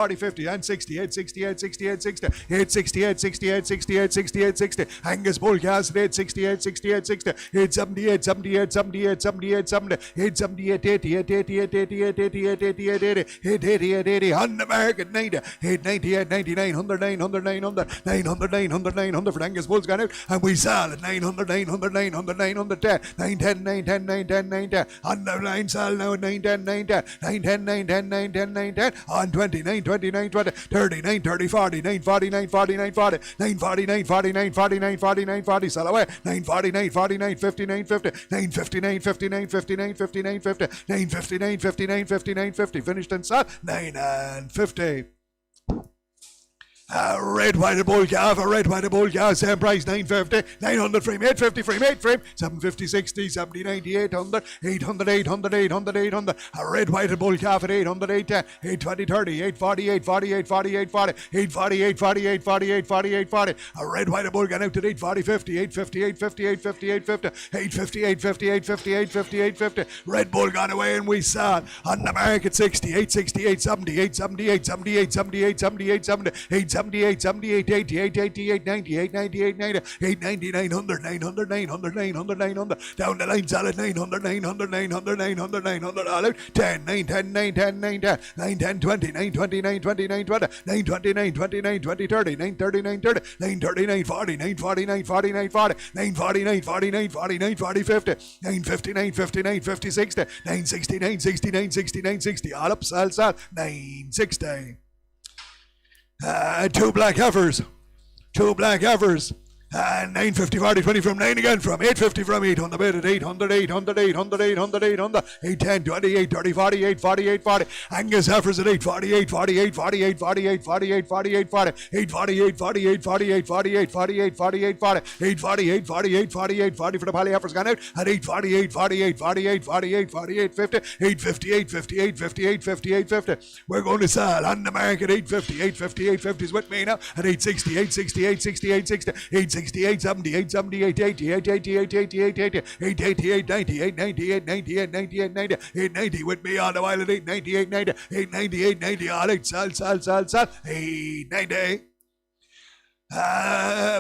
40, 50, and 60, 868, 68, 60, 868, 68, 68, 68, 60. Angus Bull Gas at 868, 68, 60, 878, 78, 78, 78, 70, 878, 88, 88, 88, 88, 88, 80, 888, 80, on the market, 90, 898, 99, 100, 900, 900, 900, 900, 900 for Angus Bull's gone out, and we sell at 900, 900, 900, 910, 910, 910, 910, 910, on the line sell now at 910, 910, 910, 910, 910, 910, on 29, 29, 20, 39, 30, 40, 949, 49, 40, 949, 49, 49, 49, 40, sell away, 949, 49, 59, 50, 959, 59, 59, 59, 50, 959, 59, 59, 50, finished and sold, 9 and 50. Red, white, and bull calf, a red, white, and bull calf, same price, 950, 900 frame, 850 frame, 8 frame, 750, 60, 70, 90, 800, 800, 800, 800, 800, a red, white, and bull calf at 800, 810, 820, 30, 840, 840, 840, 840, 840, 840, 840, 840, 840, a red, white, and bull gone out to 840, 50, 850, 850, 850, 850, 850, 850, 850, 850, 850, red bull gone away and we saw on the market 60, 860, 870, 870, 870, 870, 870, 870, 870, 78, 78, 88, 88, 98, 98, 90, 890, 900, 900, 900, 900, 900, down the line solid 900, 900, 900, 900, 900, all out, 10, 9, 10, 9, 10, 9, 10, 9, 10, 20, 9, 20, 9, 20, 9, 20, 9, 20, 9, 20, 9, 20, 30, 9, 30, 9, 30, 9, 30, 9, 40, 9, 40, 9, 40, 9, 40, 9, 40, 9, 40, 9, 40, 9, 40, 50, 9, 50, 9, 50, 9, 50, 60, 9, 60, 9, 60, 9, 60, 9, 60, all up, sell, 960. Two black heifers. 950, 40, 20 from 9 again, from 850 from 8 on the bed at 800, 800, 800, 800, 800, 810, 20, 8, 30, 40, 840, 840. Angus heifers at 840, 840, 840, 840, 840, 840, 840, 840, 840, 840, 840, 840, 840, 840, 840, 840, 840, 840 for the poly heifers gone out at 840, 840, 840, 840, 840, 850, 850, 850, 850, 850, 850. We're going to sell on the market 850, 850, 850 is with me now at 860, 860, 860, 860, 860. 68, 78, 78, 88, 88, 88, 88, 88, 98, 98, 98, 98, 90, 890 with me on the while at 898, 90, 890, 890, all 8, sell, 890.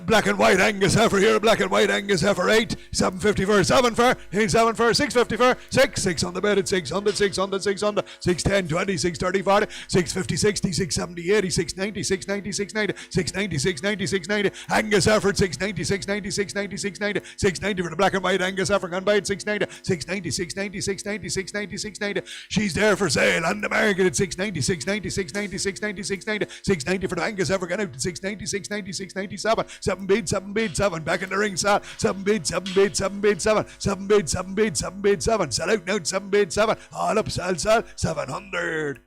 Black and white Angus heifer here, black and white Angus heifer 8, 750 for 7 for 8, 7 for 650 for 6 on the bed at 600, 600, 600, 610, 20, 630, 40, 650, 60, 670, 80, 690, 690, 690, 690, 690, 690, Angus heifer 690, 690, 690, 690, 690 for the black and white Angus heifer gone by at 690, 690, 690, 690, 690, 690. She's there for sale on the market at 690, 690, 690, 690, 690, 690 for the Angus heifer gone out at 690, 690, 697, 7 bid, 7 bid, 7 back in the ring, sell, 7 bid, 7 bid, 7 bid, 7, 7 bid, 7 bid, 7 bid, 7, sell out now, 7 bid, 7, all up, sell, 700.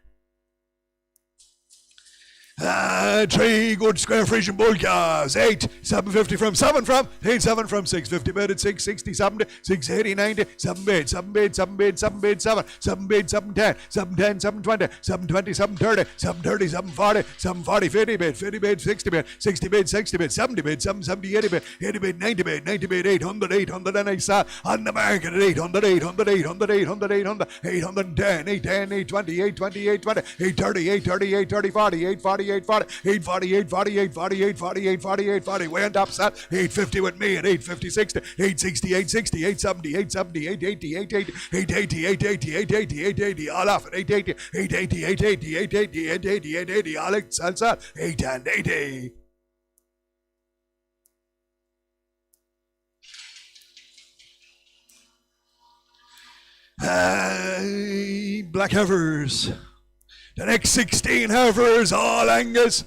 3 good square Frisian bull calves, 8, 750 from 7 from, 8, 7 from 650 bid at 660, 70, 680, 90, 7 bid, 7 bid, 7 bid, 7 bid, 7, 7 bid, 710, 710, 720, 720, 730, 730, 740, 740, 50 bid, 50 bid, 60 bid, 60 bid, 60 bid, 70 bid, 770, 80 bid, 80 bid, 90 bid, 90 bid, 800, 800, and I saw on the market at 800, 800, 800, 800, 800, 810, 810, 820, 820, 820, 830, 830, 830, 40, 840, 840, 840, 840, 840, 840, 840, 840, went up, sat 850 with me at 850, 60, 860, 860, 870, 870, 880, 880, 880, 880, 880, 880, all off at 880, 880, 880, 880, 880, 880, all at salsa, 8 and 80. Black heifers. The next 16 heifers, all Angus,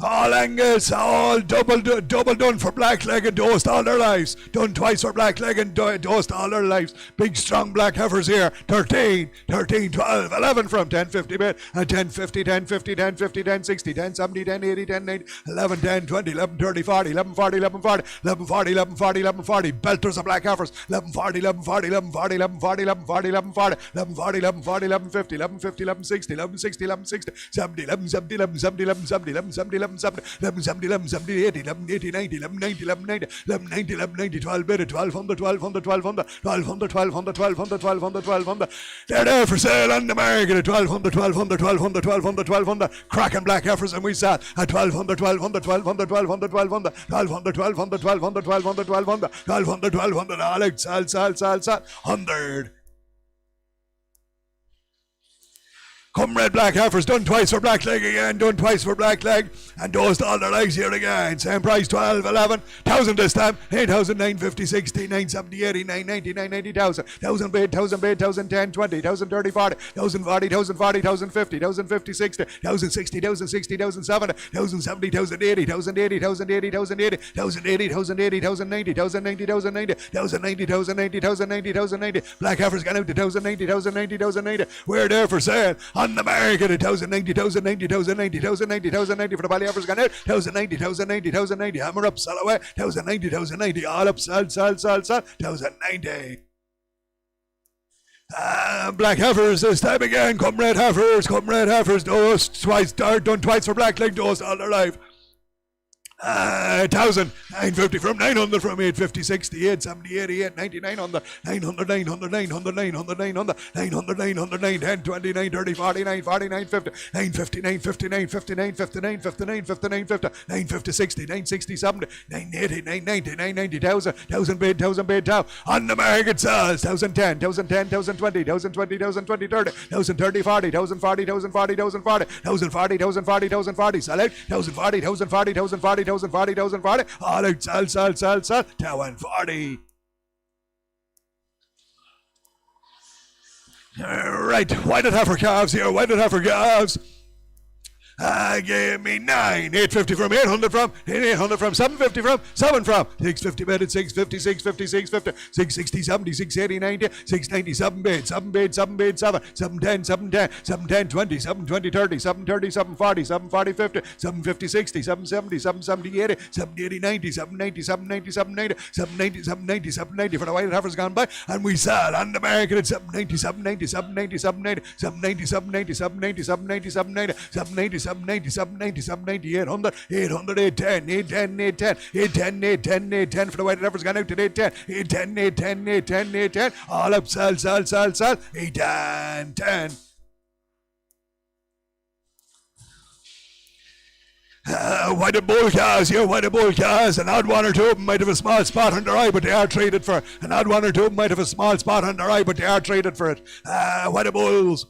all double done for black leg and dosed all their lives. Done twice for black leg and dosed all their lives. Big strong black heifers here. 13, 12, 11 from 1050 bit, and 1050, 1050, 1050, 1060, 1070, 1080, 1090, 11, 10, 20, 11, 30, 40, 11, 40, 11, 40, 11, 40, 11, 40, 11, 40. Belters of black heifers. 11, 40, 11, 40, 11, 40, 11, 40, 11, 40, 11, 40, 11, 40, 11, 40, 11, 50, 11, 50, 11, 60, 11, 60, 11, 60, 70, 11, 70, 11, 70, 11, 70, 11, 70, 11, 1170, 1170, 1170, 1180, 1180, 90, 1190, 1190, 12 bid at 1200, 1200, 1200, 1200, 1200, 1200, 1200, 1200. They're there for sale on the market at 1200, 1200, 1200, 1200, 1200. Cracking black heifers, and we sell at 1200, 1200, 1200, 1200, 1200, 1200, 1200, 1200, 1200, 1200, 1200, 1200. Alex, sell, 100. Come red black heifers, done twice for black leg again, done twice for black leg, and dosed all their legs here again. Same price, 12, 11, 1,000 this time, 8,000, 950, 60, 970, 80, 990, 990, 1,000, 1,000 bid, 1,000 bid, 1,010, 20, 1,000, 30, 40, 1,000, 40, 1,000, 40, 1,000, 50, 1,000, 50, 60, 1,000, 60, 1,000, 60, 1,000, 70, 1,000, 70, 1,000, 80, 1,000, 80, 1,000, 80, 1,000, 80, 1,000, 80, 1,000, 80, 1,000, 90, 1,000, 90, 1,000, 90, 1,000, 90, 1,000, 90, 1,000, 90, 1,000, 90. Black heifers gone out to 1,000, 90, 1,000, 90, 1,000, 90. We're there for sale on the market at 1,000, 90, 1,000, 90, 1,000, 90, 1,000, 90, 1,000, 90 for the Bally heifers gone out. 1,000, 90, 1,000, 90, 1,000, 90. Hammer up, sell away. 1,000, 90, 1,000, 90. All up, sell. 1,000, 90. Black heifers this time again. Come red heifers. Dosed twice, done twice for black leg. Dosed all their life. 1,000, 950 from 900 from 850, 60, 870, 88, 90, 900, 900, 900, 900, 900, 900, 900, 900, 910, 20, 930, 40, 940, 950, 950, 950, 950, 959, 59, 59, 50, 950, 60, 960, 70, 980, 990, 990, 1,000, 1,000 bid, 1,000 bid, 1,000. On the market sells 1,010, 1,010, 1,020, 1,020, 1,020, 30, 1,030, 40, 1,040, 1,040, 1,040, 1,040, 1,040, 1,040, sell out, 1,040, 1,040, 1,040, 1,040, all out, sell, 1,040. Right, whited heifer calves here, whited heifer calves. Give me 9, 850 from, 800 from, 800 from, 750 from, 7 from, 650 bid at 650, 650, 650, 660, 70, 680, 90, 690, 7 bid, 7 bid, 7 bid, 7, 710, 710, 710, 20, 720, 30, 730, 740, 740, 50, 750, 60, 770, 770, 80, 780, 90, 790, 790, 790, 790, 790, 790 for the white heifers gone by, and we sell on the market at 790, 790, 790, 790, 790, 790, 790, 790, 790, 790, 790, 790, 790, 800, 800, 810, 810, 810, 810, 810, 810 for the white heifers gone out to 810, 810, 810, 810, 810, all up, sell, 810, 10. White bull cows here, white bull cows. An odd one or two of them might have a small spot on their eye, but they are traded for. An odd one or two of them might have a small spot on their eye, but they are traded for it. White bulls.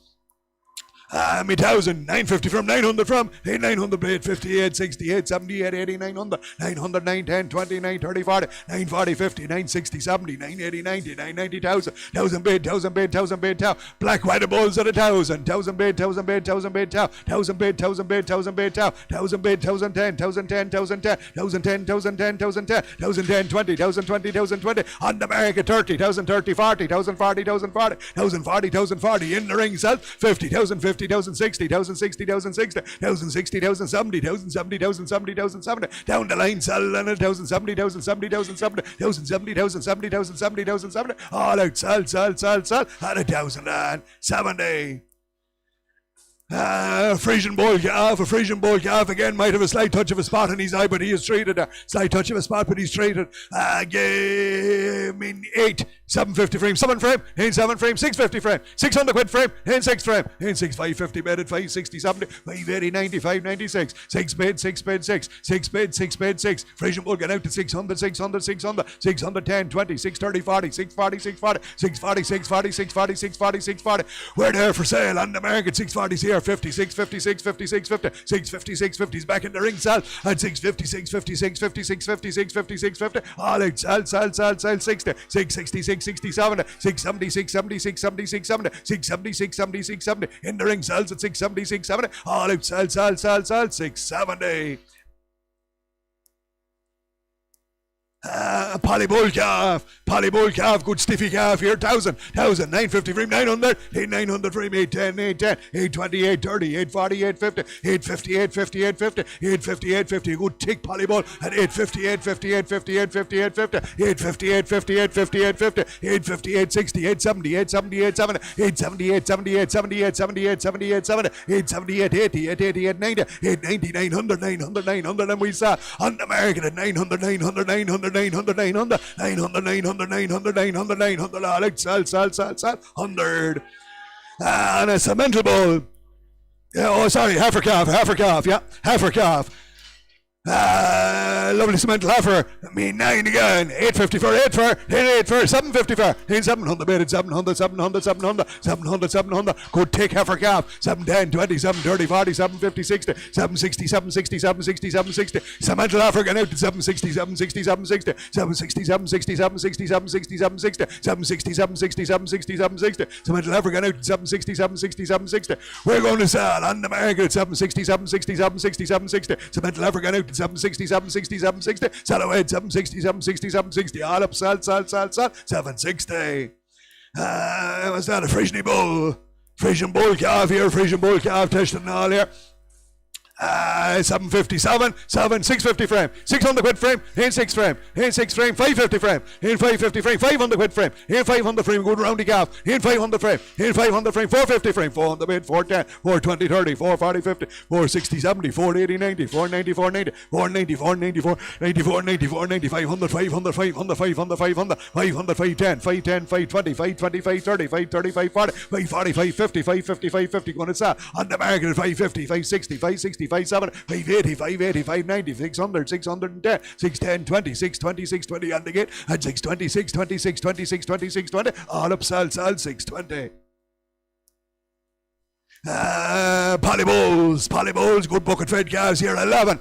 Me 1,000, 950 from, 900 from, 900, 850, 860, 870, 880, 900, 900, 910, 20, 930, 40, 940, 50, 960, 70, 980, 90, 990, 1,000, 1,000 bid, 1,000 bid, 1,000 bid, 1,000. Black white bulls at 1,000, 1,000 bid, 1,000 bid, 1,000 bid, 1,000 bid, 1,000 bid, 1,000 bid, 1,000 bid, 1,010, 1,010, 1,010, 1,010, 1,010, 1,010, 1,010, 20, 1,020, 1,020, on the market 30, 1,030, 40, 1,040, 1,040, 1,040, 1,040, in the ring sell 50, 1,050, 1,060, 1,060, 1,060, 1,060, 1,070, 1,070, 1,070, 1,070, down the line sell and 1,070, 1,070, 1,070, 1,070, 1,070, 1,070, 1,070, all out sell at 1,070. Frisian bull calf, a Frisian bull calf again might have a slight touch of a spot in his eye, but he is treated. Slight touch of a spot, but he's treated. Give me 8, 750 frame, 7 frame, 7 frame, 650 frame, 600 quid frame, 6 frame, 6, 550 bed at 560, 70, 580, 90, 596, 6 bed, 6 bed, 6, 6 bed, 6 bed, 6. Frisian bull get out to 600, 600, 600, 610, 20, 630, 40, 640, 640, 640, 640, 640, 640, 640. We're there for sale on the market, 640's here. 50, 650, 650, 650, 650, 650's back in the ring sell at 650, 650, 650, 650, 650, 650, all out sell 60, 660, 660, 70, 670, 670, 670, 670, 670, 670, 670, in the ring sells at 670, 670, all out sell 670. Polly bull calf, good stiffy calf here, 1,000, 950 frame, 900, 900 frame, 810, 820, 830, 840, 850, 850, 850, 850, 850, 850, good tick Polly bull at 850, 850, 850, 850, 850, 850, 850, 850, 850, 850, 860, 870, 870, 870, 870, 870, 870, 870, 870, 870, 880, 880, 890, 890, 900, 900, 900, and we saw on the market at 900, 900, 900, 900, 900, 900, 900, 900, 900, 900, Alex, sell, 100. And a cemental bull. Yeah, oh, sorry, heifer calf, yeah, heifer calf. Lovely cemental heifer. Me 9 again. 850 for 8 for 750 for 700 bid 700 700. Good take heifer calf. 710 20 730 40 750 60 760 760 760 760. Cemental heifer going out to 760 760 760 760 760 760 760 760 760 760 760 760. Cemental heifer going out to 760 760 760. We're going to sell on the market 760 760 760 760. Cemental heifer going out to 760 760 760. Sell away 760 760 760. All up, sell 760. Was that a Frisian bull? Frisian bull calf here, Frisian bull calf testing all here. 757, 650 frame, 600 quid frame, in 6 frame, 550 frame, in 550 frame, 500 quid frame, in 500 frame, good roundy calf, in 500 frame, 450 frame, 400 bid, 410, 420, 30, 440, 50, 460, 70, 480, 90, 490, 490, 490, 494, 94, 94, 90, 500, 500, 500, 500, 500, 500, 510, 510, 520, 520, 530, 530, 540, 540, 550, 550, 550, going to sell on the market at 550, 560, 560, 570, 580, 580, 590, 600, 610, 610, 20, 620, 620 on the gate at 620, 620, 620, 620, 620, all up, sell, 620. Polly bulls, good bucket fed calves here, 11,000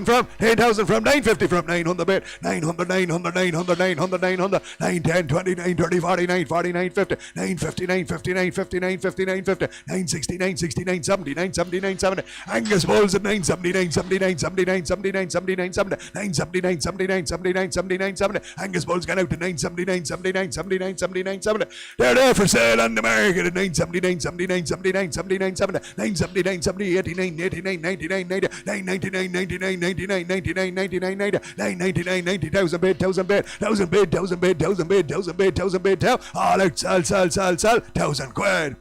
from, 10,000 from, 950 from, 900 bid, 900, 900, 900, 900, 900, 910, 20, 930, 40, 940, 950, 950, 950, 950, 950, 950, 960, 960, 970, 970, 970, Angus bulls at 970, 970, 970, 970, 970, 970, 970, 970, 970, 970, 970, Angus bulls gone out to 970, 970, 970, 970, 970, they're there for sale on the market at 970, 970, 970, 970, 970, 970, 89, 89, 99, 90, 999, 99, 99, 99, 99, 90, 999, 90,000 bid, 1,000 bid, 1,000 bid, 1,000 bid, 1,000 bid, 1,000 bid, 1,000 bid, all out, sell, 1,000 quid.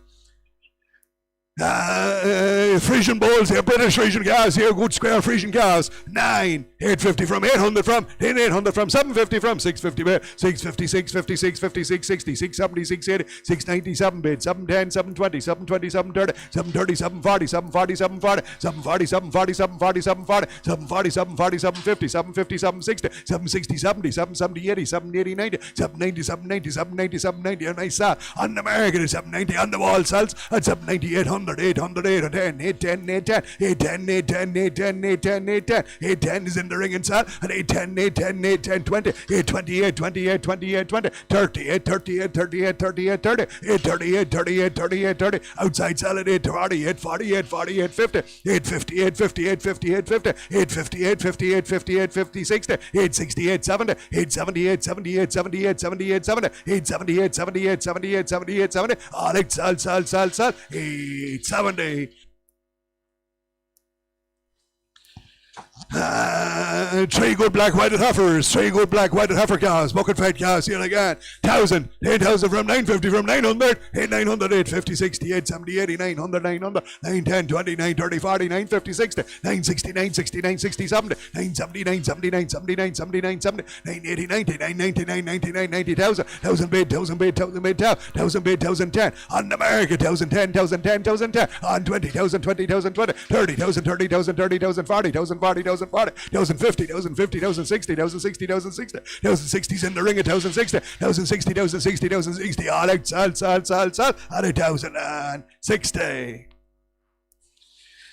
Frisian bulls here, British Frisian cows here, good square Frisian cows. 9, 850 from, 800 from, 800 from, 750 from, 650 bid, 650, 650, 650, 660, 670, 680, 690, 7 bid, 710, 720, 720, 730, 730, 740, 740, 740, 740, 740, 740, 740, 740, 740, 750, 750, 760, 760, 70, 770, 80, 780, 90, 790, 790, 790, 790, and I saw on the market at 790, on the wall sells at 790, 800, 800, 810, 810, 810, 810, 810, 810, 810, 810, 810 is in the ring and sell at 810, 810, 810, 20, 820, 820, 820, 820, 30, 830, 830, 830, 830, 830, 830, 830, 830, outside sell at 840, 840, 840, 850, 850, 850, 850, 850, 850, 850, 850, 850, 60, 860, 870, 870, 870, 870, 870, 870, 870, 870, 870, 870, 870, Alex, sell, 870. Three good black whited heifers, cows, bucket fed cows here again. 1,000, 8,000 from, 950 from, 900, 900, 850, 60, 870, 80, 900, 900, 910, 20, 930, 40, 950, 60, 960, 960, 960, 70, 970, 970, 970, 970, 970, 980, 90, 990, 999, 90,000, 1,000 bid, 1,000 bid, 1,000 bid, 1,000 bid, 1,010, on the market, 1,010, 1,010, 1,010, on 20,000, 20,000, 20, 30,000, 30,000, 30,000, 40,000, 40,000, 40, 1,050, 1,050, 1,060, 1,060, 1,060, 1,060's in the ring at 1,060, 1,060, 1,060, 1,060, all out, sell, at 1,060.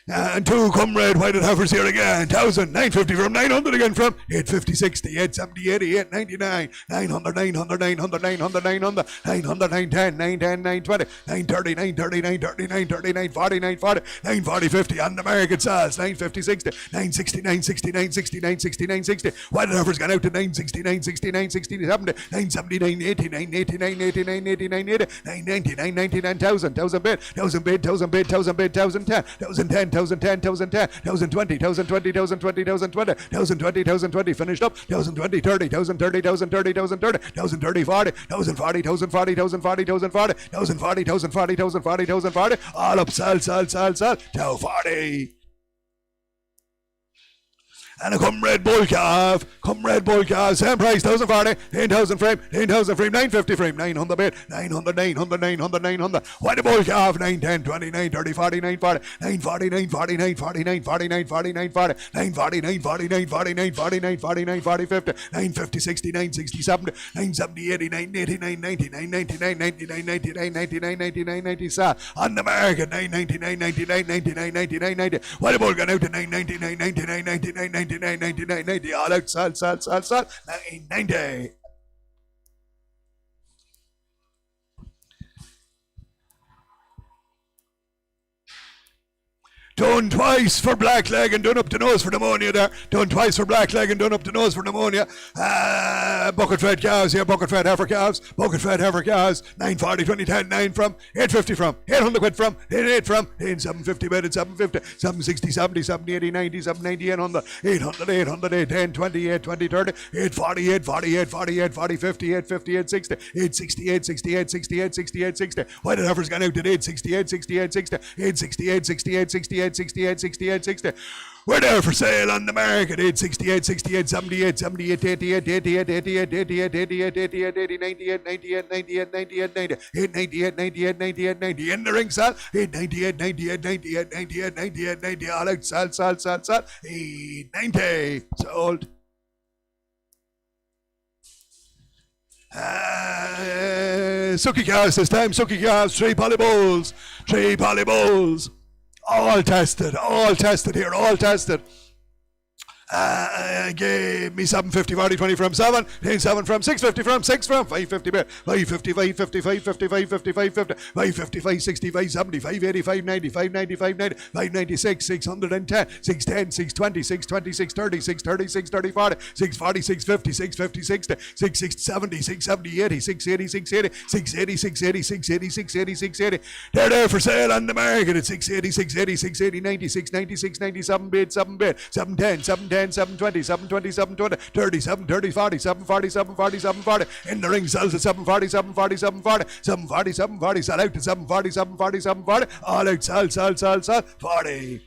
And two comrade whited heifers here again. 1,000, 950 from 900 again from 850, 60, 870, 80, 899, 900, 900, 900, 900, 900, 900, 910, 910, 920, 930, 930, 930, 930, 940, 940, 940, 50 on the market size. 950, 60, 960, 960, 960, 960, 960. Whited heifers gone out to 960, 960, 960, 70, 970, 980, 980, 980, 980, 980, 990, 990, 9,000, 1,000 bid, 1,000 bid, 1,000 bid, 1,000 bid, 1,010, 1,010, 1,010, 1,010, 1,020, 1,020, 1,020, 1,020, 1,020, 1,020, finished up, 1,020, 30, 1,030, 1,030, 1,030, 1,030, 40, 1,040, 1,040, 1,040, 1,040, 1,040, 1,040, 1,040, 1,040, all up, sell, 240. And a comrade bull calf, same price, 1,040, 8,000 frame, 950 frame, 900 bid, 900, 900, 900, 900. Why the bull calf, 9, 10, 20, 9, 30, 40, 940, 940, 940, 940, 940, 940, 940, 940, 940, 940, 940, 940, 940, 50, 950, 60, 960, 70, 970, 80, 980, 990, 990, 990, 990, 990, 990, 990, on the market, 990, 999, 99, 99, 90. Why the bull gone out to 990, 990, 990, 990, 990, 990, all out, sell, 990. Done twice for black leg and done up the nose for pneumonia there. Done twice for black leg and done up the nose for pneumonia. Bucket fed calves here, bucket fed heifer calves, 940, 20, 10, 9 from, 850 from, 800 quid from, 8 from, 750 bed at 750, 760, 70, 70, 80, 90, 790, 800, 800, 800, 810, 20, 820, 30, 840, 840, 840, 840, 50, 850, 860, 860, 860, 860, 860, 860. Why the heifer's gone out at 860, 860, 860, 860, 860, 860, 868, 68, 60. We're there for sale on the market. 868, 68, 78, 78, 88, 88, 88, 88, 88, 88, 80, 98, 98, 98, 98, 90, 898, 98, 98, 90. In the ring, sell. 898, 98, 98, 98, 98, 90. All out, sell. 890. Sold. Sucky calves this time. Sucky calves. 3 polybulls. 3 polybulls. All tested here, all tested. Gave me 750, 40, 20 from 7, 7 from 650 from 6 from 550, 550, 550, 550, 550, 550, 555, 65, 70, 580, 590, 590, 590, 596, 610, 610, 620, 620, 630, 630, 630, 40, 640, 650, 650, 60, 660, 70, 670, 80, 680, 680, 680, 680, 680, 680, 680. They're there for sale on the market at 680, 680, 680, 90, 690, 690, 7 bid, 710, 710, 720, 720, 720, 30, 730, 40, 740, 740, 740. In the ring sells at 740, 740, 740, 740, 740, sell out to 740, 740, 740. All out, sell, 40.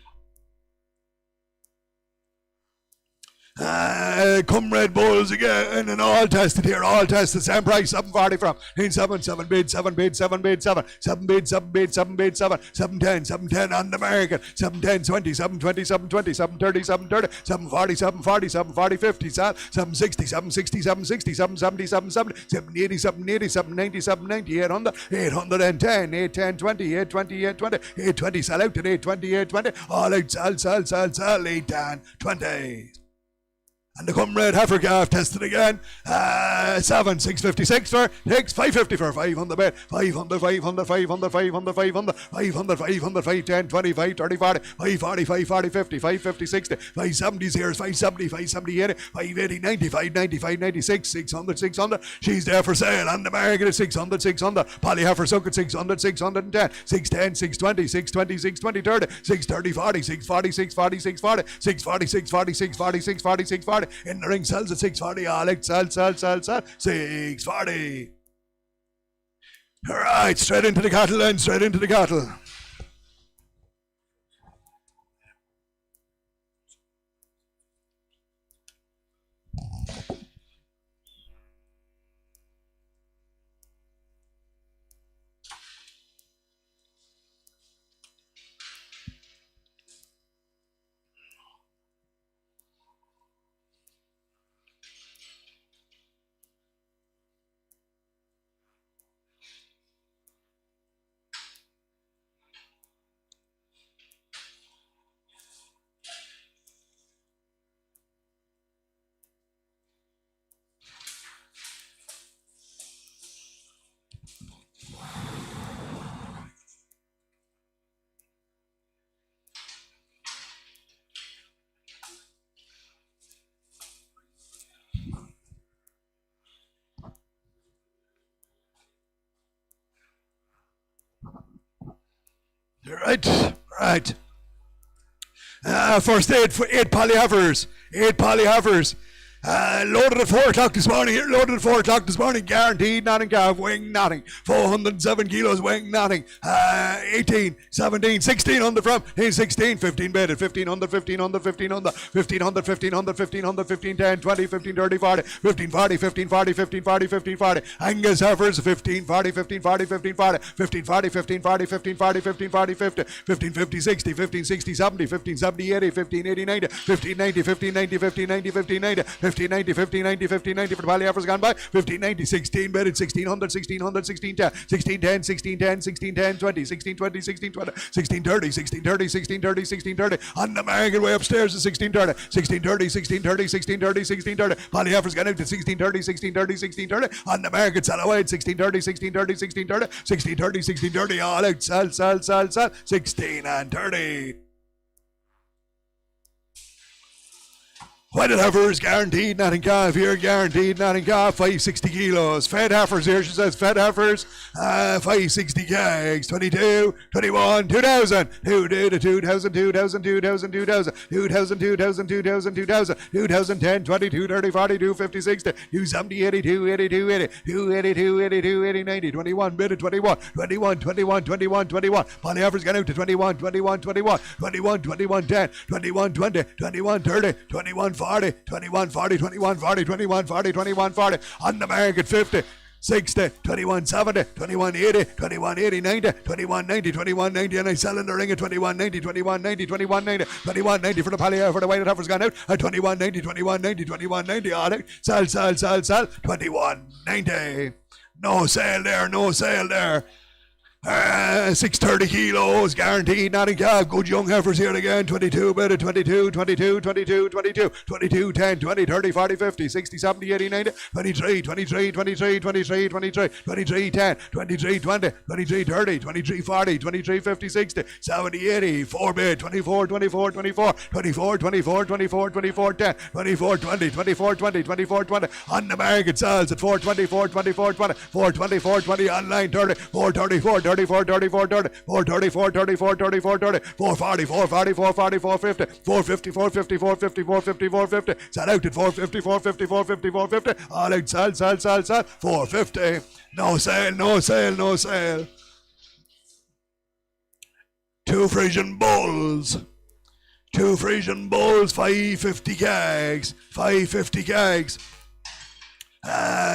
Comrade bulls again, and all tested here, all tested, same price, 740 from, 7 bid, 7 bid, 7 bid, 7, 7 bid, 7 bid, 7 bid, 7, 710 on the market, 710, 20, 720, 720, 730, 730, 740, 740, 740, 50, 760, 760, 760, 770, 770, 780, 780, 790, 790, 800, 810, 810, 20, 820, 820, 820, sell out at 820, 820, all out, sell, 810, 20. And the comrade heifer calf tested again. 7, 656 for 6, 550 for 500 bed, 500, 500, 500, 500, 500, 500, 500, 510, 25, 30, 40, 540, 540, 50, 550, 60, 570 zeros, 570, 570, 80, 580, 90, 590, 596, 600, 600. She's there for sale on the market at 600, 600. Polly heifer suck at 600, 610, 610, 620, 620, 620, 30, 630, 40, 640, 640, 640, 640, 640, 640, 640, 640. In the ring sells at 640. Alex, sell, 640. All right, straight into the cattle then, straight into the cattle. Right. First eight polyhavers. Eight polyhavers. Loaded at 4 o'clock this morning. Here, loaded at 4 o'clock this morning. Guaranteed nothing, calf, weighing nothing. 407 kilos, weighing nothing. 18, 17, 16 on the front. 16, 15 bedded. 1500, 1500, 1500, 1500, 1500, 1500, 15, 10, 20, 15, 30, 40, 15, 40, 15, 40, 15, 40, 15, 40. Angus heifers, 15, 40, 15, 40, 15, 40, 15, 40, 15, 40, 15, 40, 15, 40, 50, 15, 50, 60, 15, 60, 70, 15, 70, 80, 15, 80, 90, 15, 90, 15, 90, 15, 90, 15, 90, 1590, 1590, 1590 for the polyhavers gone by. 1590, 16 bedded, 1600, 1600, 1610, 1610, 1610, 1610, 20, 1620, 1620, 1630, 1630, 1630, 1630. On the market way upstairs to 1630, 1630, 1630, 1630, 1630. Polyhavers gone out to 1630, 1630, 1630. On the market, sell away at 1630, 1630, 1630, 1630, 1630. All out, sell, 16 and 30. Whited heifers, guaranteed nothing calf here, guaranteed nothing calf, 560 kilos. Fed heifers here, she says, fed heifers, 560 kegs, 22, 21, 2000, 2000, 2000, 2000, 2000, 2000, 2000, 2000, 2000, 2000, 2010, 22, 30, 40, 250, 60, 270, 82, 82, 80, 282, 82, 80, 90, 21, bid at 21, 21, 21, 21, 21. Polyhavers gone out to 21, 21, 21, 21, 21, 10, 21, 20, 21, 30, 21, 40, 21, 40, 21, 40, 21, 40, 21, 40. On the market, 50. 60, 21, 70, 21, 80, 21, 80, 90, 21, 90, 21, 90, and I sell in the ring at 21, 90, 21, 90, 21, 90, 21, 90 for the polyhaver, for the white heifer's gone out at 21, 90, 21, 90, 21, 90, all out, sell, 21, 90. No sale there. 630 kilos, guaranteed, not a calf. Good young heifers here again. 22 bedded, 22, 22, 22, 22, 22, 10, 20, 30, 40, 50, 60, 70, 80, 90, 23, 23, 23, 23, 23, 23, 10, 23, 20, 23, 30, 23, 40, 23, 50, 60, 70, 80, 4 bed, 24, 24, 24, 24, 24, 24, 24, 10, 24, 20, 24, 20, 24, 20. On the market sells at 424, 24, 20, 424, 20, online 30, 434, 30. 34, 30, 434, 34, 34, 30, 440, 440, 440, 450, 450, 450, 450, 450, 450. Sell out at 450, 450, 450, 450. All out, sell, 450. No sale. 2 Frisian bulls. 550 kegs. 550 kegs.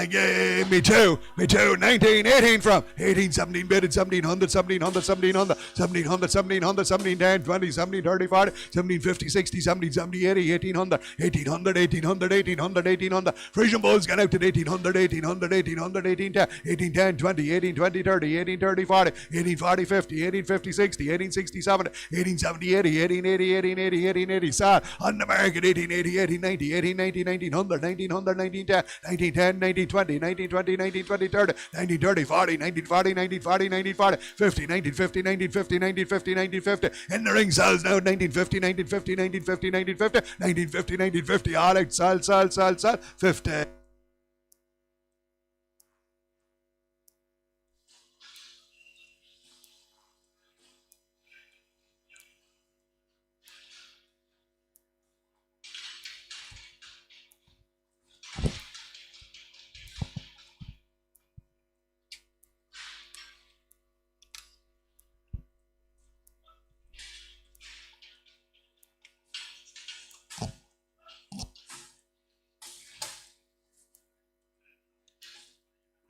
Give me two, 19, 18 from 18, 17 bidded, 1700, 1700, 1700, 1700, 1700, 1710, 20, 17, 30, 40, 17, 50, 60, 70, 70, 80, 1800, 1800, 1800, 1800, 1800. Frisian bulls got out to 1800, 1800, 1800, 1810, 1810, 20, 18, 20, 30, 18, 30, 40, 18, 40, 50, 18, 50, 60, 18, 60, 70, 18, 70, 80, 18, 80, 18, 80, 18, 80. Sal on the market, 18, 80, 18, 90, 18, 90, 1900, 1900, 1910, 1910. 19, 20, 19, 20, 19, 20, 30, 19, 30, 40, 19, 40, 19, 40, 19, 40, 50, 19, 50, 19, 50, 19, 50, 19, 50. In the ring sells now, 19, 50, 19, 50, 19, 50, 19, 50, 19, 50, 19, 50. All out, sell, 50.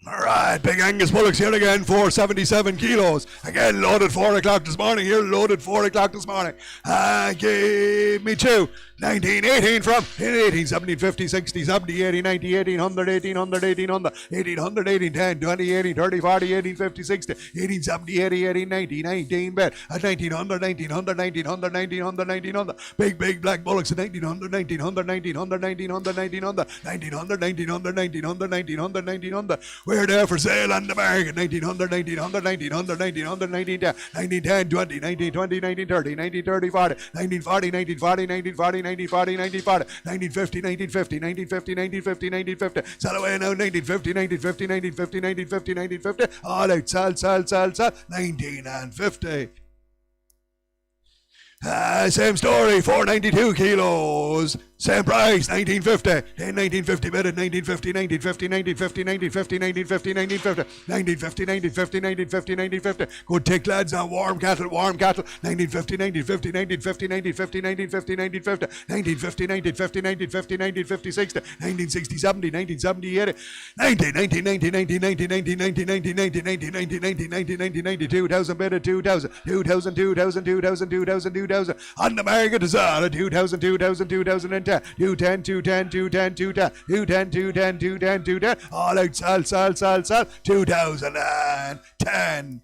Alright, big Angus bullocks here again, 477 kilos. Again, loaded 4 o'clock this morning. Here, loaded 4 o'clock this morning. Give me two. 19, 18 from 18, 17, 50, 60, 70, 80, 90, 1800, 1800, 1800, 1800, 18, 10, 20, 18, 30, 40, 18, 50, 60, 18, 70, 80, 18, 90, 19 bed at 1900, 1900, 1900, 1900, 1900. Big black bullocks at 1900, 1900, 1900, 1900, 1900, 1900, 1900, 1900, 1900, 1900. We're there for sale on the market. 1900, 1900, 1900, 1900, 1910, 1910, 20, 1920, 1930, 1930, 40, 1940, 1940, 1940, 1940, 1940, 1950, 1950, 1950, 1950, 1950. Sell away now, 1950, 1950, 1950, 1950, 1950. All out, sell, 19 and 50. Same story, 492 kilos. Same price, 1950. In 1950 bid, 1950, 1950, 1950, 1950, 1950, 1950, 1950, 1950, 1950. Good tick, lads, on warm cattle, warm cattle. 1950, 1950, 1950, 1950, 1950, 1950, 1950, 1950, 1950, 60, 1960, 70, 1970, 80, 90, 90, 90, 90, 90, 90, 90, 90, 90, 90, 90, 90, 90, 90, 90, 2000 bid, 2000, 2000, 2000, 2000, 2000, 2000. On the market is on 2000, 2000, 2010. 210, 210, 210, 210, 210, 210, 210, 210. All out, sell. 2010.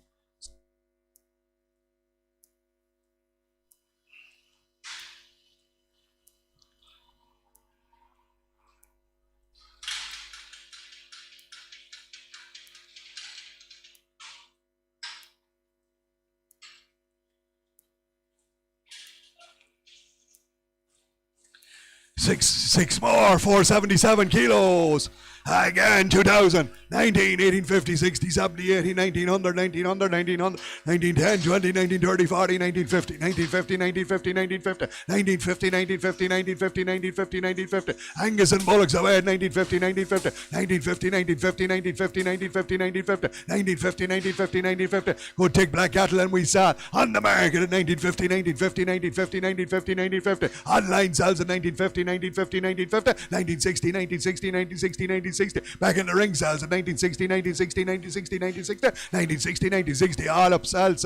Six more, 477 kilos. Again, 2000, 19, 1850, 60, 70, 80, 1900, 1900, 1900, 1910, 20, 1930, 40, 1950, 1950, 1950, 1950, 1950, 1950, 1950, 1950, 1950. Angus and Bullocks away at 1950, 1950, 1950, 1950, 1950, 1950, 1950, 1950, 1950, 1950. Good tick black cattle and we saw on the market at 1950, 1950, 1950, 1950, 1950. Online sales at 1950, 1950, 1950, 1960, 1960, 1960, 1960. Back in the ring sales at 1960, 1960, 1960, 1960, 1960, 1960. All up, sell.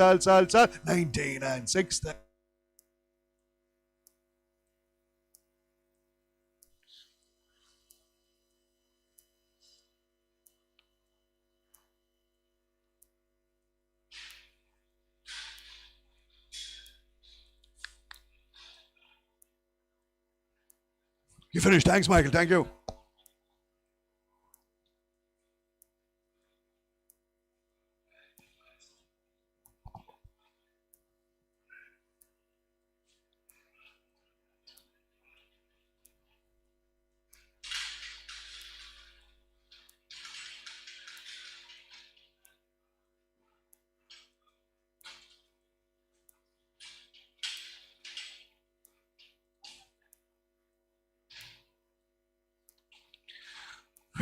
19 and 60. You finished. Thanks, Michael. Thank you.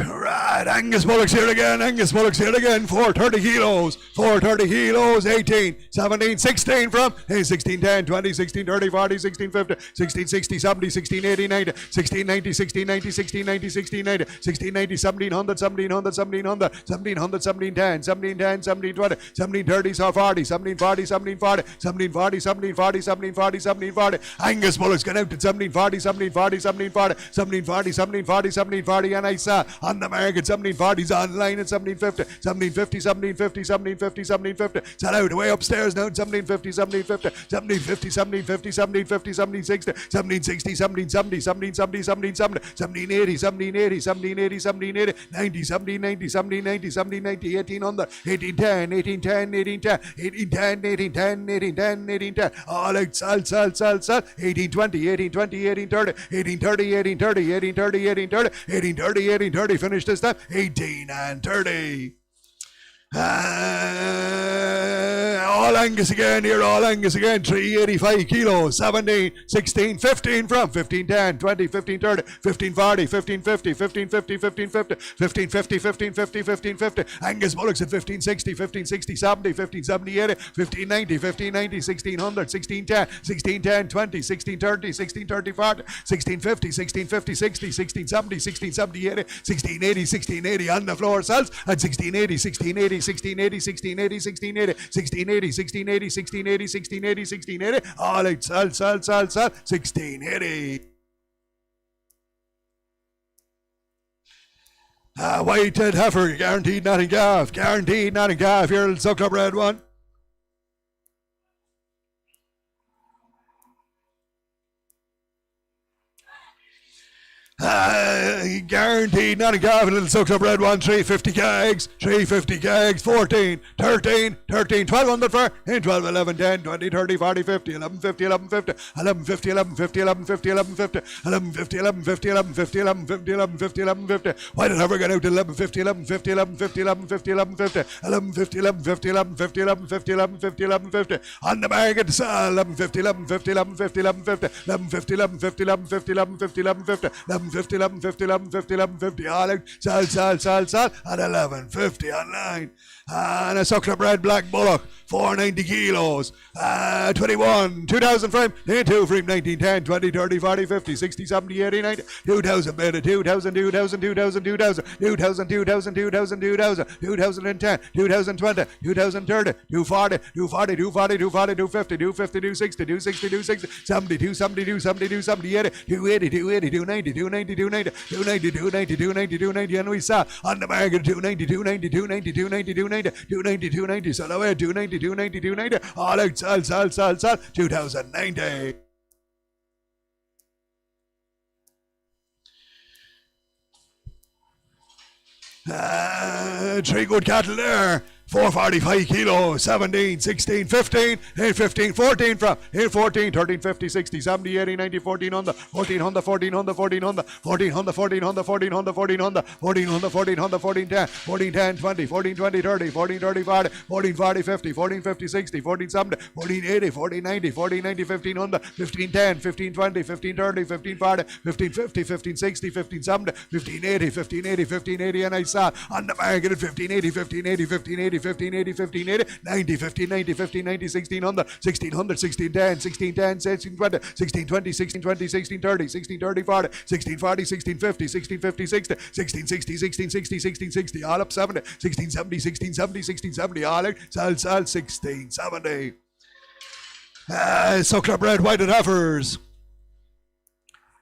Right, Angus Bullock's here again. 430 kilos. 18, 17, 16 from 16, 10, 20, 16, 30, 40, 16, 50, 16, 60, 70, 16, 80, 90, 16, 90, 16, 90, 16, 90, 16, 90, 16, 90, 1700, 1700, 1700, 1700, 17, 10, 17, 10, 17, 20, 17, 30, 40, 17, 40, 17, 40, 17, 40, 17, 40, 17, 40, 17, 40. Angus Bullock's gone out at 17, 40, 17, 40, 17, 40, 17, 40, 17, 40, 17, 40, and I saw on the market 1740s online at 1750, 1750, 1750, 1750, 1750. Sell out way upstairs now at 1750, 1750, 1750, 1750, 1750, 1760, 1760, 1770, 1770, 1770, 1780, 1780, 1780, 1780, 90, 1790, 1790, 1790, 1800, 1810, 1810, 1810, 1810, 1810, 1810, 1810. All out, sell. 1820, 1820, 1830, 1830, 1830, 1830, 1830, 1830, 1830. Finish this time. 18 and 30. All Angus again here, all Angus again. 385 kilos, 17, 16, 15 from 15, 10, 20, 15, 30, 15, 40, 15, 50, 15, 50, 15, 50, 15, 50, 15, 50, 15, 50. Angus Bullocks at 15, 60, 15, 60, 70, 15, 70, 80, 15, 90, 15, 90, 1600, 16, 10, 16, 10, 20, 16, 30, 16, 30, 40, 16, 50, 16, 50, 60, 16, 70, 16, 70, 80, 16, 80, 16, 80 on the floor sells at 16, 80, 16, 80, 16, 80, 16, 80, 16, 80, 16, 80, 16, 80, 16, 80, 16, 80, 16, 80. All out, sell. 16, 80. White-head heifer, guaranteed not in calf. Guaranteed not in calf. Here, suck up red one. Guaranteed, not a gav, little sucks up red one, 350 kegs, 350 kegs, 14, 13, 13, 1200 for, in 12, 11, 10, 20, 30, 40, 50, 11, 50, 11, 50, 11, 50, 11, 50, 11, 50, 11, 50, 11, 50, 11, 50, 11, 50, 11, 50, 11, 50, 11, 50. Why did I ever get out to 11, 50, 11, 50, 11, 50, 11, 50, 11, 50, 11, 50, 11, 50, 11, 50, 11, 50, 11, 50, 11, 50. On the market, 11, 50, 11, 50, 11, 50, 11, 50, 11, 50, 11, 50, 11, 50, 11, 50, 11, 50, 11, 50, 11, 50, 11, 50, 11, 50, all out, sal, at 11.50 online. And a suckler bred black bullock, 490 kilos, 21, 2000 frame, 2 frame, 19, 10, 20, 30, 40, 50, 60, 70, 80, 90, 2000 bid, 2000, 2000, 2000, 2000, 2000, 2000, 2000, 2000, 2010, 2020, 2030, 240, 240, 240, 240, 250, 250, 260, 260, 260, 70, 270, 270, 270, 80, 280, 280, 290, 290, 290, 290, 290, 290, 290, and we saw on the market 290, 290, 290, 290, 290, 290, 290, so away 290, 290, 290, all out, sal, 2090. Three good cattle there. 445 kilos, 17, 16, 15, 15, 14 from, 14, 13, 50, 60, 70, 80, 90, 1400, 1400, 1400, 1400, 1400, 1400, 1400, 1400, 1400, 1400, 1410, 1410, 20, 14, 20, 30, 14, 30, 40, 14, 40, 50, 14, 50, 60, 14, 70, 14, 80, 14, 90, 14, 90, 1500, 15, 10, 15, 20, 15, 30, 15, 40, 15, 50, 15, 60, 15, 70, 15, 80, 15, 80, 15, 80, and I saw on the market at 15, 80, 15, 80, 15, 80, 15, 80, 15, 80, 90, 15, 90, 15, 90, 1600, 1600, 16, 10, 16, 10, 16, 20, 16, 20, 16, 20, 16, 30, 16, 30, 40, 16, 40, 16, 50, 16, 50, 60, 16, 60, 16, 60, 16, 60, all up 70, 16, 70, 16, 70, 16, 70, all out, sal, 16, 70. Suckler bred white and heifers.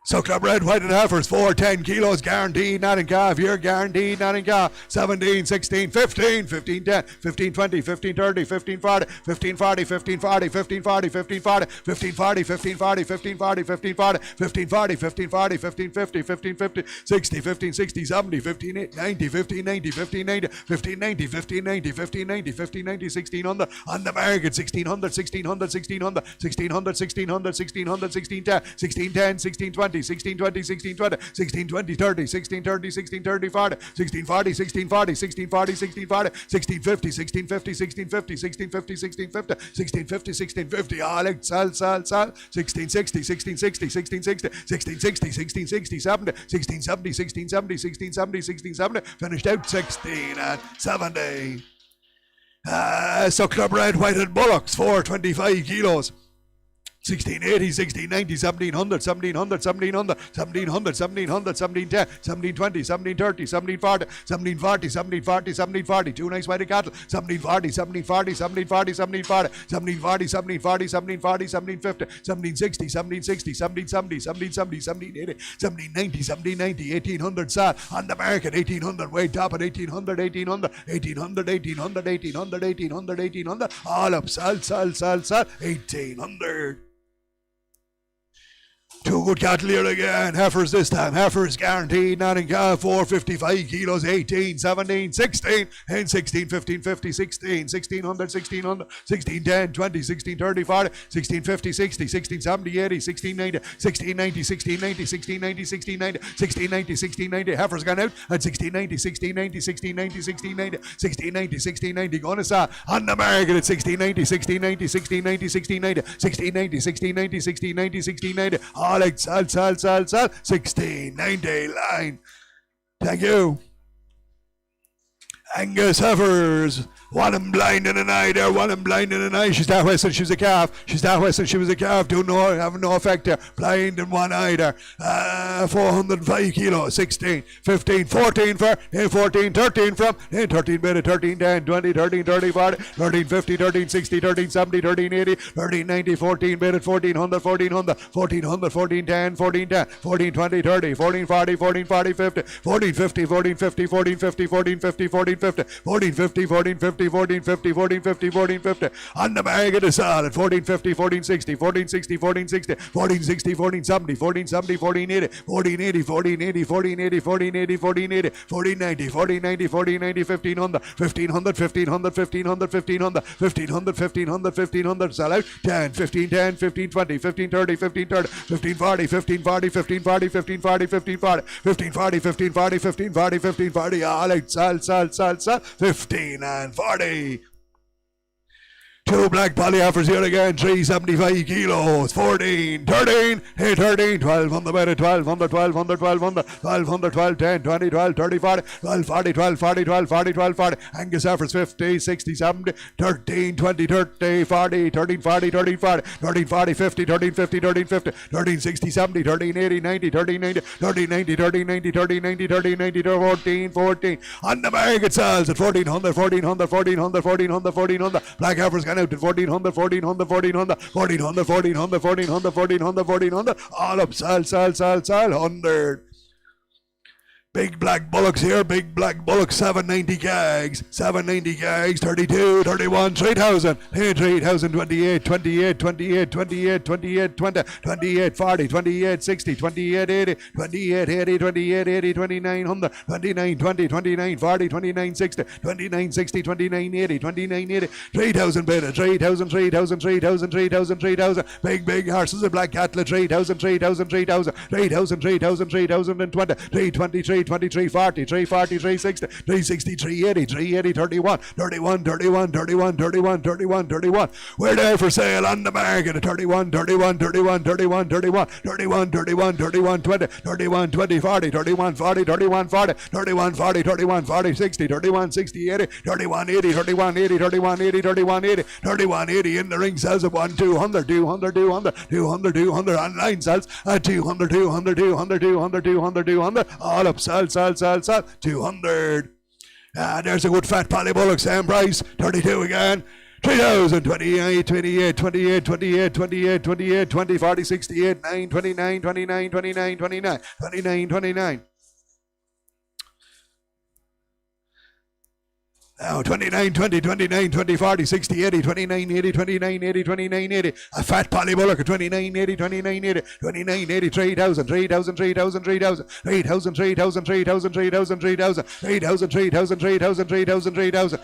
Suckler bred white and heifers, 410 kilos, guaranteed, not in calf, you're guaranteed, not in calf, 17, 16, 15, 15, 10, 15, 20, 15, 30, 15, 40, 15, 40, 15, 40, 15, 40, 15, 40, 15, 40, 15, 40, 15, 40, 15, 40, 15, 40, 15, 40, 15, 50, 15, 50, 60, 15, 60, 70, 15, 90, 15, 90, 15, 90, 15, 90, 15, 90, 15, 90, 15, 90, 1600, on the market, 1600, 1600, 1600, 1600, 1600, 1600, 1610, 1610, 1620, 16, 20, 16, 20, 16, 20, 30, 16, 30, 16, 30, 40, 16, 40, 16, 40, 16, 40, 16, 40, 16, 50, 16, 50, 16, 50, 16, 50, 16, 50, 16, 50, 16, 50, all out, sal, 16, 60, 16, 60, 16, 60, 16, 60, 16, 60, 70, 16, 70, 16, 70, 16, 70, 16, 70, finished out 16 and 70. Suckler bred white bullocks, 425 kilos. 1680, 1690, 1700, 1700, 1700, 1700, 1700, 1710, 1720, 1730, 1740, 1740, 1740, 1740, two nice white cattle, 1740, 1740, 1740, 1740, 1740, 1740, 1740, 1750, 1760, 1760, 1770, 1770, 1780, 1790, 1790, 1800 sal on the market, 1800, way top at 1800, 1800, 1800, 1800, 1800, 1800, 1800, all up, sal, 1800. Two good cattle here again. Heifers this time. Heifers guaranteed. Not in calf. 455 kilos. 18, 17, 16, and 16, 15, 50, 16, 1600, 1600, 16, 10, 20, 16, 30, 40, 16, 50, 60, 16, 70, 80, 16, 90, 16, 90, 16, 90, 16, 90, 16, 90, 16, 90, 16, 90. Heifers gone out at 16, 90, 16, 90, 16, 90, 16, 90, 16, 90, 16, 90. Going to start on the market at 16, 90, 16, 90, 16, 90, 16, 90, 16, 90, 16, 90, 16, 90, 16, 90. All out, sal, 1690 line. Thank you. Angus heifers. One of them blind in an eye there, one of them blind in an eye. She's that way since she was a calf. She's that way since she was a calf. Having no effect there. Blind in one eye there. 405 kilos. 16, 15, 14 for, 14, 13 from, 13 minute, 13, 10, 20, 13, 30, 40, 13, 50, 13, 60, 13, 70, 13, 80, 13, 90, 14 minute, 1400, 1400, 1400, 14, 10, 14, 10, 14, 20, 30, 14, 40, 14, 40, 50, 14, 50, 14, 50, 14, 50, 14, 50, 14, 1450, 1450, 1450, 1450, 1450, 1450. On the bag of the solid, 1450, 1460, 1460, 1460, 1460, 1470, 1470, 1480, 1480, 1480, 1480, 1480, 1480, 1490, 1490, 1490, 1500, 1500, 1500, 1500, 1500, 1500, 1500, 1500, sell out, 10, 15, 10, 15, 20, 15, 30, 15, 30, 15, 40, 15, 40, 15, 40, 15, 40, 15, 40, 15, 40, 15, 40, 15, 40, 15, 40, all out, sell, 15 and 40. Two black poly offers here again, 375 kilos, 14, 13, hey 13, 12 on the bed, 12 on the 12 on the 12 on the 12 on the 12, 10, 20, 12, 30, 40, 12, 40, 12, 40, 12, 40, 12, 40. Angus offers 50, 60, 70, 13, 20, 30, 40, 13, 40, 13, 40, 13, 40, 50, 13, 50, 13, 50, 13, 60, 70, 13, 80, 90, 13, 90, 13, 90, 13, 90, 13, 90, 13, 90, 14, 14. On the bag it sells at 1400, 1400, 1400, 1400, 1400. Black offers gone out to 1400, 1400, 1400, 1400, 1400, 1400, 1400, 1400. All up, sell, 100. Big black bullocks here, big black bullocks, 790 gags, 32, 31, 3000, 3000, 28, 28, 28, 28, 28, 20, 28, 40, 28, 60, 28, 80, 28, 80, 28, 80, 2900, 29, 20, 29, 40, 29, 60, 29, 60, 29, 80, 29, 80, 3000 beta, 3000, 3000, 3000, 3000, 3000, big horses, a black cattle, 3000, 3000, 3000, 3000, 3000, 3020, 320, 23, 40, 340, 360, 360, 380, 380, 31, 31, 31, 31, 31, 31, 31. We're there for sale on the market at 31, 31, 31, 31, 31, 31, 31, 31, 20, 31, 20, 40, 31, 40, 31, 40, 31, 40, 31, 40, 60, 31, 60, 80, 31, 80, 31, 80, 31, 80, 31, 80, 31, 80 in the ring sells at 1, 200, 200, 200, 200, 200, online sells at 200, 200, 200, 200, 200, 200, all up, sell, 200. There's a good fat poly bullock, same price, 32 again. 3000, 28, 28, 28, 28, 28, 28, 20, 40, 68, 9, 29, 29, 29, 29, 29, 29. Now 29, 20, 29, 20, 40, 60, 80, 29, 80, 29, 80, 29, 80. A fat poly bullock at 29, 80, 29, 80, 29, 80, 3000, 3000, 3000, 3000, 3000, 3000, 3000, 3000, 3000, 3000, 3000, 3000, 3000, 3000.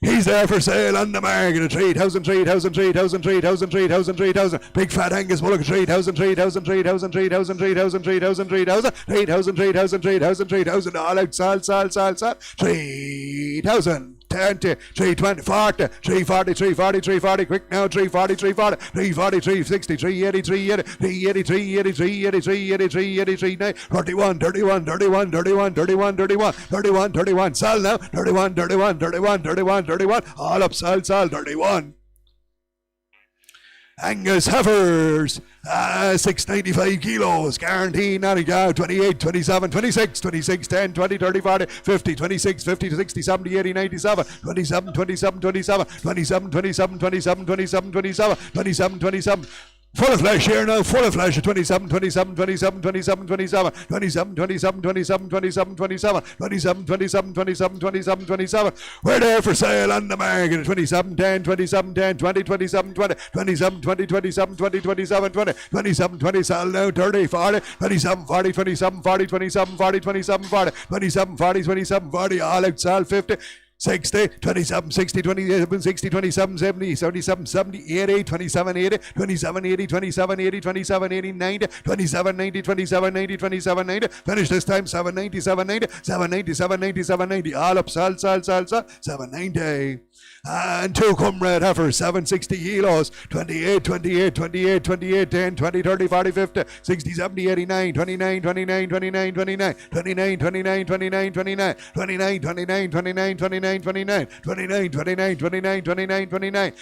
He's there for sale on the market at 3,000, 3,000, 3,000, 3,000, 3,000, 3,000. Big fat Angus bullock at 3,000, 3,000, 3,000, 3,000, 3,000, 3,000, 3,000, 3,000, 3,000, 3,000, 3,000. All out, sell. 3,000. 20, 320, 40, 340, 340, 340, quick now, 340, 340, 340, 360, 380, 380, 380, 380, 380, 380, 380, 390, 31, 31, 31, 31, 31, 31, 31, 31, sell now, 31, 31, 31, 31, 31, all up, sell, 31. Angus heifers, 695 kilos, guaranteed, not a cow, 28, 27, 26, 26, 10, 20, 30, 40, 50, 26, 50, 60, 70, 80, 97, 27, 27, 27, 27, 27, 27, 27, 27, 27, 27. Full of flesh here now, full of flesh at 27, 27, 27, 27, 27, 27, 27, 27, 27, 27, 27, 27, 27, 27, 27. We're there for sale on the market at 27, 10, 27, 10, 20, 27, 20, 27, 20, 27, 20, 27, 20, 27, 20, sell now, 30, 40, 27, 40, 27, 40, 27, 40, 27, 40, 27, 40, 27, 40, all out, sell 50. 60, 27, 60, 27, 60, 27, 70, 77, 70, 80, 27, 80, 27, 80, 27, 80, 27, 80, 90, 27, 90, 27, 90, 27, 90. Finish this time, 790, 790, 790, 790, 790. All up, sell, 790. And two comrade heifers, 760 kilos, 28, 28, 28, 28, 10, 20, 30, 40, 50, 60, 70, 89, 29, 29, 29, 29, 29, 29, 29, 29, 29, 29, 29, 29, 29, 29, 29, 29, 29, 29.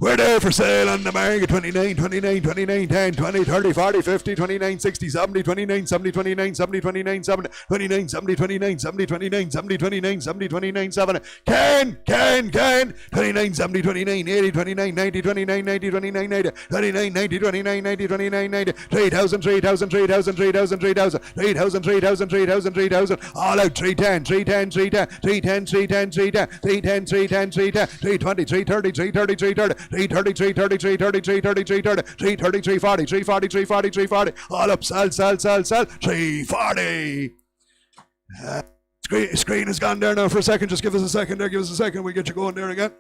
We're there for sale on the market. 29, 29, 29, 10, 20, 30, 40, 50, 29, 60, 70, 29, 70, 29, 70, 29, 70, 29, 70, 29, 70, 29, 70, 29, 70, 29, 70. Can, 29, 70, 29, 80, 29, 90, 29, 90, 29, 90, 29, 90, 29, 90, 29, 90, 3,000, 3,000, 3,000, 3,000, 3,000, 3,000, 3,000, 3,000, 3,000, all out 310, 310, 310, 310, 310, 310, 310, 310, 310, 320, 330, 330, 330, 330, 330, 330, 330, 330, 330, 340, 340, 340, 340, all up, sell, 340. Screen is gone there now for a second. Just give us a second there. Give us a second. We'll get you going there again.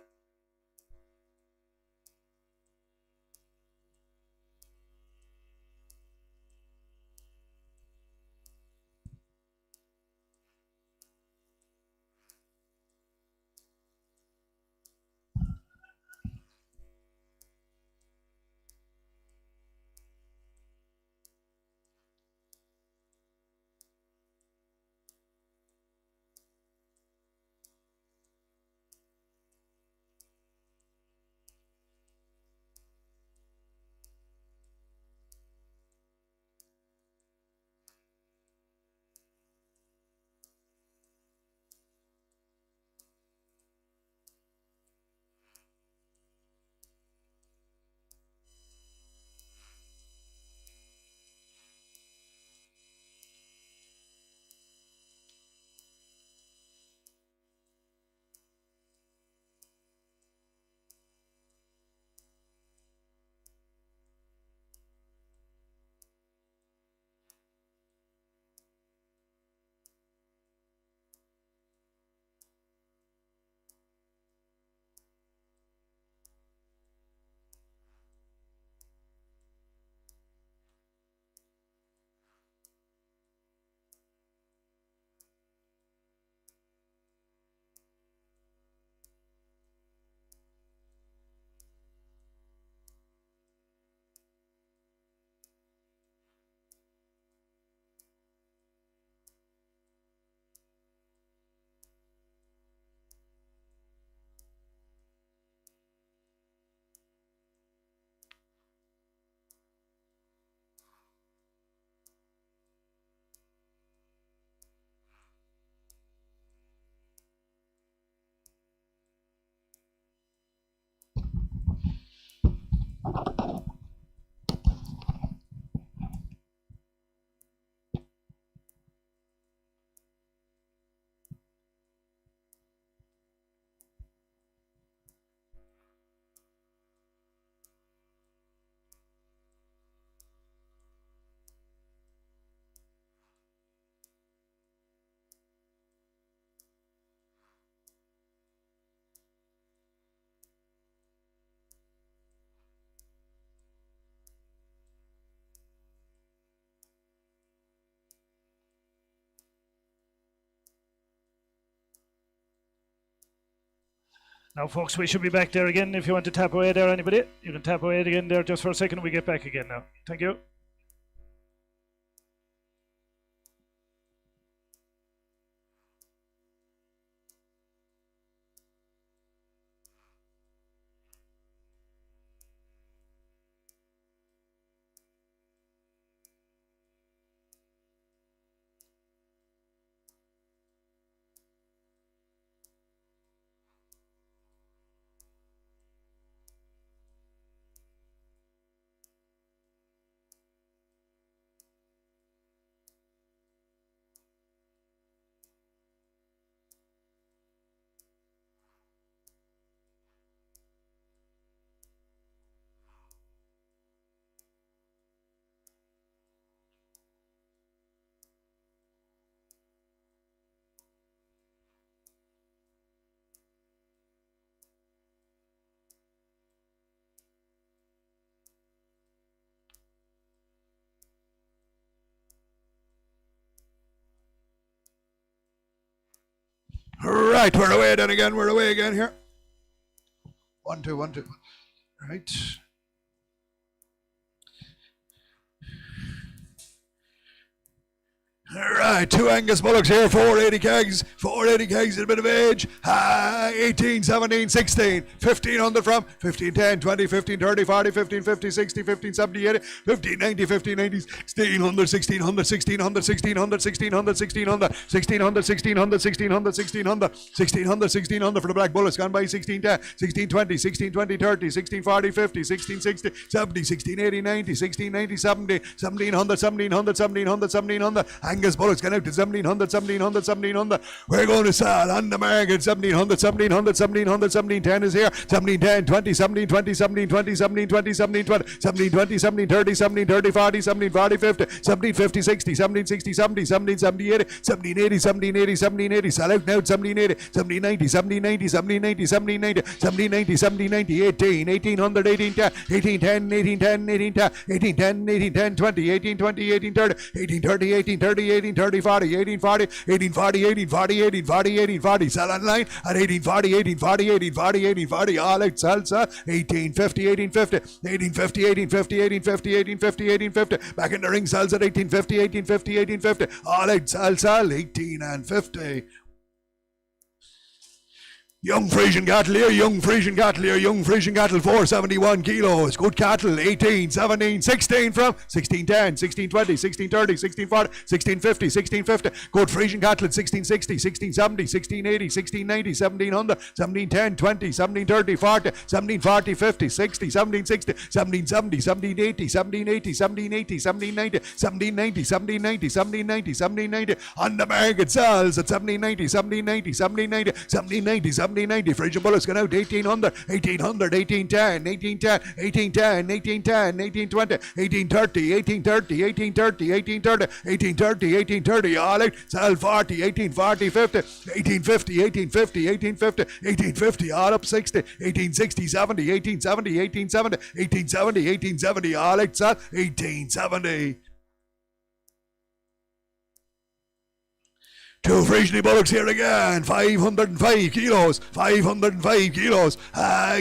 Now, folks, we should be back there again. If you want to tap away there, anybody, you can tap away again there just for a second. We get back again now. Thank you. Right, we're away then again. We're away again here. 1, 2, 1, 2. Right. Right. Two Angus bullocks here, 480 kegs. 480 kegs at a bit of age. 18, 17, 16. 1500 from 15, 10, 20, 15, 30, 40, 15, 50, 60, 15, 70, 80, 15, 90, 15, 90, 1600, 1600, 1600, 1600, 1600, 1600, 1600, 1600, 1600, 1600, 1600, 1600 for the black bullocks gone by 16, 10, 16, 20, 16, 20, 30, 16, 40, 50, 16, 60, 70, 16, 80, 90, 16, 90, 70, 1700, 1700, 1700, 1700. Angus bullocks gone out to 1700, 1700, 1700. We're going to sell on the market 1700, 1700, 1700, 1710 is here. 1710, 20, 17, 20, 17, 20, 17, 20, 17, 20, 17, 20, 17, 30, 17, 30, 40, 17, 40, 50, 17, 50, 60, 17, 60, 70, 17, 70, 80, 17, 80, 17, 80, 17, 80. Sell out now 17, 80, 17, 90, 17, 90, 17, 90, 17, 90, 17, 90, 17, 90, 18, 1800, 18, 10, 18, 10, 18, 10, 18, 10, 18, 10, 18, 10, 20, 18, 20, 18, 30, 18, 30, 18, 30, 18, 30, 40, 18, 40, 18, 40, 18, 40, 18, 40, 18, 40. Sell online at 18, 40, 18, 40, 18, 40, 18, 40. All out, sell, 18, 50, 18, 50, 18, 50, 18, 50, 18, 50, 18, 50, 18, 50. Back in the ring, sells at 18, 50, 18, 50, 18, 50. All out, sell, 18 and 50. Young Frisian cattle here, young Frisian cattle here, young Frisian cattle, 471 kilos. Good cattle, 18, 17, 16 from 16, 10, 16, 20, 16, 30, 16, 40, 16, 50, 16, 50. Good Frisian cattle at 16, 60, 16, 70, 16, 80, 16, 90, 1700, 17, 10, 20, 17, 30, 40, 17, 40, 50, 60, 17, 60, 17, 70, 17, 80, 17, 80, 17, 80, 17, 90, 17, 90, 17, 90, 17, 90, 17, 90. On the market sells at 17, 90, 17, 90, 17, 90, 17, 90, 17, 90. Frisian bullocks going out 1800, 1800, 1810, 1810, 1810, 1810, 1820, 1830, 1830, 1830, 1830, 1830, 1830. All out, sell 40, 1840, 50, 1850, 1850, 1850, 1850. All up 60, 1860, 70, 1870, 1870, 1870, 1870. All out, sell 1870. Two Frisian bullocks here again, 505 kilos, 505 kilos.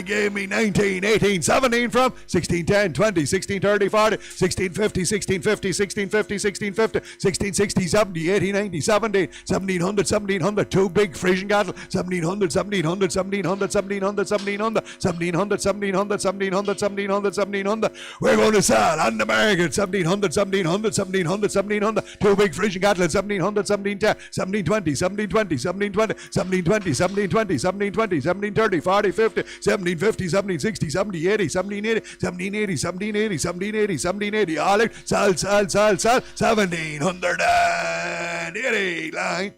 Gave me 19, 18, 17 from 16, 10, 20, 16, 30, 40, 16, 50, 16, 50, 16, 50, 16, 50, 16, 60, 70, 80, 90, 17, 1700, 1700. Two big Frisian cattle, 1700, 1700, 1700, 1700, 1700, 1700, 1700, 1700, 1700, 1700. We're going to sell on the market 1700, 1700, 1700, 1700. Two big Frisian cattle at 1700, 1710, 1720, 1720, 1720, 1720, 1720, 1720, 1730, 40, 50, 1750, 1760, 1780, 1780, 1780, 1780, 1780, 1780. All out, sell, 1780 line.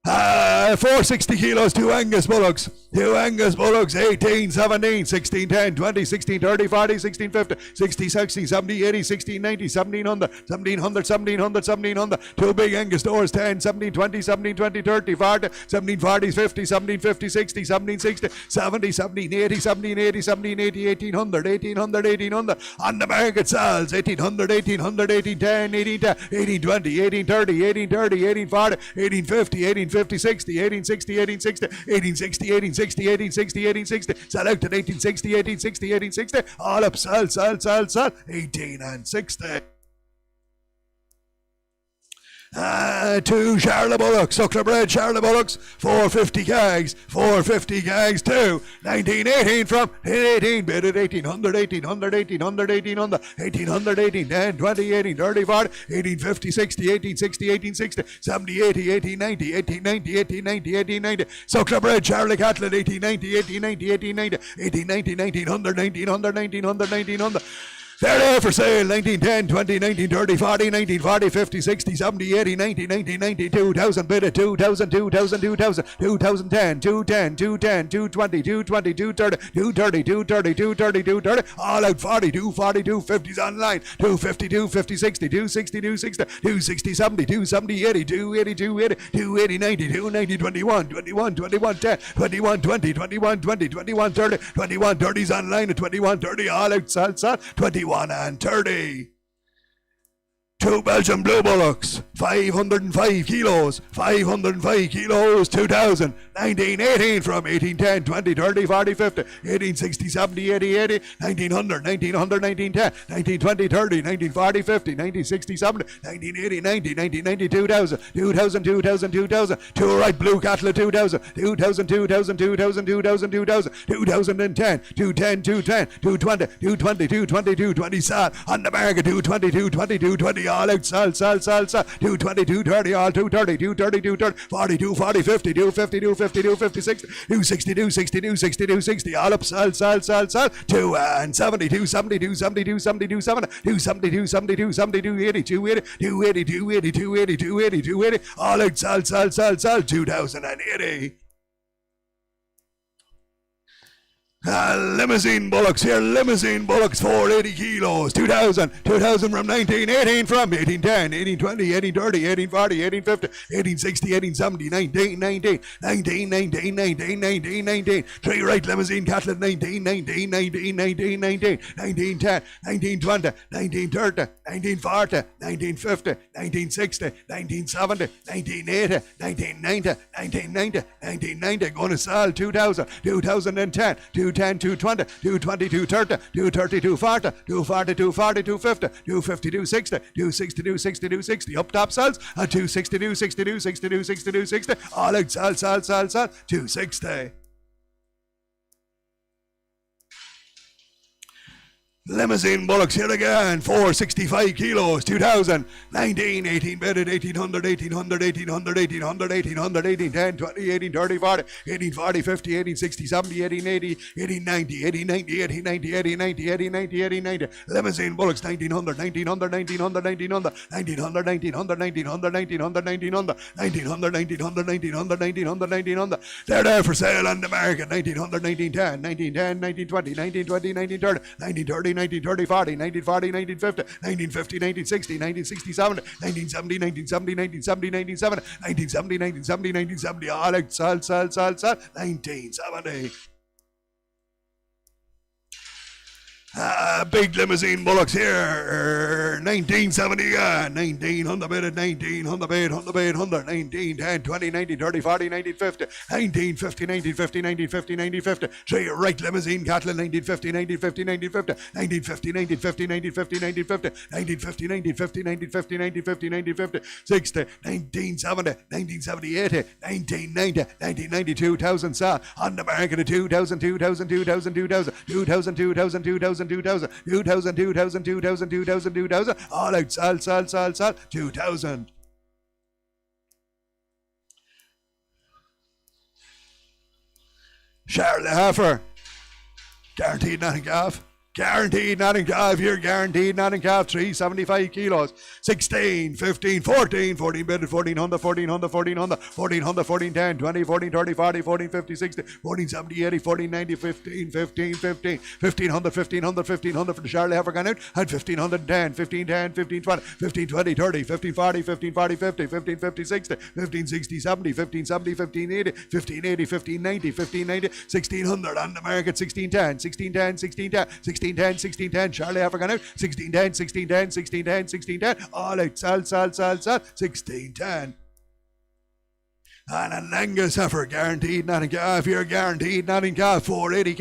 460 kilos, two Angus bullocks. Two Angus bullocks, 18, 17, 16, 10, 20, 16, 30, 40, 16, 50, 60, 60, 70, 80, 16, 90, 1700, 1700, 1700, 1700. Two big Angus doors, 10, 17, 20, 17, 20, 30, 40, 17, 40, 50, 17, 50, 60, 17, 60, 70, 17, 80, 17, 80, 17, 80, 1800, 1800, 1800. On the market sells 1800, 1800, 1810, 1810, 1820, 1830, 1830, 1840, 1850, 1850, 60, 1860, 1860, 1860, 1860, 1860, 1860. Sell out at 1860, 1860, 1860. All up, sell, 18 and 60. Two Charlotte bullocks, suckler bred Charlotte bullocks, 450 kegs, 450 kegs, two, 1918 from 18, bid at 1800, 1800, 1800, 1800, 1800, 18, 10, 20, 18, 30, 40, 1850, 60, 1860, 1860, 70, 80, 1890, 1890, 1890, 1890, suckler bred Charlotte cattle at 1890, 1890, 1890, 1890, 1900, 1900, 1900, 1900. They're there for sale, 1910, 20, 19, 30, 40, 19, 40, 50, 60, 70, 80, 90, 90, 90, 2000, bid at 2000, 2000, 2000, 2010, 210, 210, 220, 220, 230, 230, 230, 230, 230, all out 42, 42, 50s online, 250, 250, 60, 260, 260, 260, 70, 270, 80, 280, 280, 280, 90, 290, 21, 21, 21, 10, 21, 20, 21, 20, 21, 30, 21, 30s online at 21, 30, all out, sell, 21 and 30. Two Belgian blue bullocks, 505 kilos, 505 kilos, 2000, 1918 from 1810, 20, 30, 40, 50, 1860, 70, 80, 80, 1900, 1900, 1910, 1920, 30, 1940, 50, 1960, 70, 1980, 90, 1990, 2000, 2000, 2000, 2000, two right blue cattle 2000, 2000, 2000, 2000, 2000, 2000, 2010, 210, 210, 220, 220, 220, 220, sal on the market, 220, 220, 220, all out, sal, 220, 230, all 230, 230, 230, 40, 240, 50, 250, 250, 250, 60, 260, 260, 260, 260, all up, sal, 270, 270, 270, 270, 270, 270, 270, 270, 280, 280, 280, 280, 280, 280, 280, all out, sal, 2080. Limousine bullocks here, limousine bullocks, 480 kilos, 2000 from 1918, from 1810, 1820, 1830, 1840, 1850, 1860, 1870, 1919, 1919, 1919, 19, three right limousine cattle at 1919, 1919, 1910, 1920, 1930, 1940, 1950, 1960, 1970, 1980, 1990, 1990, 1990, going to sell 2000, 2010, 210, 220, 220, 230, 230, 240, 240, 240, 250, 250, 260, 260, 260, 260, up top sells at 260, 260, 260, 260, 260, all out sell, 260. Limousine bullocks here again, 465 kilos, 2000, 19, 18 bedded, 1800, 1800, 1800, 1800, 1800, 1810, 20, 18, 30, 40, 18, 40, 50, 18, 60, 70, 18, 80, 18, 90, 18, 90, 18, 90, 18, 90, 18, 90, 18, 90. Limousine bullocks, 1900, 1900, 1900, 1900, 1900, 1900, 1900, 1900, 1900, 1900, 1900, 1900, 1900, 1900. They're there for sale on the market, 1900, 1910, 1910, 1920, 1920, 1930, 1930, 1930, 40, 1940, 1950, 1950, 1960, 1967, 1970, 1970, 1970, 1970, 1970, 1970, all out, sell, 1970. Big limousine bullocks here, 1970, 19 on the bed at 19, on the bed, 19, 10, 20, 19, 30, 40, 1950, 1950, 1950, 1950, 1950, three right limousine cattle, 1950, 1950, 1950, 1950, 1950, 1950, 1950, 1950, 1950, 1950, 1950, 60, 1970, 1970, 80, 1990, 1990, 2000, sir, on the market at 2000, 2000, 2000, 2000, 2000, 2000, 2000, 2000, 2000, 2000, 2000, 2000, 2000, all out, sell, 2000. Charlotte Heifer, guaranteed nothing calf. Guaranteed nothing calf here, guaranteed nothing calf, 375 kilos, 16, 15, 14, 14 bedded, 1400, 1400, 1400, 1400, 1410, 20, 14, 30, 40, 14, 50, 60, 14, 70, 80, 14, 90, 15, 15, 15, 1500, 1500, 1500 for the Charlotte Heifer gone out, had 1510, 1510, 1520, 1520, 30, 1540, 1540, 50, 1550, 60, 1560, 70, 1570, 1580, 1580, 1590, 1590, 1600 on the market, 1610, 1610, 1610, 1610, Charlie Heifer gone out, 1610, 1610, 1610, 1610, all out, sell, 1610. And an Angus heifer, guaranteed nothing calf here, guaranteed nothing calf, 480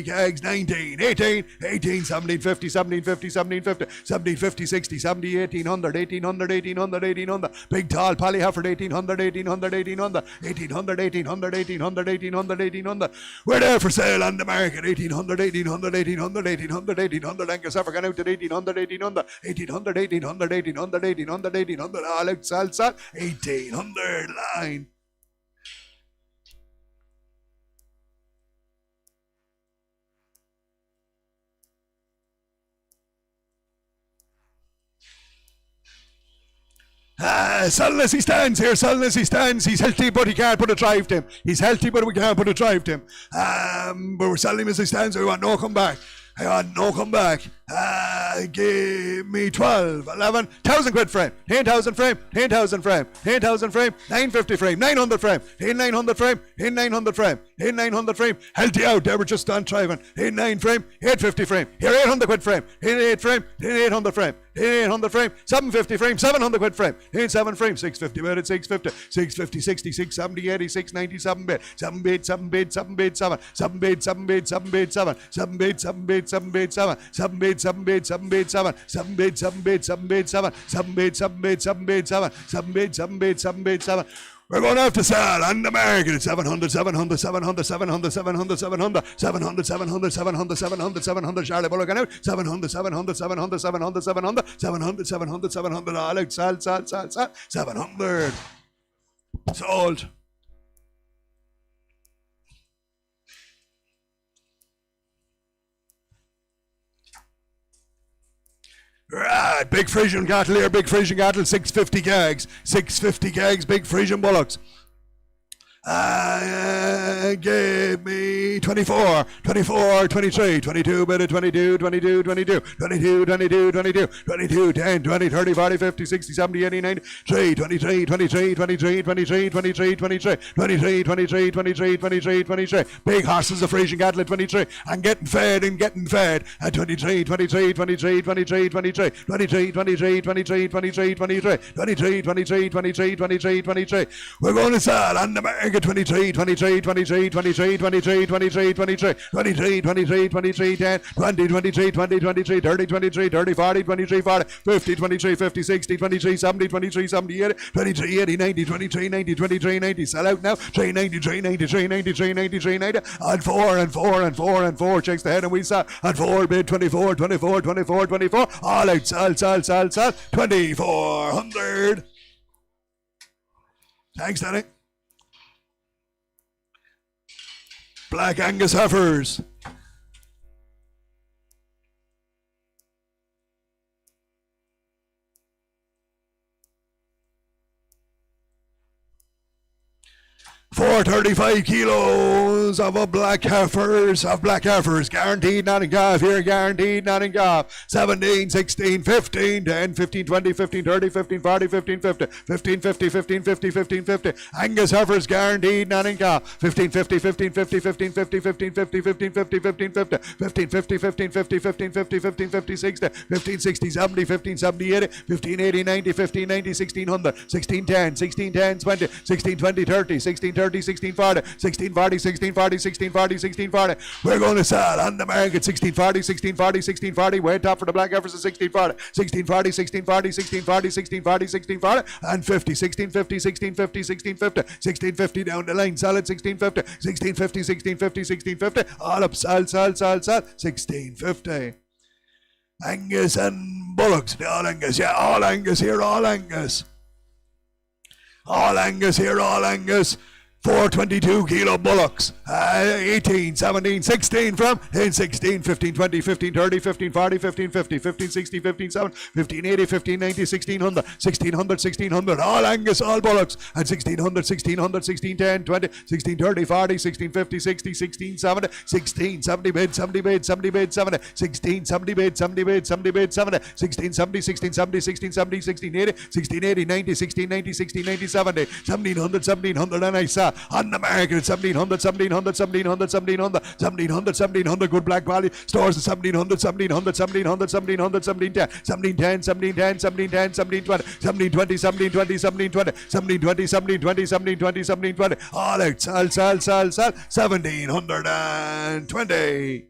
kegs, 19, 18, 18, 17, 50, 17, 50, 17, 50, 17, 50, 60, 70, 1800, 1800, 1800, 1800, big tall Polly heifer, 1800, 1800, 1800, 1800, 1800, 1800, 1800, 1800, we're there for sale on the market, 1800, 1800, 1800, 1800, 1800, Angus heifer gone out at 1800, 1800, 1800, 1800, 1800, 1800, 1800, all out, sell, 1800, line. Selling as he stands here, selling as he stands. He's healthy, but he can't put a drive to him. He's healthy, but we can't put a drive to him. But we're selling him as he stands. We want no come back. I want no come back. Give me 12, 11, 1,000 quid frame, 10,000 frame, 10,000 frame, 10,000 frame, 950 frame, 900 frame, 900 frame, 900 frame, 900 frame. Help you out, they were just on driving. 9 frame, 850 frame, here 800 quid frame, 8 frame, 800 frame, 800 frame, 750 frame, 700 quid frame, 7 frame, 650 bid at 650, 650, 60, 670, 80, 690, 7 bid, 7 bid, 7 bid, 7 bid, 7, 7 bid, 7 bid, 7 bid, 7, 7 bid, 7 bid, 7 bid, 7, 7 bid, 7 bid, 7 bid, 7, 7 bid, 7 bid, 7 bid, 7, 7 bid, 7 bid, 7 bid, 7, 7 bid, 7 bid, 7 bid, 7. We're going to have to sell on the market at 700, 700, 700, 700, 700, 700, 700, 700, 700, 700, 700, Charlie Bullock and out, 700, 700, 700, 700, 700, 700, 700, 700, all out, sell, 700. Sold. Right, big Frisian cattle here, big Frisian cattle, 650 gags, 650 gags, big Frisian bullocks. Give me 24, 24, 23, 22, bit of 22, 22, 22, 22, 22, 22, 22, 10, 20, 30, 40, 50, 60, 70, 80, 90, 3, 23, 23, 23, 23, 23, 23, 23, 23, 23, 23, 23. Big horses of Frisian cattle at 23, and getting fed at 23, 23, 23, 23, 23, 23, 23, 23, 23, 23, 23, 23, 23, 23, 23. We're going to sell on the market 23, 23, 23, 23, 23, 23, 23, 23, 23, 23, 10, 20, 23, 20, 23, 30, 23, 30, 40, 23, 40, 50, 23, 50, 60, 23, 70, 23, 70, 80, 23, 80, 90, 23, 90, 23, 90, sell out now, 390, 390, 390, 390, 390, and 4, and 4, and 4, and 4, checks the head, and we sell, and 4, bid 24, 24, 24, 24, all out, sell, 2,400. Thanks, Danny. Black Angus heifers. For 35 kilos of black heifers, guaranteed not in calf here, guaranteed not in calf. 17, 16, 15, 10, 15, 20, 15, 30, 15, 40, 15, 50, 15, 50, 15, 50, 15, 50. Angus heifers guaranteed not in calf. 15, 50, 15, 50, 15, 50, 15, 50, 15, 50, 15, 50, 15, 50, 15, 50, 15, 50, 15, 50, 60, 15, 60, 70, 15, 70, 80, 15, 80, 90, 15, 90, 1600, 16, 10, 16, 10, 20, 16, 20, 30, 16, 30, 16, 40, 16, 40, 16, 40, 16, 40, 16, 40. We're going to sell on the market 16, 40, 16, 40, 16, 40. Way top for the black heifers is 16, 40, 16, 40, 16, 40, 16, 40, 16, 40, 16, 40, and 50, 16, 50, 16, 50, 16, 50, 16, 50 down the line. Sell it 16, 50, 16, 50, 16, 50, 16, 50. All up, sell, 16, 50. Angus and bullocks, all Angus, yeah, all Angus here, all Angus. All Angus here, all Angus. 422 kilo bullocks, 18, 17, 16 from, 16, 15, 20, 15, 30, 15, 40, 15, 50, 15, 60, 15, 7, 15, 80, 15, 90, 1600, 1600, 1600, all Angus, all bullocks, and 1600, 1600, 16, 10, 20, 16, 30, 40, 16, 50, 60, 16, 70, 16, 70 bid, 70 bid, 70 bid, 70, 16, 70 bid, 70 bid, 70 bid, 70, 16, 70, 16, 70, 16, 70, 16, 80, 16, 80, 90, 16, 90, 16, 90, 70, 1700, 1700, and I saw on the market at 1700, 1700, 1700, 1700, 1700, 1700, good black quality stores at 1700, 1700, 1700, 1700, 1710, 1710, 1710, 1710, 1720, 1720, 1720, 1720, 1720, 1720, 1720, all out, sell, 1720.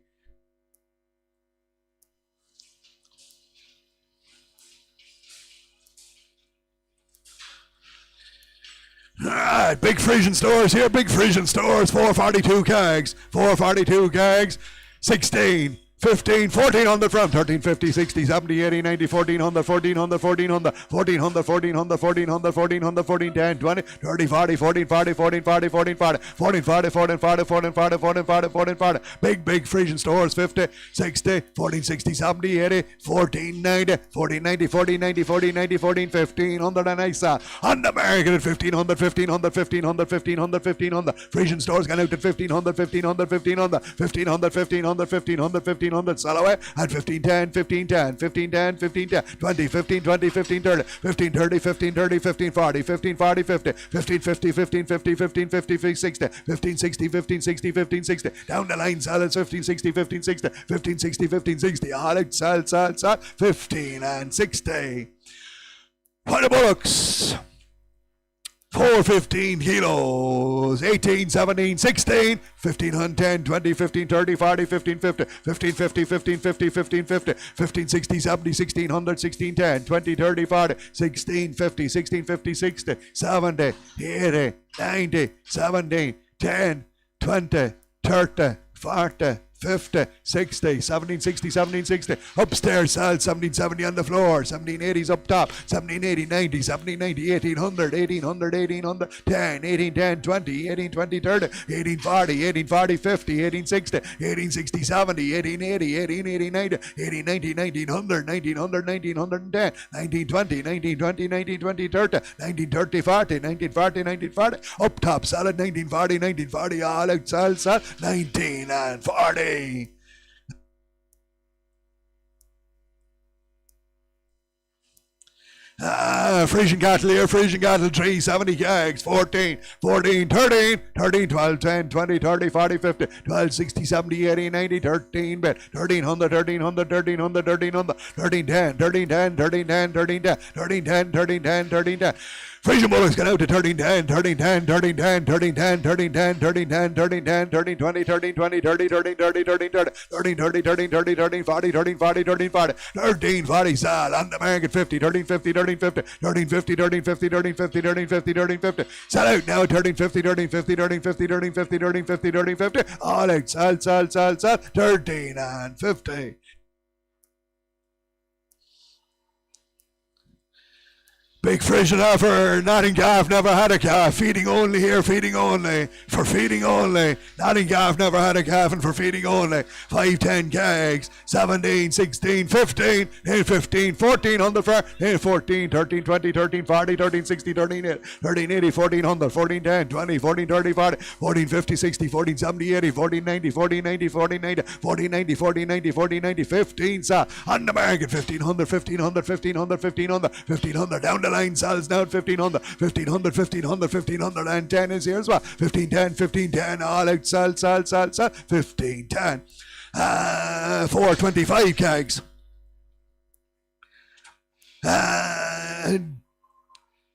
Alright, big Frisian stores here, big Frisian stores, 442 kegs, 16, 15, 1400 from 13, 50, 60, 70, 80, 90, 1400, 1400, 1400, 1400, 1400, 1400, 1400, 14, 10, 20, 30, 40, 14, 40, 14, 40, 14, 40, 14, 40, 14, 40, 14, 40, 14, 40, 14, 40. Big Frisian stores, 50, 60, 14, 60, 70, 80, 14, 90, 14, 90, 14, 90, 14, 90, 14, 1500, and I saw on the market at 1500, 1500, 1500, 1500, 1500. Frisian stores gone out at 1500, 1500, 1500, 1500, 1500, 1500, 1500, 1500, sell away at 1510, 1510, 1510, 1510, 20, 15, 20, 15, 30, 15, 30, 15, 30, 15, 40, 15, 40, 50, 15, 50, 15, 50, 15, 50, 60, 15, 60, 15, 60, 15, 60, down the line, sell it's 15, 60, 15, 60, 15, 60, 15, 60, all out, sell, 15 and 60. What the bullocks? 415 kilos, 18, 17, 16, 15, 10, 20, 15, 30, 40, 15, 50, 15, 50, 15, 50, 15, 50, 15, 60, 70, 1600, 16, 10, 20, 30, 40, 16, 50, 16, 50, 60, 70, 80, 90, 70, 10, 20, 30, 40, 50, 60, 17, 60, 17, 60, upstairs, sell 17, 70 on the floor, 17, 80s up top, 17, 80, 90, 17, 90, 1800, 1800, 1800, 10, 18, 10, 20, 18, 20, 30, 18, 40, 18, 40, 50, 18, 60, 18, 60, 70, 18, 80, 18, 80, 90, 18, 90, 1900, 1900, 1910, 19, 20, 19, 20, 19, 20, 30, 19, 30, 40, 19, 40, 19, 40, up top, sell at 1940, 1940, all out, sell, 19 and 40. Frisian cattle here, Frisian cattle 370 kegs, 14, 14, 13, 13, 12, 10, 20, 30, 40, 50, 12, 60, 70, 80, 90, 13 bit, 1300, 1300, 1300, 1300, 13, 10, 13, 10, 13, 10, 13, 10, 13, 10, 13, 10, 13, 10. Frisian bullocks get out to 13, 10, 13, 10, 13, 10, 13, 10, 13, 10, 13, 10, 13, 10, 13, 20, 13, 20, 30, 13, 30, 13, 30, 13, 30, 13, 30, 13, 40, 13, 40, 13, 40, 13, 40, sell on the market 50, 13, 50, 13, 50, 13, 50, 13, 50, 13, 50, 13, 50, 13, 50, sell out now 13, 50, 13, 50, 13, 50, 13, 50, 13, 50, 13, 50, all out, sell, 13 and 50. Big Frisian offer, Notting Calf never had a calf, feeding only here, feeding only, for feeding only. Notting Calf never had a calf and for feeding only. 5, 10 kegs, 17, 16, 15, 15, 14 on the front, 14, 13, 20, 13, 40, 13, 60, 13, 80, 13, 80, 1400, 14, 10, 20, 14, 30, 40, 14, 50, 60, 14, 70, 80, 14, 90, 14, 90, 14, 90, 14, 90, 14, 90, 14, 90, 15, on the market, 1500, 1500, 1500, 1500, 1500, down the line, sells now at 1500, 1500, 1500, 1500, and 10 is here as well. 1510, 1510, all out, sell, 1510. 425 kegs.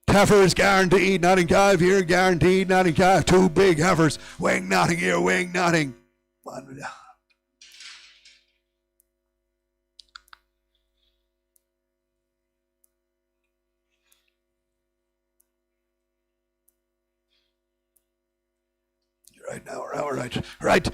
Heifers guaranteed, Notting Calf here, guaranteed, Notting Calf, 2 big heifers. Wing Notting here, Wing Notting. Right now, right.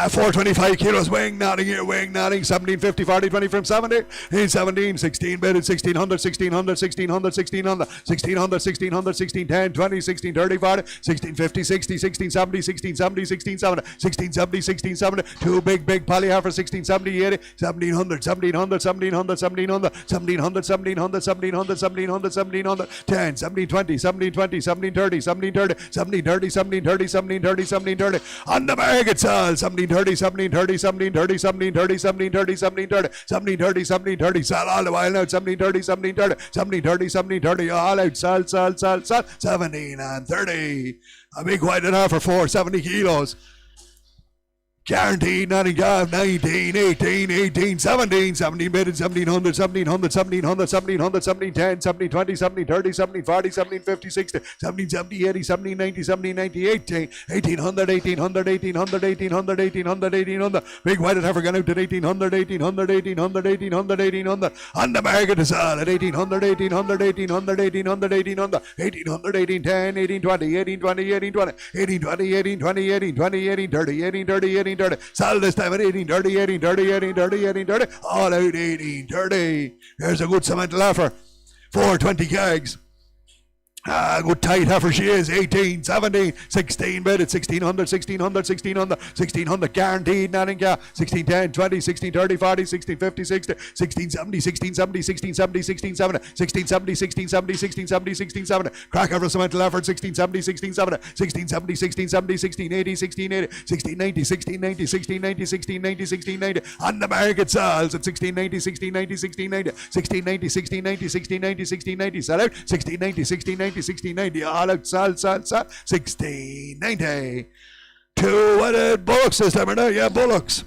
425 kilos, Wing Notting here, Wing Notting, 17, 50, 40, 20 from 70, 17, 16 bid, 1600, 1600, 1600, 1600, 1600, 1600, 16, 10, 20, 16, 30, 40, 16, 50, 60, 16, 70, 16, 70, 16, 70, 16, 70, 16, 70, 2 big poly heifer, 16, 70, 80, 1700, 1700, 1700, 1700, 1700, 1700, 1700, 1700, 1700, 10, 17, 20, 17, 20, 17, 30, 17, 30, 17, 30, 17, 30, 17, 30, 17, 30, on the market, sell 17, 30, 17, 30, 17, 30, 17, 30, 17, 30, 17, 30, 17, 30, 17, 30, sell all the while now, 17, 30, 17, 30, 17, 30, 17, 30, all out, sell, 17 and 30. A big white and half for 470 kilos. Guaranteed, Notting Calf, 19, 18, 18, 17, 17 bid, 1700, 1700, 1700, 1700, 17, 10, 17, 20, 17, 30, 17, 40, 17, 50, 60, 17, 70, 80, 17, 90, 17, 90, 18, 1800, 1800, 1800, 1800, 1800, 1800, big white and heifer gone out at 1800, 1800, 1800, 1800, 1800, on the market to sell at 1800, 1800, 1800, 1800, 1800, 1800, 1810, 1820, 1820, 1820, 1820, 1820, 1820, 1830, 1830, 1830, sell this time at 1830, 1830, 1830, 1830, all out 1830. There's a good cemental offer. 420 kegs. Good tight heifer she is. 18, 17, 16 bid at 1600, 1600, 1600, 1600 guaranteed. Nothing car. 16, 10, 20, 16, 30, 40, 16, 50, 60, 16, 70, 16, 70, 16, 70, 16, 70, 16, 70, 16, 70, 16, 70, 16, 70. Crack over some mental effort. 16, 70, 16, 70, 16, 70, 16, 70, 16, 80, 16, 80, 16, 90, 16, 90, 16, 90, 16, 90, 16, 90. On the market sells at 16, 90, 16, 90, 16, 90, 16, 90, 16, 90, 16, 90, 16, 90. Sell out. 16, 90, 16, 90. 1690, all out, sal, 1690. Two-headed bullocks this time, or not? Yeah, bullocks.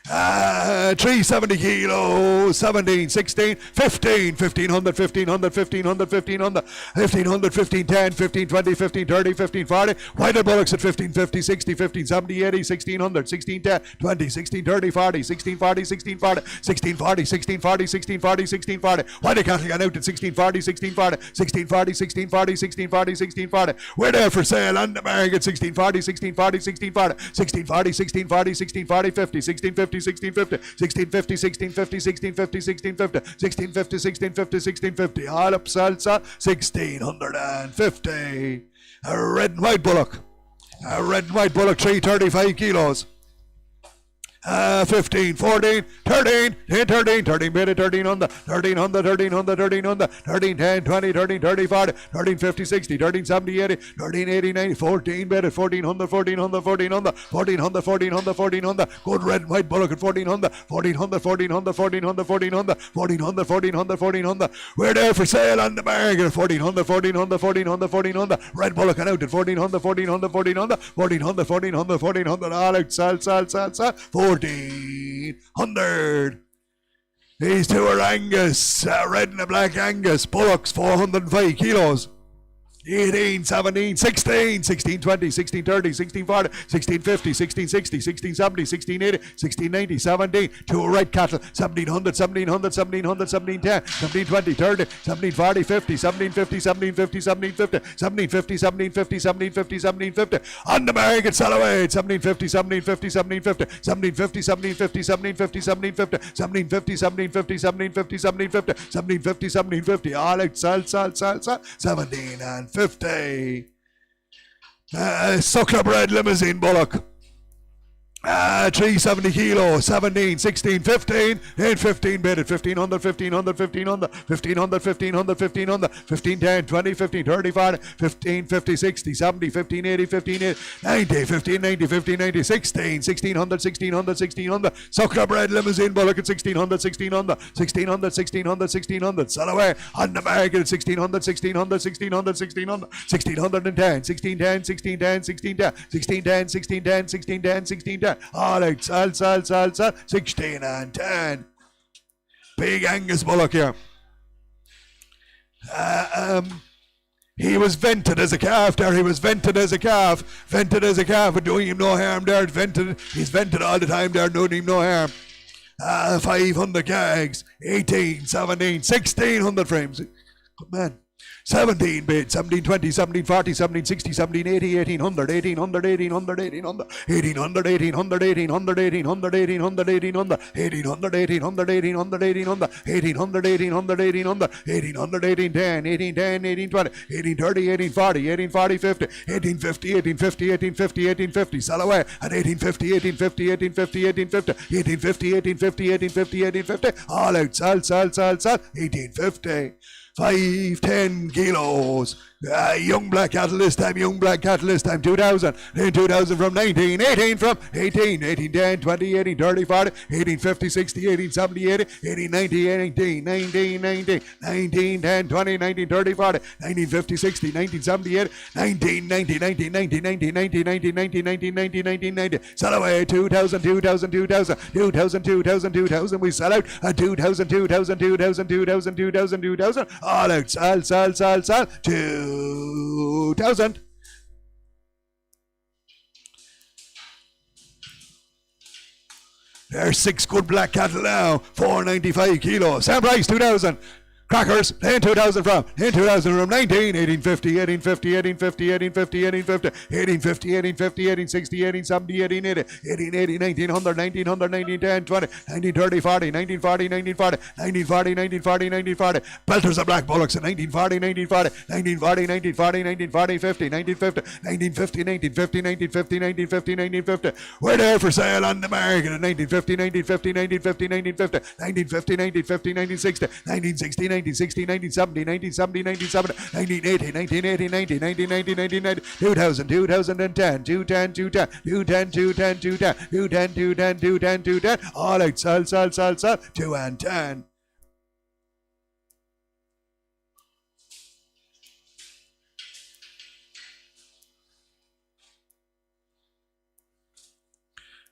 370 kilos, 17, 16, 15, 1500, 1500, 1500, 1500, 1500, 15, 10, 15, 20, 15, 30, 15, 40. White bullocks at 15, 50, 60, 15, 70, 80, 1600, 16, 10, 20, 16, 30, 40, 16, 40, 16, 40, 16, 40, 16, 40, 16, 40, 16, 40. White cattle got out at 16, 40, 16, 40, 16, 40, 16, 40, 16, 40, 16, 40. We're there for sale on the market. 16, 40, 16, 40, 16, 40, 16, 40, 16, 40, 16, 40, 50, 16, 50, 1650, 1650, 1650, 1650, 1650, 1650, 1650, 1650. All up, salsa, 1650. A red and white bullock. A red and white bullock, 335 kilos. 15, 14, 13, 13, 13, bid at 13 on the 13 on the 13 on the 13 on the 13, 10, 20, 13, 30, 40, 13, 50, 60, 13, 70, 80, 13, 80, 90, 14, bid at 14 on the 14 on the 14 on the 14 on the 14 on the 14 on the good red and white bullock at 14 on the 14 on the 14 on the 14 on the 14 on the 14 on the 14 on the 14 on the we're there for sale on the market. 14 on the 14 on the 14 on the 14 on the red bullock and out at 14 on the 14 on the 14 on the 14 on the 14 on the 14 on the all out, sal, 1400. These two are Angus, red and a black Angus, bullocks, 405 kilos. 18, 17, 16, 16, 20, 16, 30, 16, 40, 16, 50, 16, 60, 16, 70, 16, 80, 16, 90, 17, two red cattle, 1700, 1700, 1700, 17, 10, 17, 20, 30, 17, 40, 50, 17, 50, 17, 50, 17, 50, 17, 50, 17, 50, 17, 50, 17, 50, on the market, sell away, 17, 50, 17, 50, 17, 50, 17, 50, 17, 50, 17, 50, 17, 50, 17, 50, 17, 50, 17, 50, 17, 50, 17, 50, 17, 50, all out, sell, 17 and 50. Suckler bred limousine bullock. 370 kilos, 17, 16, 15, 8, 15 bid at 1500, 1500, 1500, 1500, 1500, 1500, 15, 10, 20, 15, 30, 40, 15, 50, 60, 70, 15, 80, 15, 80, 90, 15, 90, 15, 90, 16, 1600, 1600, 1600, Suckler bred limousine bullock at 1600, 1600, 1600, 1600, 1600, sell away on the market at 1600, 1600, 1600, 1600, 1610, 1610, 1610, 1610, 1610, 1610, 1610, 1610. All out, sal, 16 and 10. Big Angus bullock here. He was vented as a calf there. He was vented as a calf. Vented as a calf, but doing him no harm there. Vented. He's vented all the time there, doing him no harm. 500 gags. 18, 17, 1600 frames. Good man. 17 bid, 17, 20, 17, 40, 17, 60, 17, 80, 1800, 1800, 1800, 1800, 1800, 1800, 1800, 1800, 1800, 1800, 1800, 1800, 1800, 1800, 1800, 1800, 1800, 1800, 1810, 1810, 1820, 1830, 1840, 1840, 50, 1850, 1850, 1850, 1850, sell away at 1850, 1850, 1850, 1850, 1850, 1850, 1850, 1850, all out, sell, 1850. 510 kilos. Young black cattle this time, 2000. Then 2000 from 19, 18 from 18, 18, 10, 20, 18, 30, 40, 18, 50, 60, 18, 70, 80, 18, 90, 18, 19, 19, 19, 10, 20, 19, 30, 40, 19, 50, 60, 19, 70, 80, 19, 90, 19, 19, 19, 19, 19, 19, 19, 19, 19, 90. Sell away 2000, 2000, 2000, 2000, 2000, 2000. We sell out at 2000, 2000, 2000, 2000, 2000, 2000. All out, sell, 2000. There's 6 good black cattle now, 495 kilos. Same price, 2000. Crackers, in 2000 from 19, 1850, 1850, 1850, 1850, 1850, 1850, 1850, 1860, 1870, 1880, 1900, 1900, 1910, 20, 1930, 40, 1940, 1940, 1940, 1940, 1940, Belters of Black Bullocks in 1940, 1940, 1940, 1940, 1940, 50, 1950, 1950, 1950, 1950, 1950, 1950. We're there for sale on the market in 1950, 1950, 1950, 1950, 1950, 1950, 1960, 1960, 1960, 1970, 1970, 1980, 1980, 1990, 2000, 2010, 210, 210, 210, 210, 210, 210, 210, 210, 210, all out, sell, 2 and 10.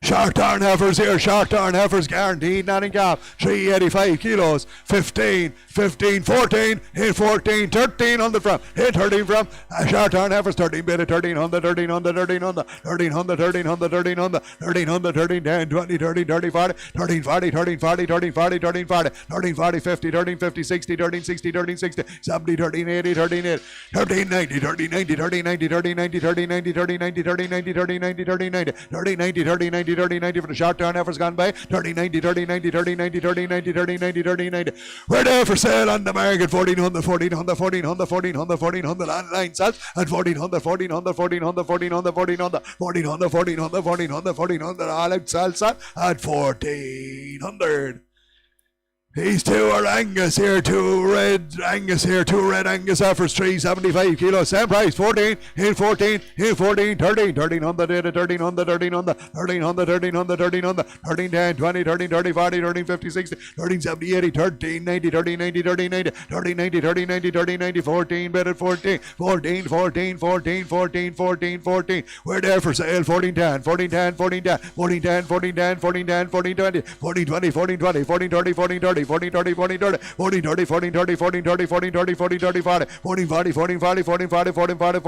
Shark Darn Heifers here, Shark Darn Heifers guaranteed, Nottingham, 385 kilos, 15, 14, 14, 13 on the front, 13 from, Shark Darn Heifers, 13 bit of 1300, 1300, 1300, 1300, 1300, 1300, 1300, 13, 10, 20, 30, 30, 40, 13, 40, 13, 40, 13, 40, 13, 40, 13, 40, 50, 13, 50, 60, 13, 60, 13, 60, 70, 13, 80, 13, 80, 13, 90, 13, 90, 13, 90, 13, 90, 13, 90, 13, 90, 13, 90, 13, 90, 13, 90, 13, 90, 13, 90, 30, 90 for the Shark Darn Heifers gone by. 30, 90, 30, 90, 30, 90, 30, 90, 30, 90, 30, 90. We're there for sale on the market. 1400, 1400, 1400, 1400, 1400 online sales at 1400, 1400, 1400, 1400, 1400, 1400, 1400, 1400, 1400 all out sales at 1400. These two are Angus here, two red Angus Heifers, 375 kilos, same price, 14, 14, 14, 13, 1300, 1300, 1300, 1300, 1300, 1300, 13, 10, 20, 13, 30, 40, 13, 50, 60, 13, 70, 80, 13, 90, 13, 90, 13, 90, 13, 90, 13, 90, 13, 90, 14, bet at 14, 14, 14, 14, 14, 14, 14. We're there for sale, 14, 10, 14, 10, 14, 10, 14, 10, 14, 10, 14, 10, 14, 20, 14, 20, 14, 20, 14, 30, 14, 30, 14, 30, 14, 30, 14, 30, 14, 30, 14, 30, 14, 30, 14, 30, 40, 14, 40, 14, 40, 14, 40, 14, 40,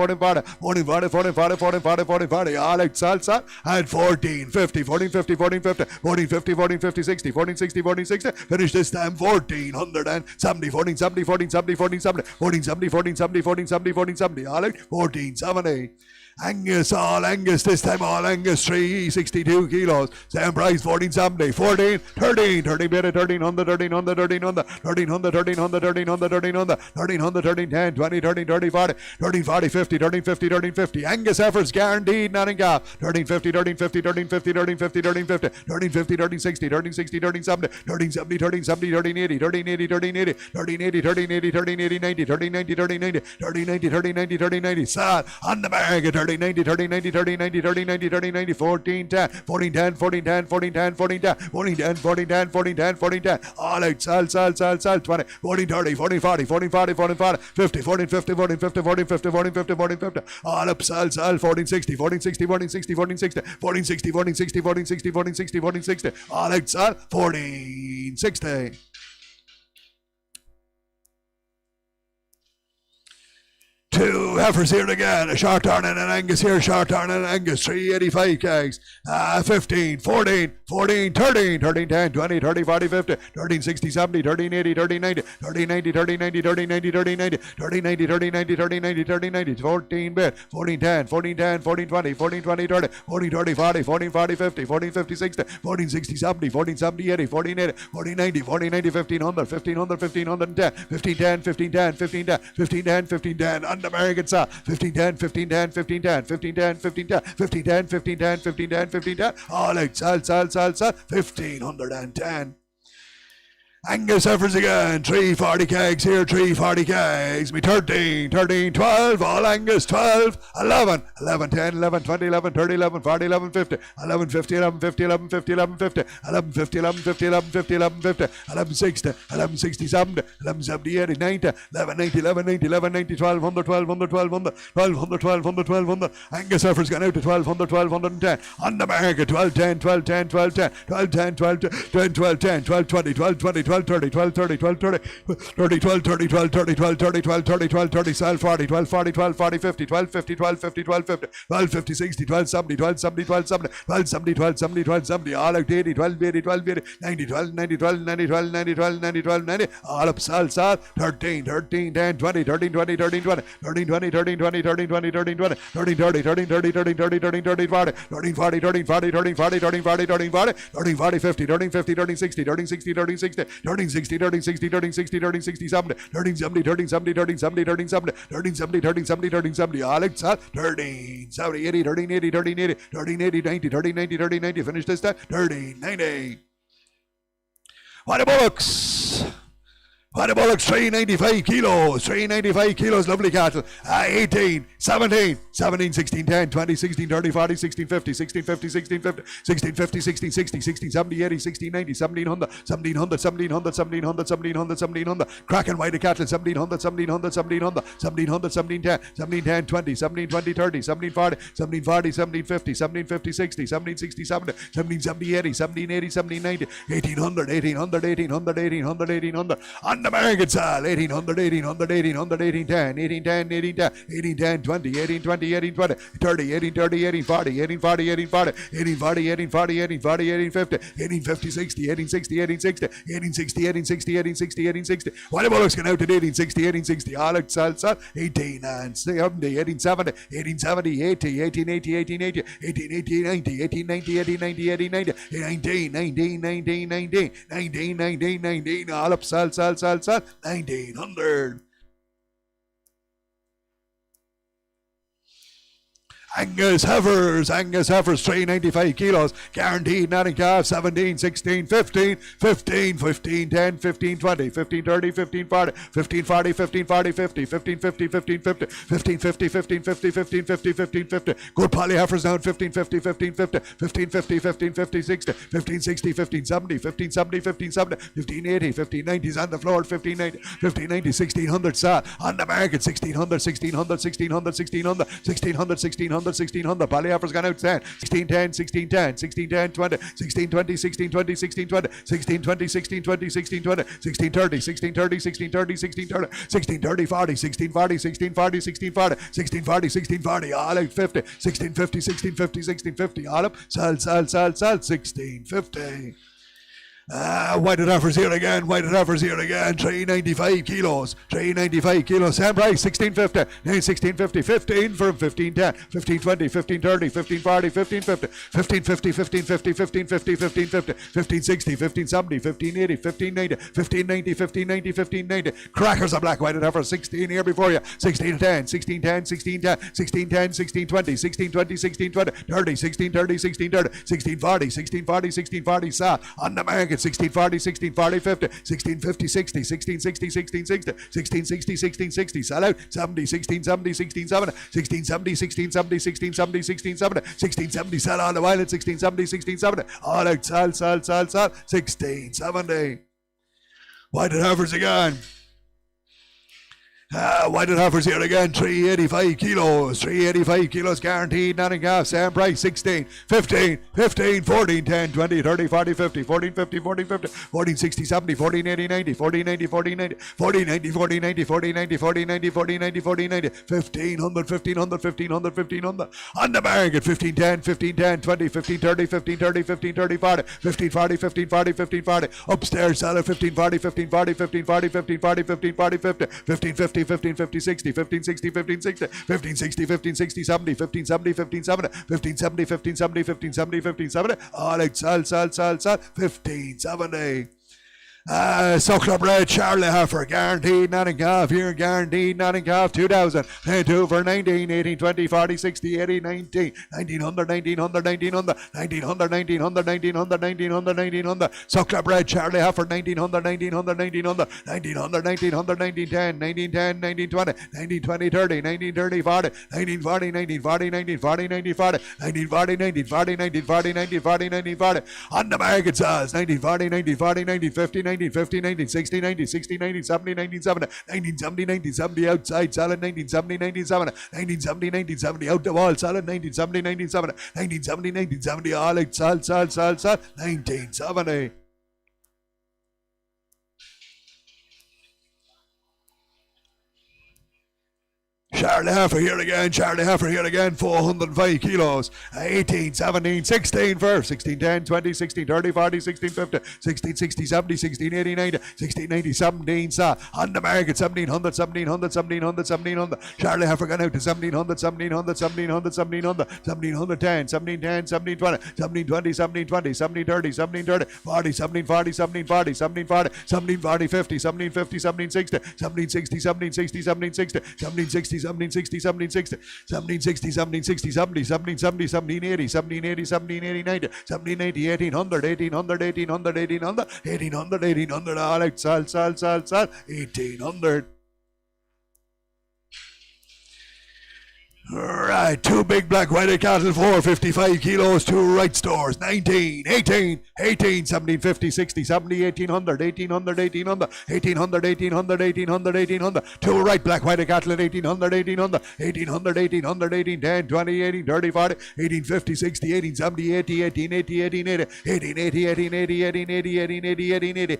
14, 40, 14, 40, 14, 40, 14, 40, 14, 40, all out salsa at 14, 50, 14, 50, 14, 50, 14, 50, 14, 50, 60, 14, 60, 14, 60, finish this time 1470, 14, 70, 14, 70, 14, 70, 14, 70, 14, 70, 14, 70, 14, 70, all out 14, 70. Angus, all Angus, this time all Angus, 362 kilos, same price, 1470, 14, 13, 13 bit of 1300, 1300, 1300, 1300, 1300, 1300, 1300, 1300, 13, 10, 20, 30, 30, 40, 13, 40, 50, 13, 50, 13, 50, Angus Heifers guaranteed, Nottingham, 13, 50, 13, 50, 13, 50, 13, 50, 13, 50, 13, 50, 13, 60, 13, 60, 13, 70, 13, 70, 13, 70, 13, 80, 13, 80, 13, 80, 13, 80, 13, 80, 13, 80, 90, 13, 90, 13, 90, 13, 90, 13, 90, 13, 90, sell on the market, 30, 90, 30, 90, 30, 90, 30, 90, 30, 90, 14, 10, 14, 10, 14, 10, 14, 10, 14, 10, 14, 10, 14, 10, 14, 10, 14, 10, all out, sell, 20, 14, 30, 14, 40, 14, 40, 14, 40, 50, 14, 50, 14, 50, 14, 50, 14, 50, 14, 50, all up, sell, 14, 60, 14, 60, 14, 60, 14, 60, 14, 60, 14, 60, 14, 60, 14, 60, 14, 60, all out, sell, 14, 60. Two heifers here again, a Shark Darn and an Angus here, Shark Darn and an Angus, 385 kegs, 15, 14, 14, 13, 13, 10, 20, 30, 40, 50, 13, 60, 70, 13, 80, 13, 90, 13, 90, 13, 90, 13, 90, 13, 90, 13, 90, 13, 90, 13, 90, 13, 90, 14 bit, 14, 10, 14, 10, 14, 20, 14, 20, 30, 14, 30, 40, 14, 40, 50, 14, 50, 60, 14, 60, 70, 14, 70, 80, 14, 80, 14, 90, 14, 90, 1500, 1500, 1510, 15, 10, 15, 10, 15, 10, 15, 10, 15, 10, under American saw 15, 10, 15, 10, 15, 10, 15, 10, 15, 10, 15, 10, 15, 10, 15, 10, 15, 10, all out, sell, 1510. Angus Heifers again, 340 kegs here, 340 kegs, me 13, 13, 12, all Angus, 12, 11, 11, 10, 11, 20, 11, 30, 11, 40, 11, 50, 11, 50, 11, 50, 11, 50, 11, 50, 11, 50, 11, 50, 11, 50, 11, 50, 11, 60, 11, 60, 70, 11, 70, 80, 90, 11, 90, 11, 90, 11, 90, 1200, 1200, 1200, 1200, 1200, 1200, Angus Heifers gone out to 1200, 1210, on the market, 12, 10, 12, 10, 12, 10, 12, 10, 12, 10, 12, 10, 12, 20, 12, 20, 12, 12 30 12 30 12 30 30 12 30 12 30 12 30 12 30 12 30 12 40 12 40 12 40 50 12 50 12 50 12 50 12 50 60 12 70 12 70 12 70 12 70 12 70 12 70 all out 80 12 80 12 80 90 12 90 12 90 12 90 12 90 12 90 all up sal 13 13 10 20 13 20 13 20 13 20 13 20 13 20 13 20 13 30 13 30 13 30 13 30 40 13 40 13 40 13 40 13 40 13 40 13 40 50 13 50 13 60 13 60 13 60 13 60 13 60 13 60 13 60 70 13 70 13 70 13 70 13 70 13 70 13 70 13 70 all out 13 70 80 13 80 13 80 13 80 90 13 90 13 90 finish this time 13 90 What a bullocks! What a bullocks, 395 kilos, 395 kilos, lovely cattle. 18, 17, 17, 16, 10, 20, 16, 30, 40, 16, 50, 16, 50, 16, 50, 16, 50, 16, 60, 16, 70, 80, 16, 90, 1700, 1700, 1700, 1700, 1700, 1700, cracking white cattle, 1700, 1700, 1700, 1700, 1710, 1710, 20, 17, 20, 30, 17, 40, 17, 40, 17, 50, 17, 50, 60, 17, 60, 70, 17, 70, 80, 17, 80, 17, 90, 1800, 1800, 1800, 1800, 1800, on the American side, 1800, 1800, 1800, 1810, 1810, 1810, 1810, 20, 1820, 1820, 30, 1830, 1840, 1840, 1840, 1840, 1840, 1840, 1850, 1850, 60, 1860, 1860, 1860, 1860, 1860, 1860. What about us going out to 1860, 1860, all out salsa, 18 and 70, 1870, 1870, 80, 1880, 1880, 1880, 90, 1890, 1890, 1890, 19, 19, 19, 19, 19, 19, 19, all up sal, 1900. Angus heifers, 395 kilos, guaranteed, not in calf, 17, 16, 15, 15, 15, 10, 15, 20, 15, 30, 15, 40, 15, 40, 15, 40, 50, 15, 50, 15, 50, 15, 50, 15, 50, 15, 50, 15, 50, good poly heifers down, 15, 50, 15, 50, 15, 50, 15, 50, 60, 15, 60, 15, 70, 15, 70, 15, 70, 15, 80, 15, 90s on the floor, 15, 90, 15, 90, 1600 sal, on the market, 1600, 1600, 1600, 1600, 1600, 1600, 1600, poly heifers gone out 10, 1610, 1610, 1610, 20, 1620, 1620, 1620, 1620, 1620, 1620, 1630, 1630, 1630, 1630, 1630, 40, 1640, 1640, 1640, 1640, 1640, all out 50, 1650, 1650, 1650, all up, sell, 1650. Whited offers here again, 395 kilos, 395 kilos, same price, 1650, 1650, 15 from 1510, 1520, 1530, 1540, 1550, 1550, 1550, 1550, 1550, 1560, 1570, 1580, 1590, 1590, 1590, 1590, crackers of black whited offers, 16 here before you, 1610, 1610, 1610, 1610, 1620, 1620, 1620, 30, 1630, 1630, 1640, 1640, 1640, on the market, 1640, 1640, 50, 1650, 60, 1660, 1660, 1660, 1660, sell out, 70, 1670, 1670, 1670, 1670, 1670, 1670, 1670, sell on the while at 1670, 1670, all out, sell, 1670. Whited heifers again. Whited heifers here again, 385 kilos, 385 kilos guaranteed, not in calf, same price, 16, 15, 15, 14, 10, 20, 30, 40, 50, 14, 50, 14, 50, 14, 60, 70, 14, 80, 90, 14, 90, 14, 90, 14, 90, 14, 90, 14, 90, 14, 90, 14, 90, 14, 90, 1500, 1500, 1500, 1500, on the market, 15, 10, 15, 10, 20, 15, 30, 15, 30, 15, 30, 40, 15, 40, 15, 40, 15, 40, upstairs, seller, 15, 40, 15, 40, 15, 40, 15, 40, 15, 40, 50, 15, 50, 15, 50, 60, 15, 60, 15, 60, 15, 60, 15, 60, 70, 15, 70, 15, 70, 15, 70, 15, 70, 15, 70, 15, 70, all out, sell, 15, 70. Suckler bred Charlie heifer, guaranteed not in calf, here guaranteed not in calf, 2000, 2 for 19, 18, 20, 40, 60, 80, 19, 1900, 1900, 1900, 1900, 1900, 1900, 1900, 1900, Suckler bred Charlie heifer, 1900, 1900, 1900, 1900, 1900, 1910, 1910, 1920, 1920, 30, 1930, 40, 1940, 1940, 1940, 1940, 1940, 1940, 1940, 1940, 1940, on the market size, 1940, 1940, 1950, 1950, 1960, 1960, 1970, 1970, 1970, 1970, outside solid, 1970, 1970, 1970, 1970, out the wall solid, 1970, 1970, 1970, 1970, all out, 1970. Charlie Heifer here again, 405 kilos. 18, 17, 16 first, 16, 10, 20, 16, 30, 40, 16, 50, 16, 60, 70, 16, 80, 90, 16, 90, 17, on the market, 1700, 1700, 1700, 1700. Charlie Heifer gone out to 1700, 1700, 1700, 1700, 1710, 1710, 1720, 1720, 1720, 1730, 1730, 40, 1740, 1740, 1740, 1740, 50, 1750, 1760, 1760, 1760, 1760, 1760, 1760, 1760, 1760, 1760, 70, 1770, 1780, 1780, 1780, 90, 1780, 1800, 1800, 1800, 1800, 1800, 1800, all out, sal, 1800. Right, two big black white cattle, 455 kilos, two right stores, 19, 18, 18, 1750, 60, 70, 1800, 1800, 1800, 1800, 1800, 1800, 1800, two right black white cattle at 1800, 1800, 1800, 1800, 1810, 20, 18, 30, 40, 1850, 60, 1870, 80, 1880, 1880, 1880, 1880, 1880, 1880, 1880,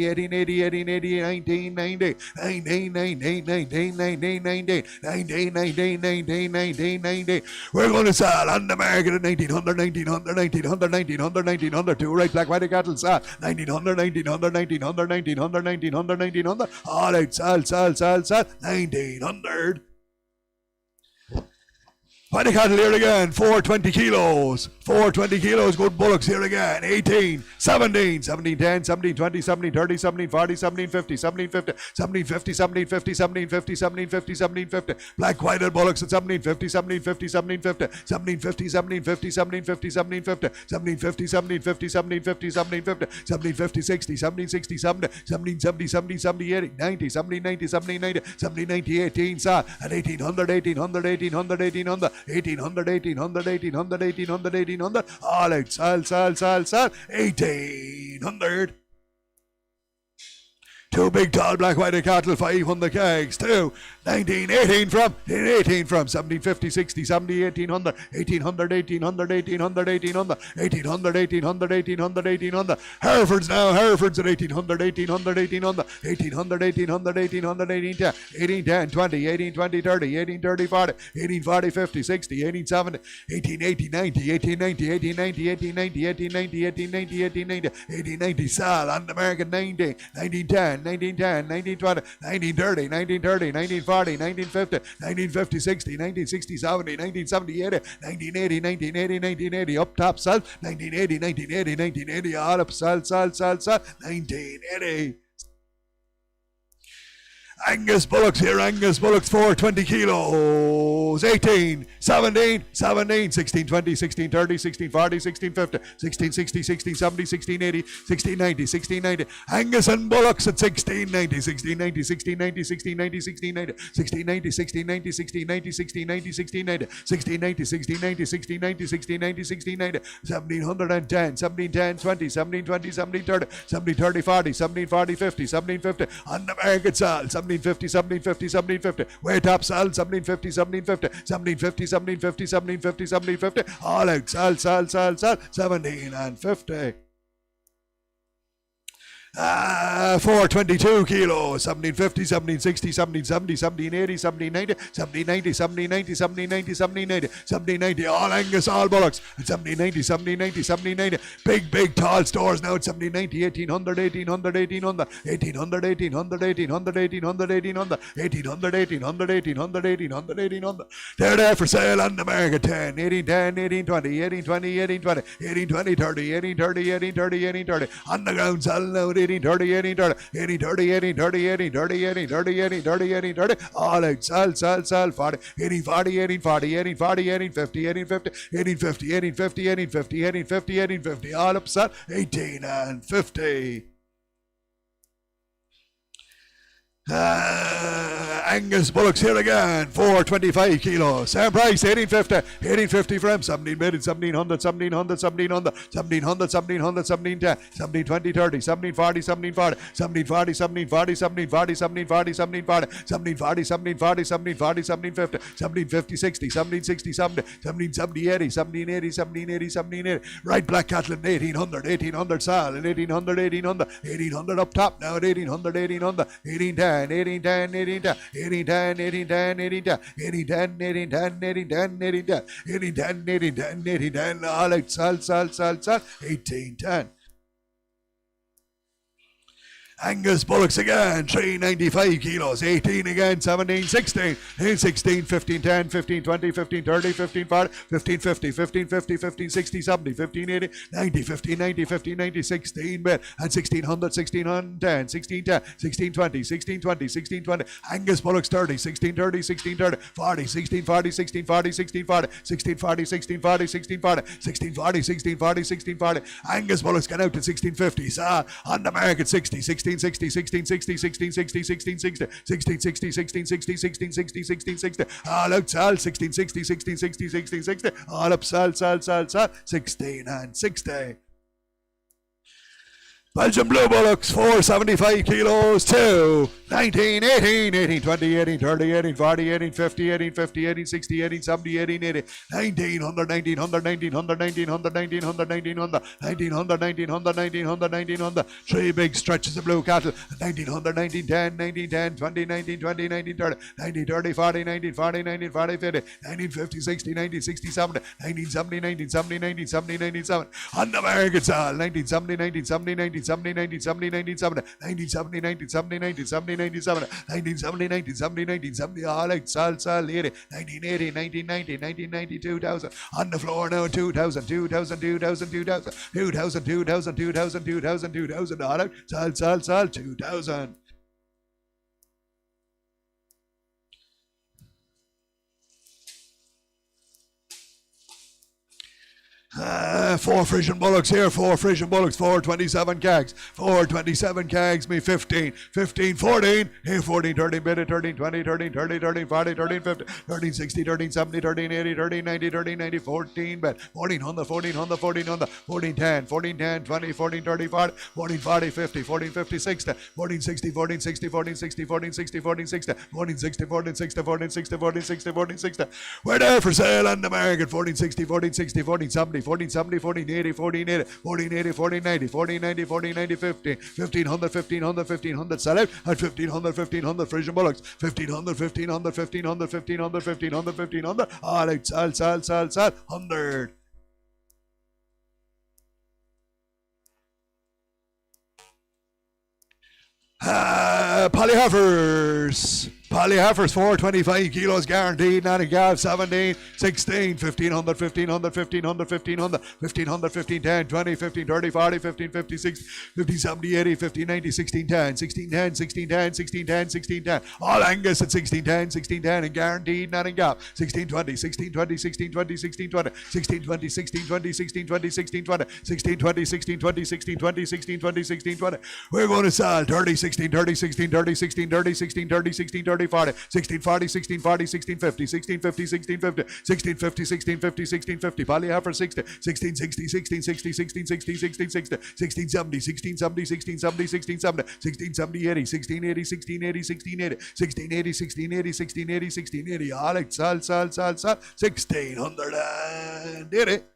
1880, 1880, 1990, 1990, 1990. We're going to sell on the market at 1900, 1900, 1900, 1900, 1900. Two right black white cattle sell 1900, 1900, 1900, 1900, 1900, 1900. All out, sell 1900. White cattle here again, 420 kilos. 420 kilos, good bullocks here again. 18, 17, 17, 10, 17, 20, 17, 30, 17, 40, 17, 50, 17, 50, 17, 50, 17, 50, 17, 50, 17, 50, 17, 50. Black whited bullocks at 17, 50, 17, 50, 17, 50, 17, 50, 17, 50, 17, 50, 17, 50, 17, 50, 17, 50, 17, 50, 17, 50, 17, 50, 60, 17, 60, 70, 17, 70, 70, 70, 80, 90, 17, 90, 17, 90, 17, 90, 18, at 1800, 1800, 1800, 1800, 1800, 1800, 1800, 1800, 1800, all out, sell, 1800. Two big tall black white cattle, 500 kegs, two, 19, 18 from, 1750, 60, 70, 1800, 1800, 1800, 1800, 1800, 1800, 1800, 1800, 1800. Herefords now, Herefords at 1800, 1800, 1800, 1800, 1800, 1800, 1810, 1810, 20, 1820, 30, 1830, 40, 1840, 50, 60, 1870, 1880, 90, 1890, 1890, 1890, 1890, 1890, 1890, 1890, sell on the market, 19, 1910, 1910, 1920, 1930, 1930, 1940, 1950, 1950, 60, 1960, 70, 1970, 80, 1980, 1980, 1980, up top, sell, 1980, 1980, 1980, all up, sell, 1980. Angus bullocks here, Angus bullocks, 420 kilos, 18, 17, 17, 16, 20, 16, 30, 16, 40, 16, 50, 16, 60, 16, 70, 16, 80, 16, 90, 16, 90. Angus and bullocks at 16, 90, 16, 90, 16, 90, 16, 90, 16, 90, 16, 90, 16, 90, 16, 90, 16, 90, 16, 90, 16, 90, 16, 90, 16, 90, 16, 90, 16, 90, 1710, 1710, 20, 1720, 1730, 1730, 40, 1740, 50, 1750, on the market sell, 1750, 1750, 1750, way top sell, 1750, 1750, 1750, 1750, 1750, 1750, all out, sell, 17 and 50. 422 kilos, 1750, 1760, 1770, 1780, 1790, 1790, 1790, 1790, 1790, 1790, all Angus, all bullocks, at 1790, 1790, 1790, big, tall stores now at 1790, 1800, 1800, 1800, 1800, 1800, 1800, 1800, 1800, 1800, 1800, 1800, 1800, 1800, they're there for sale on the market, 10, 1810, 1820, 1820, 1820, 1820, 30, 1830, 1830, 1830, on the ground sell now, 1830, 1830, 1830, 1830, 1830, 1830, 1830, 1830, all out, sell, 40, 1840, 1840, 1840, 1850, 1850, 1850, 1850, 1850, 1850, 1850, all up, sell, 18 and 50. Angus bullocks here again, 425 kilos, same price, 1850 for him, 17 minute, 1700, 1700, 1700, 1700, 1700, 1710, 1720, 30, 1740, 1740, 1740, 1740, 1740, 1740, 1740, 1740, 1740, 1740, 1750, 1750, 60, 1760, 70, 1770, 80, 1780, 1780, 1780, right black cattle at 1800, 1800 sal, at 1800, 1800, 1800 up top now at 1800, 1800, 1810, 1810, 1810, 18, 10, 18, 10, 18, 10, 18, 10, 18, 10, 18, 10, 18, 10, 18, 10, 18, 10, 18, 10, all out, sal, 18, 10. Angus bullocks again, 395 kilos, 18 again, 17, 16, 16, 15, 10, 15, 20, 15, 30, 15, 40, 15, 50, 15, 50, 15, 60, 70, 15, 80, 90, 15, 90, 15, 90, 16 bit, and 1600, 1610, 1610, 1620, 1620, 1620, Angus bullocks 30, 1630, 1630, 40, 1640, 1640, 1640, 1640, 1640, 1640, 1640, 1640, 1640, Angus bullocks get out to 1650, on the market 60, 1660, 1660, 1660, 1660, 1660, 1660, 1660, 1660, all out sal, 1660, 1660, 1660, all up sal, 16 and 60. Belgian Blue Bullocks, 475 kilos, 2, 19, 18, 18, 20, 18, 30, 18, 40, 18, 50, 18, 50, 18, 60, 18, 70, 18, 80, 1900, 1900, 1900, 1900, 1900, 1900, 1900, 1900, 1900, 1900, 3 big stretches of blue cattle, 1900, 1910, 1910, 20, 1920, 1930, 1930, 40, 1940, 1940, 50, 1950, 60, 1960, 70, 1970, 1970, 1970, 1970, on the market sale, 1970, 1970, 1970, 1970, 1970, 1970, 1970, 1970, 1970, 1970, 1970, all out, sal, 80, 1980, 1990, 1990, 2000, on the floor now, 2000, 2000, 2000, 2000, 2000, 2000, 2000, 2000, 2000, all out, sal, 2000. Four Frisian bullocks here, 4 Frisian bullocks, 427 cags, 427 cags, me 15, 15, 14, here 14, 13, 13, 20, 13, 30, 13, 40, 13, 50, 13, 60, 13, 70, 13, 80, 13, 90, 13, 90, 14, bet, 1400, 1400, 1400, 14, 10, 14, 10, 20, 14, 30, 40, 14, 40, 50, 14, 50, 60, 14, 60, 14, 60, 14, 60, 14, 60, 14, 60, 14, 60, 14, 60, 14, 60, 14, 60, 14, 60, we're there for sale on the market, 14, 60, 14, 60, 14, 70, 14, 70, 14, 80, 14, 80, 14, 80, 14, 90, 14, 90, 14, 90, 15, 1500, 1500, 1500, sell out at 1500, 1500, Frisian bullocks, 1500, 1500, 1500, 1500, 1500, 1500, all out, sell, 100. Polyheifers. Polyheifers, 425 kilos guaranteed, not a gap, 17, 16, 1500, 1500, 1500, 1500, 1500, 15, 10, 20, 15, 30, 40, 15, 56, 15, 70, 80, 15, 90, 16, 10, 16, 10, 16, 10, 16, 10, 16, 10, all Angus at 16, 10, 16, 10, and guaranteed, not a gap, 16, 20, 16, 20, 16, 20, 16, 20, 16, 20, 16, 20, 16, 20, 16, 20, 16, 20, 16, 20, 16, 20, 16, 20, 16, 20, we're going to sell 30, 16, 30, 16, 30, 16, 30, 16, 30, 16, 30, 40, 16, 40, 16, 40, 16, 50, 16, 50, 16, 50, 16, 50, 16, 50, 16, 50, Polyheifer 60, 16, 60, 16, 60, 16, 60, 16, 60, 16, 70, 16, 70, 16, 70, 16, 70, 16, 70, 80, 16, 80, 16, 80, 16, 80, 16, 80, 16, 80, 16, 80, 16, 80, Alex, sal, 1600 and did it.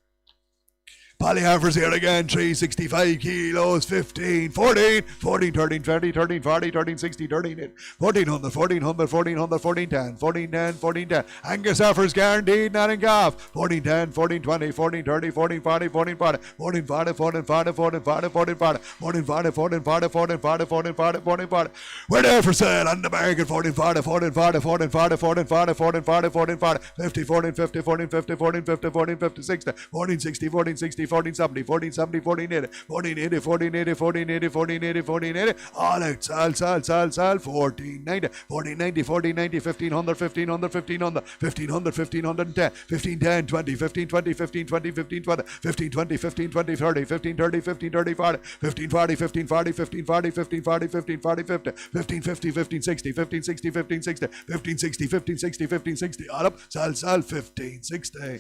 Polyheifers here again, 365 kilos, 15, 14, 14, 13, 20, 13, 40, 13, 60, 13, 8, 1400, 1400, 1400, 14, 10, 14, 10, 14, 10. Angus heifers guaranteed, not in calf. 14, 10, 14, 20, 14, 30, 14, 40, 14, 40, 14, 40, 14, 40, 14, 40, 14, 40, 14, 40, 14, 40, 14, 40, 14, 40, 14, 40. We're there for sale on the market, 14, 40, 14, 40, 14, 40, 14, 40, 14, 40, 14, 40, 50, 14, 50, 14, 50, 14, 50, 14, 50, 60, 14, 60, 14, 60, 14, 70, 14, 70, 14, 80, 14, 80, 14, 80, 14, 80, 14, 80, 14, 80, all out, sal, 14, 90, 14, 90, 14, 90, 1500, 1500, 1500, 1500, 1510, 15, 10, 20, 15, 20, 15, 20, 15, 20, 15, 20, 15, 20, 30, 15, 30, 15, 30, 40, 15, 40, 15, 40, 15, 40, 15, 40, 15, 40, 50, 15, 50, 15, 60, 15, 60, 15, 60, 15, 60, 15, 60, 15, 60, all up, sal, 15, 60.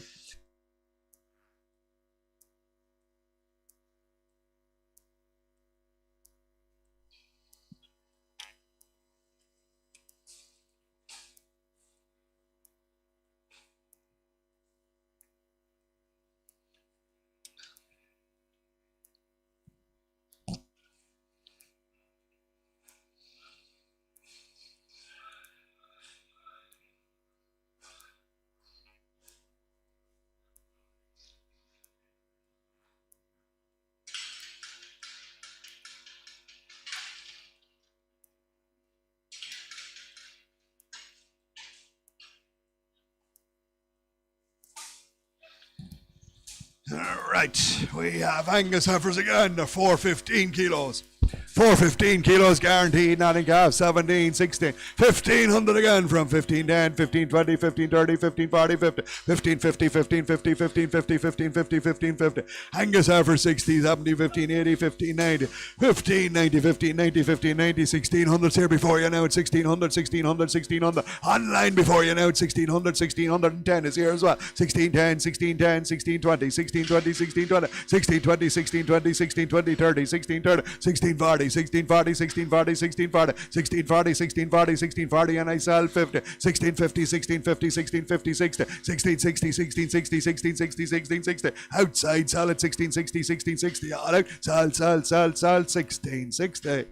Right, we have Angus heifers again. They're 415 kilos. 415 kilos guaranteed, Notting Calf, 17, 16, 1500 again from 1510, 1520, 1530, 1540, 50, 1550, 1550, 1550, 1550, 1550. Angus heifer 60, 70, 1580, 1590, 1590, 1590, 1590, 1600's here before you now at 1600, 1600, 1600. Online before you now at 1600, 1610 is here as well. 1610, 1610, 1620, 1620, 1620, 1620, 1620, 1620, 30, 1630, 1640, 1640, 1640, 1640, 1640, 1640, 1640, and I sell 50, 1650, 1650, 1650, 60, 1660, 1660, 1660, 1660, outside sell at 1660, 1660, all out, sell, 1660.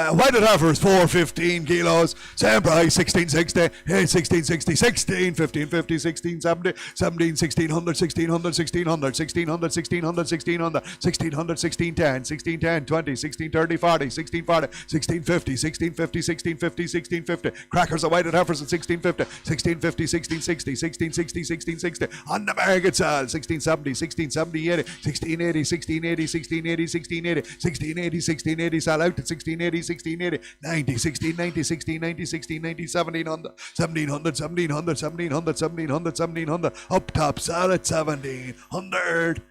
Whited heifer is 415 kilos, same price, 1660, 1660, 16, 1550, 1670, 17, 1600, 1600, 1600, 1600, 1600, 1600, 1600, 1610, 1610, 20, 1630, 40, 1640, 1650, 1650, 1650, 1650. Crackers of whited heifers at 1650, 1650, 1660, 1660, 1660. On the market sale, 1670, 1670, 80, 1680, 1680, 1680, 1680, 1680, 1680, sell out at 1680, 1680, 90, 1690, 1690, 1690, 1700, 1700, 1700, 1700, 1700, 1700, up top sell at 1700.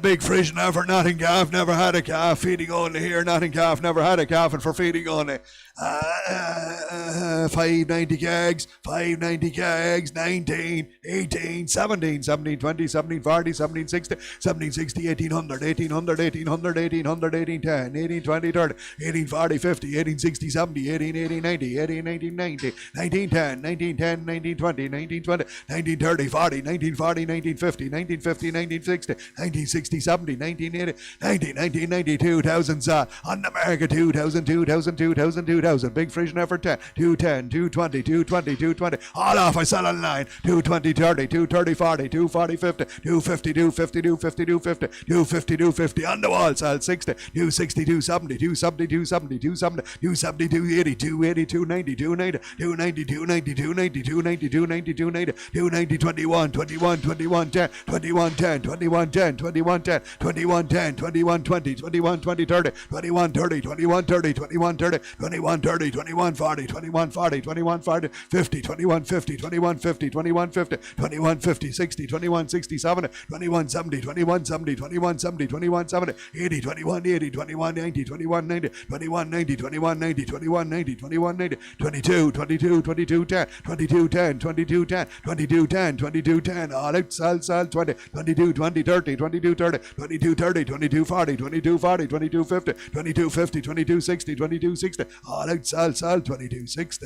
Big Frisian heifer, Notting Calf, never had a calf, feeding only here, Notting Calf, never had a calf, and for feeding only. 590 kegs, 590 kegs, 19, 18, 17, 17, 20, 17, 40, 17, 60, 17, 60, 1800, 1800, 1800, 1800, 1810, 18, 20, 30, 18, 40, 50, 18, 60, 70, 18, 80, 90, 18, 19, 90, 1910, 1910, 1920, 1920, 1930, 40, 1940, 1950, 1950, 1960, 1960, 70, 1980, 19, 1990, 2000, on the market, 2000, 2000, 2000, 2000. Big Frisian heifer 10, 210, 220, 220, 220. All off, I sell online. 220, 30, 230, 40, 240, 50, 250, 250, 250, 250, 250, 250. On the wall, sell 60, 260, 270, 270, 270, 270, 270, 280, 280, 290, 290, 290, 290, 290, 290, 290, 290, 290, 21, 21, 21, 10, 21, 10, 21, 10, 21, 10, 21, 10, 21, 20, 21, 20, 30, 21, 30, 21, 30, 21, 30, 21, 30, 21, 40, 21, 40, 21, 40, 50, 21, 50, 21, 50, 21, 50, 21, 50, 60, 21, 60, 70, 21, 70, 21, 70, 21, 70, 21, 70, 80, 21, 80, 21, 90, 21, 90, 21, 90, 21, 90, 21, 90, 21, 90, 22, 22, 22, 10, 22, 10, 22, 10, 22, 10, 22, 10, all out, sell, 20, 22, 20, 30, 22, 30, 22, 30, 22, 40, 22, 40, 22, 50, 22, 50, 22, 60, 22, 60, all out, sell, 22, 60.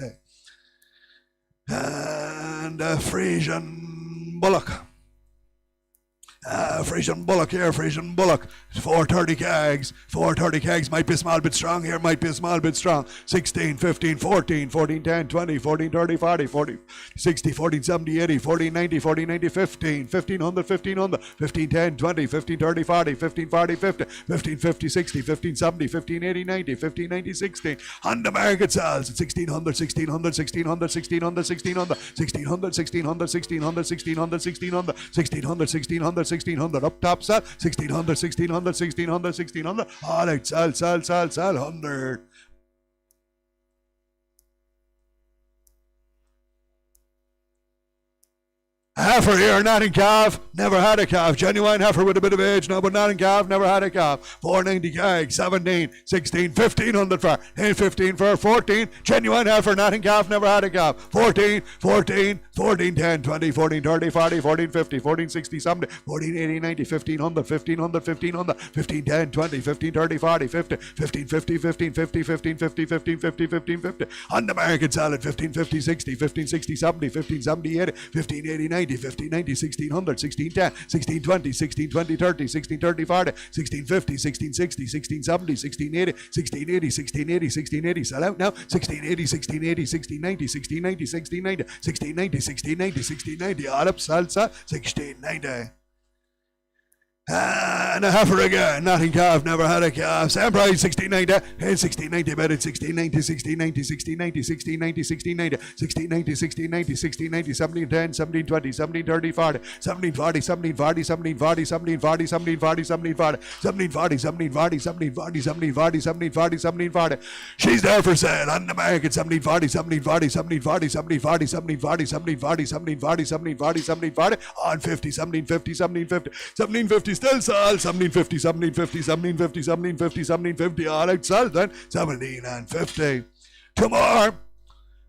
And Frisian Bullock. Frisian Bullock here, Frisian Bullock. 430 kegs. 430 kegs. Might be a small bit strong here, might be a small bit strong. 16, 15, 14, 14, 10, 20, 14, 30, 40, 40, 60, 14, 70, 80, 14, 90, 14, 90, 15, 1500, 1500, 15, 10, 20, 15, 30, 40, 15, 40, 50, 15, 50, 60, 15, 70, 15, 80, 90, 15, 90, 16. On the market sells at 1600, 1600, 1600, 1600, 1600, 1600, 1600, 1600, 1600, 1600, 1600, 1600, 1600, up top sell, 1600, 1600, 1600, 1600, all out, sell, 100. Heifer here, Notting Calf, never had a calf. Genuine heifer with a bit of age now, but Notting Calf, never had a calf. 490 keg, 17, 16, 1500 for, 15 for, 14. Genuine heifer, Notting Calf, never had a calf. 14, 14, 14, 10, 20, 14, 30, 40, 14, 50, 14, 60, 70, 14, 80, 90, 1500, 1500, 1500, 15, 10, 20, 15, 30, 40, 50, 15, 50, 15, 50, 15, 50, 15, 50, 15, 50. On the market sell at 15, 50, 60, 15, 60, 70, 15, 70, 80, 15, 80, 90, 1590, 1590, 1600, 1610, 1620, 1620, 30, 1630, 40, 1650, 1660, 1670, 1680, 1680, 1680, 1680, sell out now, 1680, 1680, 1690, 1690, 1690, 1690, 1690, 1690, all up, sell, 1690. And a heifer again, nothing calf, never had a calf. Same price, 1690, and 1690 bedded, 1690, 1690, 1690, 1690, 1690, 1690, 1690, 1690, 1710, 1720, 1730, 40, 1740, 1740, 1740, 1740, 1740, 1740, 1740, 1740, 1740, 1740, 1740. She's there for sale on the market, 1740, 1740, 1740, 1740, 1740, 1740, 1740, 1740, 1740, on 50, 1750, 1750, 1750. Still sold, 1750, 1750, 1750, 1750, 1750, all out sold then, 17 and 50. Two more.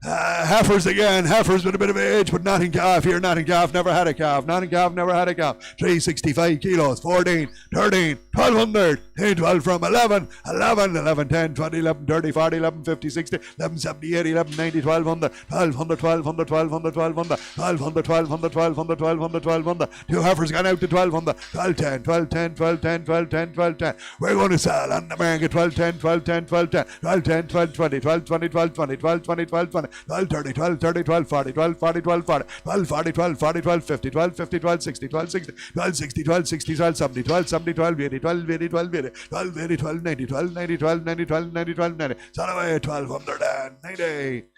Heifers again, heifers with a bit of age, but nothing calf here, nothing calf, never had a calf, nothing calf, never had a calf. 365 kilos, 14, 13, 1200, 12 from 11, 11, 11, 10, 20, 11, 30, 40, 11, 50, 60, 11, 70, 80, 11, 90, 1200, 1200, 1200, 1200, 1200, 1200, 1200, 1200, 1200, 1200. Two heifers gone out to 1200, 12, 10, 12, 10, 12, 10, 12, 10, 12, 10. We're going to sell on the market 12, 10, 12, 10, 12, 10, 12, 10, 12, 20, 12, 20, 12, 20, 12, 20, 12, 20. 12, 30, 12, 30, 12, 40, 12, 40, 12, 40, 12, 40, 12, 40, 12, 50, 12, 50, 12, 60, 12, 60, 12, 60, 12, 60, 12, 70, 12, 70, 12, 80, 12, 80, 12, 80, 12, 80, 12, 90, 12, 90, 12, 90, 12, 90, 12, 90. Son away, 1290.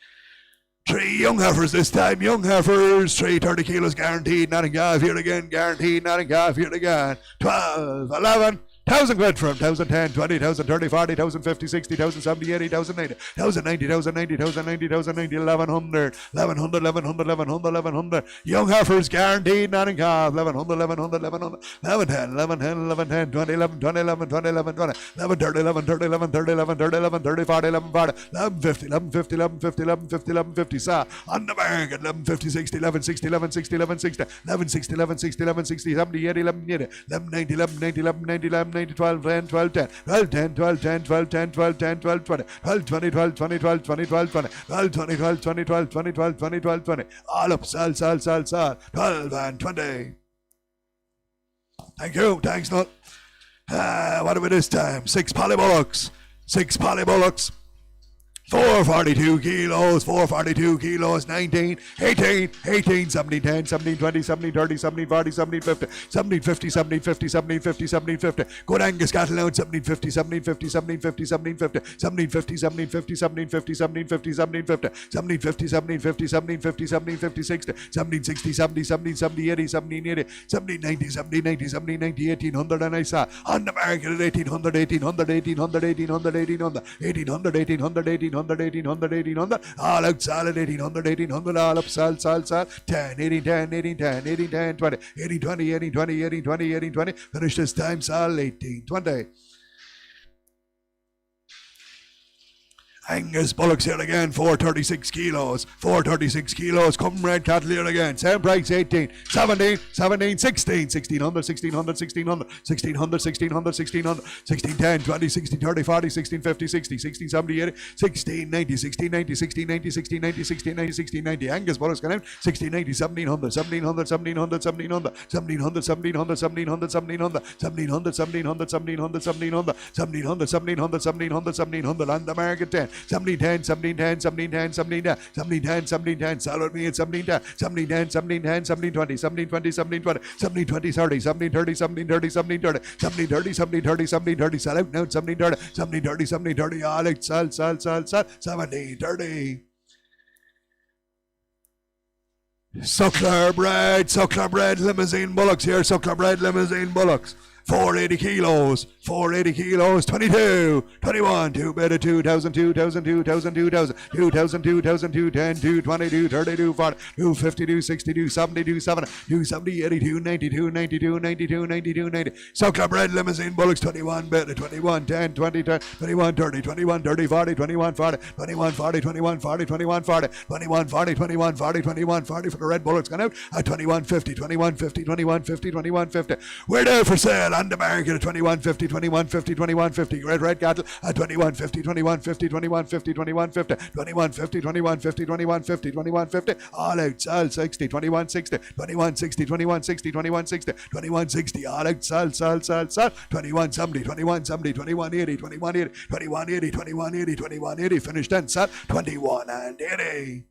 Three young heifers this time, young heifers, 330 kilos guaranteed, nothing calf here again, guaranteed, nothing calf here again. 12, 11, 1,000 quid from 1,010, 20, 1,030, 40, 1,050, 60, 1,070, 80, 1,090, 1,090, 1,090, 1,090, 1,090, 1,100, 1,100, 1,100, 1,100, 1,100. Young heifers guaranteed, nothing calf. 1,100, 1,100, 1,100, 1110, 1110, 1110, 20, 11, 20, 11, 20, 11, 20, 11, 30, 11, 30, 11, 30, 11, 30, 11, 30, 40, 11, 40, 11, 50, 11, 50, 11, 50, 11, 50, 11, 50. Sa on the market, 11, 50, 60, 11, 60, 11, 60, 11, 60, 11, 60, 11, 60, 11, 60, 70, 80, 11, 80, 11, 90, 11, 90, 11, 90, 11, 90, 12, 10, 12, 10, 12, 10, 12, 10, 12, 10, 12, 10, 12, 20, 12, 20, 12, 20, 12, 20, 12, 20, 12, 20, 12, 20, 12, 20, 12, 20, 12, 20. All up, sell, 12 and 20. Thank you, thanks, Nut. What are we this time? 6 polybullocks. 6 polybullocks. 442 kilos, 442 kilos, 19, 18, 18, 17, 10, 17, 20, 17, 30, 17, 40, 17, 50, 17, 50, 17, 50, 17, 50, 17, 50. Good Angus cattle now, 17, 50, 17, 50, 17, 50, 17, 50, 17, 50, 17, 50, 17, 50, 17, 50, 17, 50, 17, 50, 17, 50, 17, 50, 17, 50, 60, 17, 60, 70, 17, 70, 80, 17, 80, 17, 90, 17, 90, 17, 90, 1800, and I saw on the market at 1800, 1800, 1800, 1800, 1800, 1800, 1800, 1800, 1800, 1800, all out solid, 1800, 1800, all up, sal, 10, 18, 10, 18, 10, 18, 10, 20, 18, 20, 18, 20, 18, 20, 18, 20, finish this time, sal, 18, 20. Angus bullocks here again, 436 kilos, 436 kilos, come red cattle here again, same price, 18, 17, 17, 16, 1600, 1600, 1600, 1600, 1600, 1600, 16, 10, 20, 16, 30, 40, 16, 50, 60, 16, 70, 80, 16, 90, 16, 90, 16, 90, 16, 90, 16, 90, 16, 90, Angus bullocks going out, 16, 90, 1700, 1700, 1700, 1700, 1700, 1700, 1700, 1700, 1700, 1700, 1700, 1700, 1700, 1700, 1700, 1700, on the market 10, 1710, 1710, 1710, 1710, 1710, 1710, sell with me at 1710, 1710, 1710, 1720, 1720, 1720, 1720, 30, 1730, 1730, 1730, 1730, 1730, 1730, sell out now at 1730, 1730, 1730, all out, sell, 1730. Suckler bred limousine bullocks here, suckler bred limousine bullocks. 480 kilos, 480 kilos, 22, 21, 2 better, 2,000, 2,000, 2,000, 2,000, 2,000, 2,000, 210, 222, 32, 40, 252, 62, 72, 70, 270, 82, 92, 92, 92, 92, 90. Suckler bred limousine bullocks, 21 better, 21, 10, 20, 10, 21, 30, 21, 30, 40, 21, 40, 21, 40, 21, 40, 21, 40, 21, 40, 21, 40, 21, 40 for the red bullocks gone out at 21, 50, 21, 50, 21, 50, 21, 50. We're there for sale on the market at 21.50, 21.50, 21.50. Red cattle at 21.50, 21.50, 21.50, 21.50, 21.50, 21.50, 21.50, 21.50. All out, sell 60, 21.60, 21.60, 21.60, 21.60, 21.60. All out, sell 21.70, 21.70, 21.80, 21.80, 21.80, 21.80, 21.80. Finished then, sell 21.80.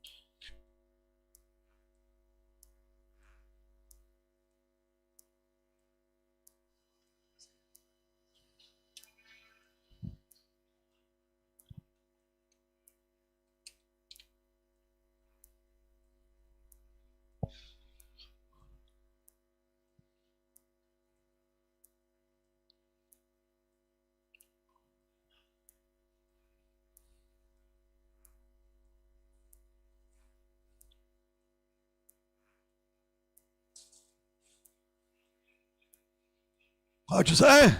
What'd you say?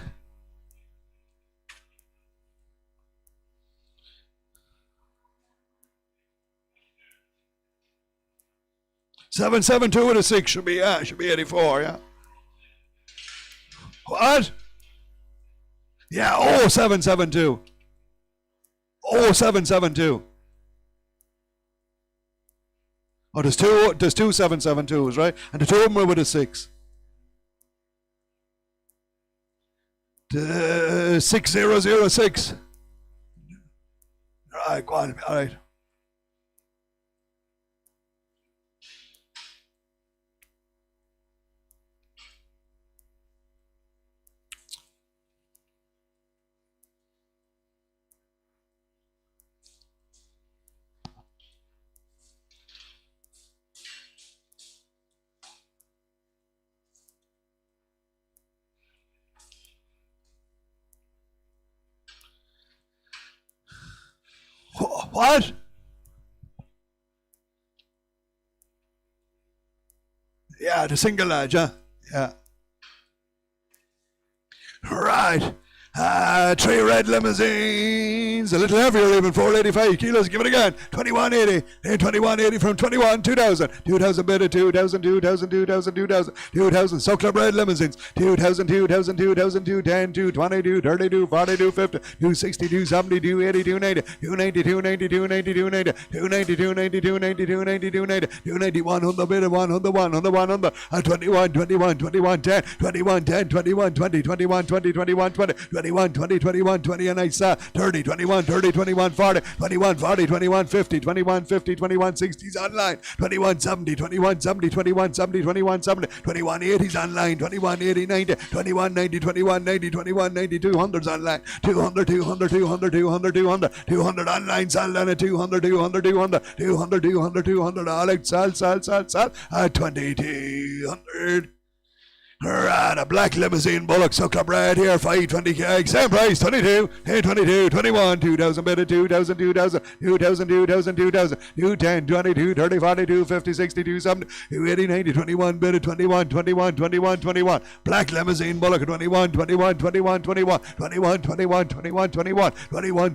$772 with a 6 should be 84, yeah. What? Yeah, 0772. 0772. Oh, there's two 772s, right? And the two of them are with a 6. 6006. Right, go on, all right. What? Yeah, the single large, huh? Yeah. Right. 3 red limousines, a little heavier even, 485 kilos. Give it again. 2180. 2180 from 21, 2000. 2000 bid of 2000, 2000, 2000, 2000, 2000. So Club red limousines. 2000, 2000, 2000, 210, 220, 232, 42, 50, 260, 270, 280, 290, 290, 290, 290, 290, 290, 290, 290, 290, 290, 290, 100 bid of 100, 100, 100. 21, 21, 21, 10, 21, 10, 21, 20, 21, 20, 21, 20, 21, 20, 21, 20, and I saw 30, 21, 30, 21, 40, 21, 40, 21, 50, 21, 50, 21, 60s online, 21, 70, 21, 70, 21, 70, 21, 70, 21, 80s online, 21, 80, 90, 21, 90, 21, 90, 21, 90, 200s online, 200, 200, 200, 200, 200, 200 online, sell at 200, 200, 200, 200, 200, 200, all out, sell, at 2200. Right, a black limousine Bullock Club red here, 520 keg, same price, 22, 22, 21, 2000 bid of 2000, 2000, 2000, 2000, 2000, 210, 22, 30, 42, 50, 62, 70, 280, 90, 21 bid of 21, 21, 21, 21, black limousine Bullock 21, 21, 21, 21, 21, 21, 21, 21,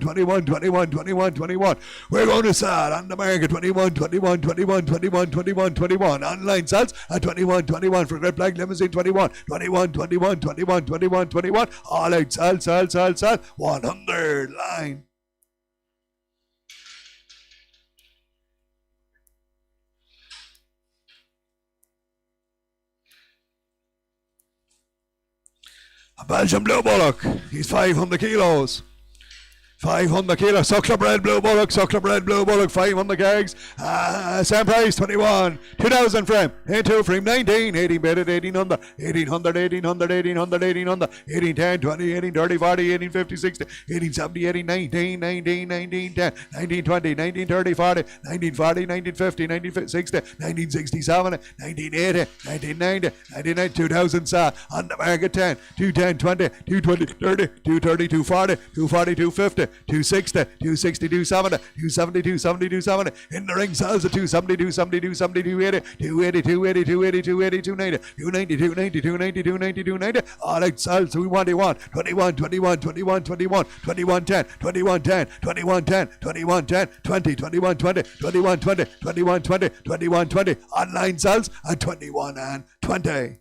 21, 21, 21, 21, 21. We're going to sell on the market 21, 21, 21, 21, 21, 21. Online sales at 21, 21 for red black limousine 21. 21, 21, 21, 21, 21. All out, sell. 100 line. A Belgian blue Bullock. He's 500 kilos. 500 kilos, Suckler bread, blue Bullock, 500 kegs, same price, 21, 2000 frame, 82 frame, 19, 18 bedded, 1800, 1800, 1800, 1800, 1800, 1810, 20, 18, 30, 40, 18, 50, 60, 18, 70, 18, 19, 19, 19, 10, 19, 20, 19, 30, 40, 19, 40, 19, 50, 19, 60, 19, 67, 1980, 1990, 1990, 2000 saw, on the market 10, 210, 20, 220, 30, 230, 240, 240, 250, 260, 260, 270, 270, 270, 270. In the ring sells at 270, 270, 270, 280, 280, 280, 280, 280, 290, 290, 290, 290, 290, 290. All out sells 21, 21, 21, 21, 21, 21, 10, 21, 10, 21, 10, 21, 10, 20, 21, 20, 21, 20, 21, 20, 21, 20. Online sells at 21 and 20.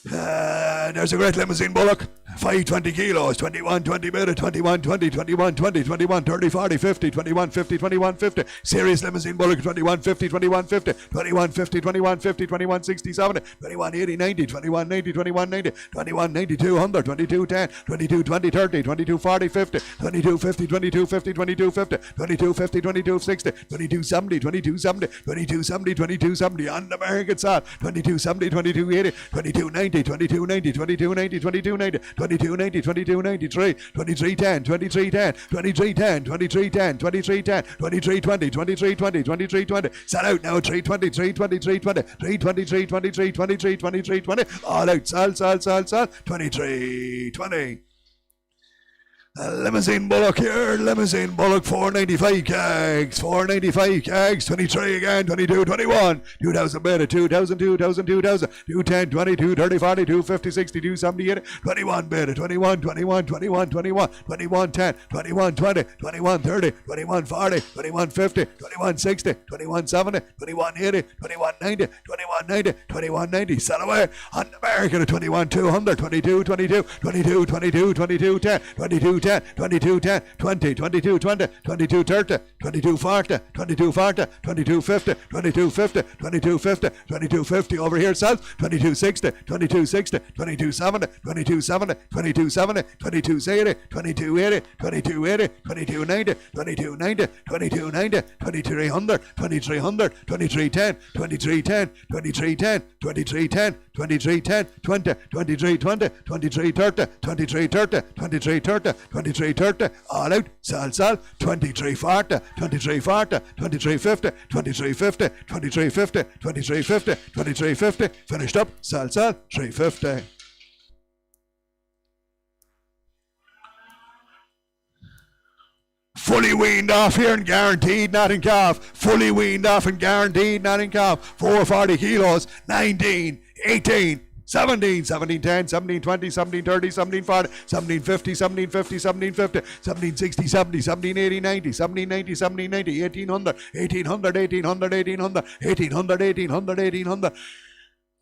There's a great limousine bullock. 520 kilos, 21, 20 minute, 21, 20, 21, 20, 21, 30, 40, 50, 21, 50, 21, 50. Serious limousine bullock, 21, 50, 21, 50, 21, 50, 21, 50, 21, 60, 70, 21, 80, 90, 21, 90, 21, 90, 21, 90, 200, 22, 10, 22, 20, 30, 22, 40, 50, 22, 50, 22, 50, 22, 50, 22, 50, 22, 60, 22, 70, 22, 70, 22, 70, 22, 70, on the American side, 22, 70, 22, 80, 22, 90, 22, 90, 22, 90, 22, 90, 22, 90, 22, 93, 23, 10, 23, 10, 23, 10, 23, 10, 23, 10, 23, 20, 23, 20, 23, 20. Set out now, 3, 23, 23, 20, 3, 23, 23, 23, 23, 20. All out, sell, 23, 20. Limousine bullock here, limousine bullock, 495 kegs, 495 kegs, 23 again, 22, 21, 2000 bid, 2000, 2000, 2000, 210, 22, 30, 40, 250, 60, 270, 80, 21 bid, 21, 21, 21, 21, 21, 10, 21, 20, 21, 30, 21, 40, 21, 50, 21, 60, 21, 70, 21, 80, 21, 90, 21, 90, 21, 90, sell away on American at 21, 200, 22, 22, 22, 22, 22, 10, 22, 10, 22, 10, 20, 22, 20, 22, 30, 22, 40, 22, 40, 22, 50, 22, 50, 22, 50, 22, 50 over here south, 22, 60, 22, 60, 22, 70, 22, 70, 22, 70, 22, 80, 22, 80, 22, 80, 22, 90, 22, 90, 22, 90, 2300, 2300, 23, 10, 23, 10, 23, 10, 23, 10, 23, 10, 20, 23, 20, 23, 30, 23, 30, 23, 30, 23, 30, all out, sell, 23, 40, 23, 40, 23, 50, 23, 50, 23, 50, 23, 50, 23, 50, finished up, sell, 350. Fully weaned off here and guaranteed, not in calf. Fully weaned off and guaranteed, not in calf. 440 kilos, 19, 18, 17, 17, 10, 17, 20, 17, 30, 17, 40, 17, 50, 17, 50, 17, 50, 17, 60, 70, 17, 80, 90, 17, 90, 17, 90, 1800, 1800, 1800, 1800, 1800, 1800, 1800.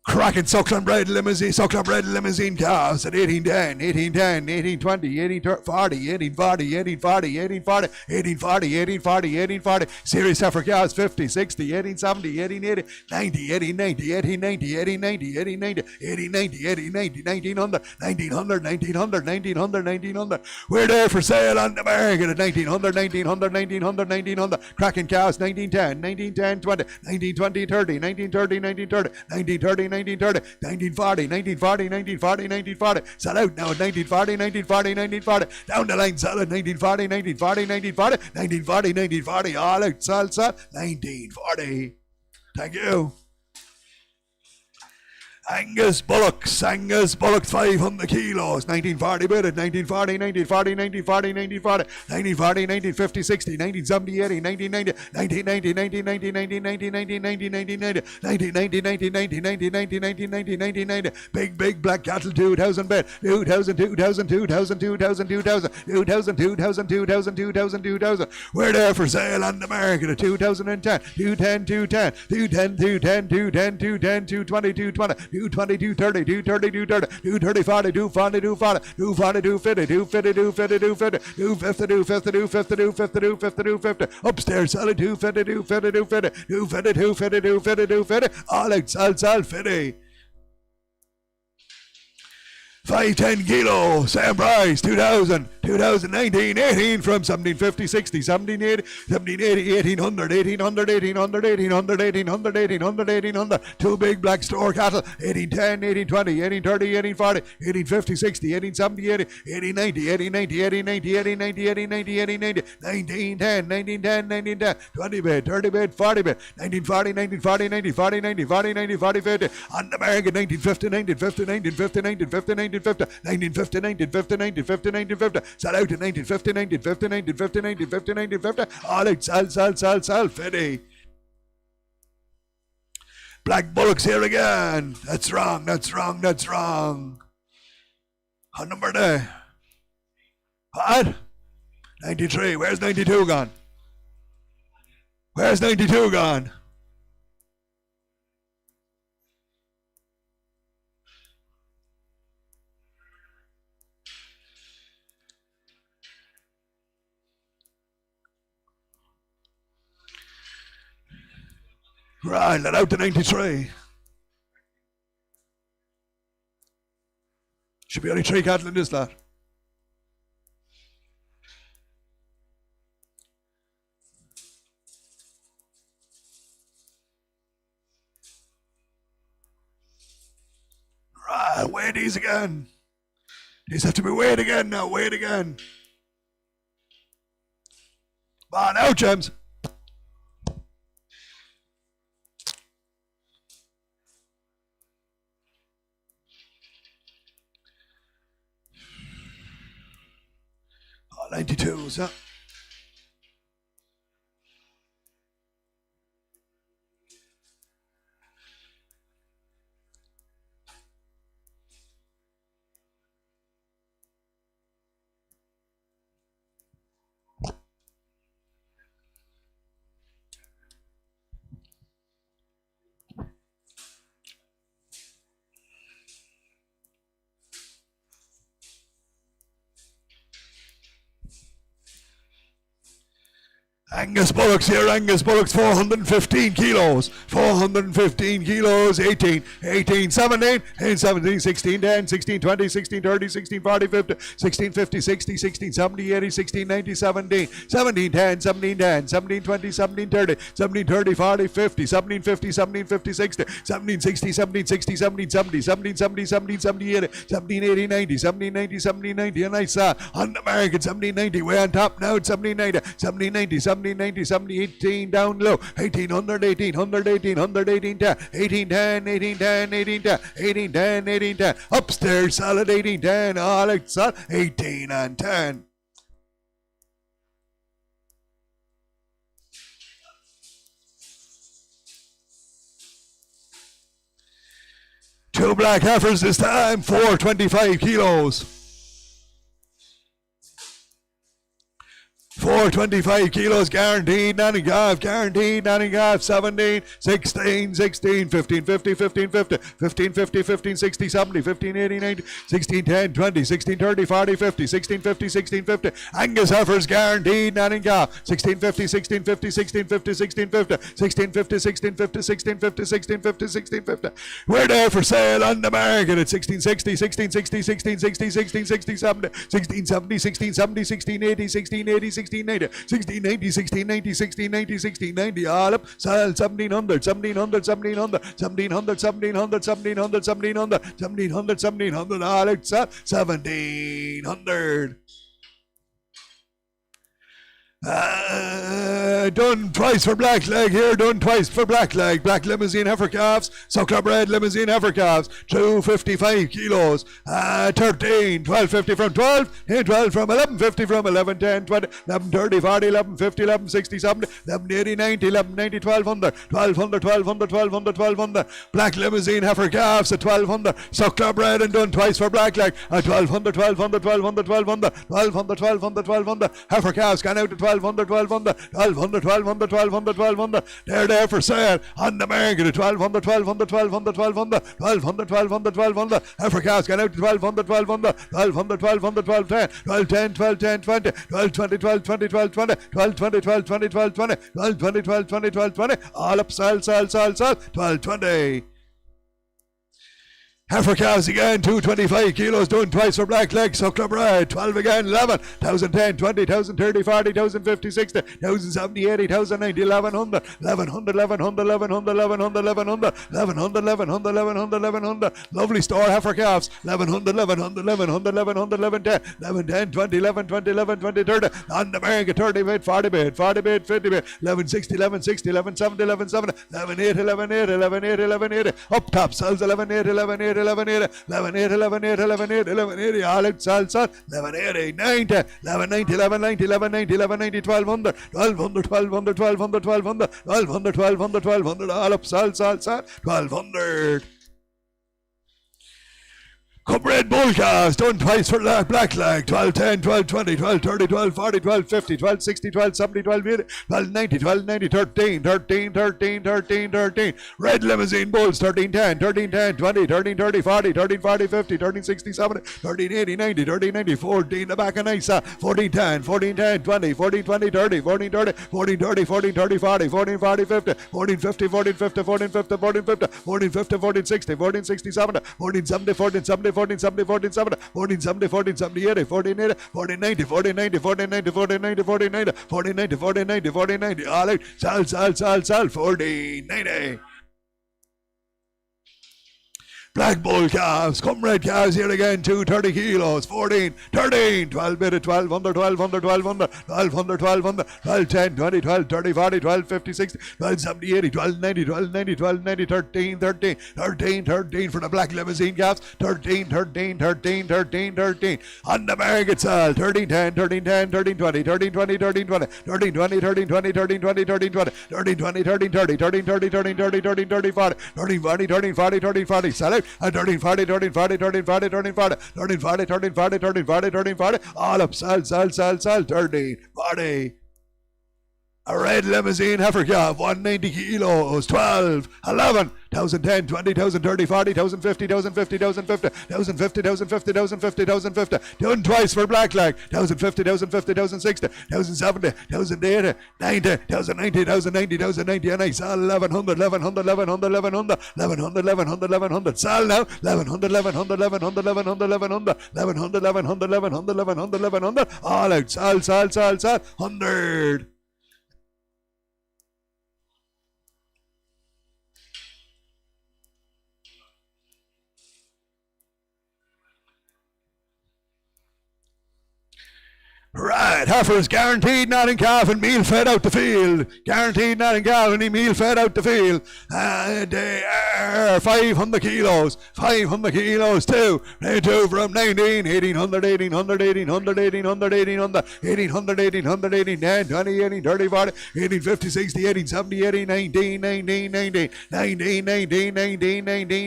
Cracking suckling bred limousine calves at 1810, 1810, 1820, 1840, 1840, 1840, 1840, 1840, 1840, 1840. Serious heifer calves 50, 60, 1870, 1880, 90, 1890, 1890, 1890, 1890, 1890, 1890, 1900, 1900, 1900, 1900, 1900. We're there for sale on the market at 1900, 1900, 1900, 1900. Cracking calves 1910, 1910, 20, 1920, 30, 1930, 1930, 1930, 1930, 1940, 1940, 1940, 1940. Sell out now at 1940, 1940, 1940. Down the line, sell at 1940, 1940, 1940, 1940, 1940. All out, sell, 1940. Thank you. Angus Bullocks, 500 kilos, 1940 bid it, 1940, 1940, 1940, 1940, 1940, 1950, 60, 1970, 80, 1990, 1990, 1990, 1990, 1990, 1990, 1990, 1990, big black cattle, 2000 bid, 2000, 2000, 2000, 2000, 2000, 2000, 2000, 2000, 2000, 2000. We're there for sale on the market at 2010, 210, 210, 210, 210, 210, 210, 220, 220, 220, 230, 230, 230, 230, 40, 240, 240, 240, 250, 250, 250, 250, 250, 250, 250, 250, 250, 250. Upstairs, sell it, 250, 250, 250, 250, 250, 250, 250. All out, sell, 50. 510 kilo, same price, 2000, 2019, 18 from 1750, 60, 1780, 1780, 1800, 1800, 1800, 1800, 1800, 1800, 1800. Two big black store cattle, 1810, 1820, 1830, 1840, 1850, 60, 1870, 80, 1890, 1890, 1890, 1890, 1890, 1910, 1910, 1910, 20 bid, 30 bid, 40 bid, 1940, 1940, 1940, 1940, 1940, 50. On the market, 1950, 1950, 1950, 1950, 1950, 1950, 1950, 1950, 1950. Sell out in 1950, 1950, 1950, 1950, 1950. All out, sell, 50. Black Bullocks here again. That's wrong. What number there? What? 93. Where's 92 gone? Where's 92 gone? Right, let out to 93. Should be only 3 cattle in this lot. Right, weigh these again. These have to be weighed again now, weighed again. Come on out, James. Oh, 92s, huh? Angus Bullocks here, Angus Bullocks, 415 kilos, 415 kilos, 18, 17, 16, 10, 16, 20, 16, 30, 16, 40, 50, 16, 50, 60, 16, 70, 80, 16, 90, 17, 17, 10, 17, 10, 17, 20, 17, 30, 17, 30, 40, 50, 17, 50, 17, 50, 60, 17, 60, 17, 60, 17, 70, 17, 70, 17, 70, 80, 17, 80, 90, 17, 90, 17, 90, and I saw on the American 17, 90, way on top now, 17, 90, 17, 90, 17, 90, 70, 18 down low, 1800, 1800, 1800, 1810, 1810, 1810, 1810, 1810, 1810, upstairs solid 1810, all outside 18 and 10. Two black heifers this time, 425 kilos. 425 kilos guaranteed, nanny gaff, guaranteed, nanny gaff, 17, 16, 16, 15, 50, 15, 50, 15, 50, 15, 60, 70, 15, 80, 90, 16, 10, 20, 16, 30, 40, 50, 16, 50, 16, 50, Angus heifers guaranteed, nanny gaff, 16, 50, 16, 50, 16, 50, 16, 50, 16, 50, 16, 50, 16, 50, 16, 50, 16, 50. We're there for sale on the market at 16, 60, 16, 60, 16, 60, 16, 60, 70, 16, 70, 16, 70, 16, 80, 16, 80, 16, 1690, 1690, 1690, 1690, 1690, all up, 1700, 1700, 1700, 1700, 1700, 1700, 1700, 1700, 1700, all out, 1700. Done twice for black leg here, done twice for black leg. Black limousine heifer calves, suckler bred limousine heifer calves, 255 kilos, 13, 1250 from 12, 12 from 1150 from 11, 10, 20, 11, 30, 40, 11, 50, 11, 60, 70, 11, 80, 90, 11, 90, 1200, 1200, 1200, 1200, 1200. Black limousine heifer calves at 1200, suckler bred and done twice for black leg at 1200, 1200, 1200, 1200, 1200, 1200, 1200. Heifer calves gone out to 1200, 1200, 1200, 1200, 1200, 1200. They're there for sale on the market at 1200, 1200, 1200, 1200, 1200, 1200, 1200. Heifer calves gone out to 1200, 1200, 1200, 1200, 1210, 1210, 1210, 20, 1220, 1220, 1220, 1220, 1220, 1220, 1220, 1220, 1220. All up, sell, 1220. Heifer calves again, 225 kilos, done twice for black leg, suckler bred, 12 again, 11, 1010, 20, 1030, 40, 1050, 60, 1070, 80, 1090, 1100, 1100, 1100, 1100, 1100, 1100, 1100, 1100, 1100, 1100, lovely store heifer calves, 1100, 1100, 1100, 1100, 1110, 1110, 20, 1120, 1120, 30, on the market, 30 bid, 40 bid, 40 bid, 50 bid, 1160, 1160, 1170, 1170, 1180, 1180, 1180, 1180, up top sells 1180, 1180, 1180, 1180, 1180, 1180, 1180, all out, sell, 1180, 90, 1190, 1190, 1190, 1190, 1200, 1200, 1200, 1200, 1200, 1200, 1200, 1200, all up, sell, 1200. Come Red Bull calves, done twice for black leg. 12, 10, 12, 20, 12, 30, 12, 40, 12, 50, 12, 60, 12, 70, 12, 80, 12, 90, 12, 90, 13, 13, 13, 13, 13. Red limousine bulls, 13, 10, 13, 10, 20, 13, 30, 40, 13, 40, 50, 13, 60, 70, 13, 80, 90, 13, 90, 14, the back of Nisa, 14, 10, 14, 10, 20, 14, 20, 30, 14, 30, 14, 30, 14, 30, 40, 14, 40, 50, 14, 50, 14, 50, 14, 50, 14, 50, 14, 50, 14, 60, 14, 60, 70, 14, 70, 14, 70, 14, 70, 14, 70, 14, 70, 14, 70, 80, 14, 80, 14, 90, 14, 90, 14, 90, 14, 90, 14, 90, 14, 90, 14, 90, 14, 90, all out, sal, 14, 90. Black bull calves, come red calves here again, 230 kilos, 14, 13, 12 bit, 12 under, 12 under, 12 under, 12 under, 12 under, 12, 10, 20, 12, 30, 40, 12, 50, 60, 12, 70, 80, 12, 90, 12, 90, 12, 90, 13, 13, 13, 13 for the black limousine calves, 13, 13, 13, 13, 13, on the market sale, 13, 10, 13, 10, 13, 20, 13, 20, 13, 20, 13, 20, 13, 20, 13, 20, 13, 20, 13, 20, 13, 30, 13, 30, 13, 30, 13, 30, 40, 13, 40, 13, 40, 13, 40, sell it, 13, 40, 13, 40, 13, 40, 13, 40, 13, 40, 13, 40, 13, 40, 13, 40, all up, sell, 13, 40. A red limousine heifer calf, 190 kilos, 12, 11, 1,010, 20, 1,030, 40, 1,050, 1,050, 1,050, 1,050, 1,050, 1,050, 1,050, done twice for black leg, 1,050, 1,050, 1,060, 1,070, 1,080, 90, 1,090, 1,090, 1,090, and I sell 1,100, 1,100, 1,100, 1,100, 1,100, 1,100, 1,100, sell now, 1,100, 1,100, 1,100, 1,100, 1,100, 1,100, 1,100, 1,100, 1,100, 1,100, all out, sell, 100. Right, heifers guaranteed not in calf and meal fed out the field. Guaranteed not in calf and meal fed out the field. They are 500 kilos. 500 kilos too. They two from 19, 1800, 1800, 1800, 1800, 1800, 1800, 1800, 1810, 20, 18, 30, 40, 18, 50, 60, 18, 70, 18, 19, 19, 19, 19, 19, 19, 19, 19,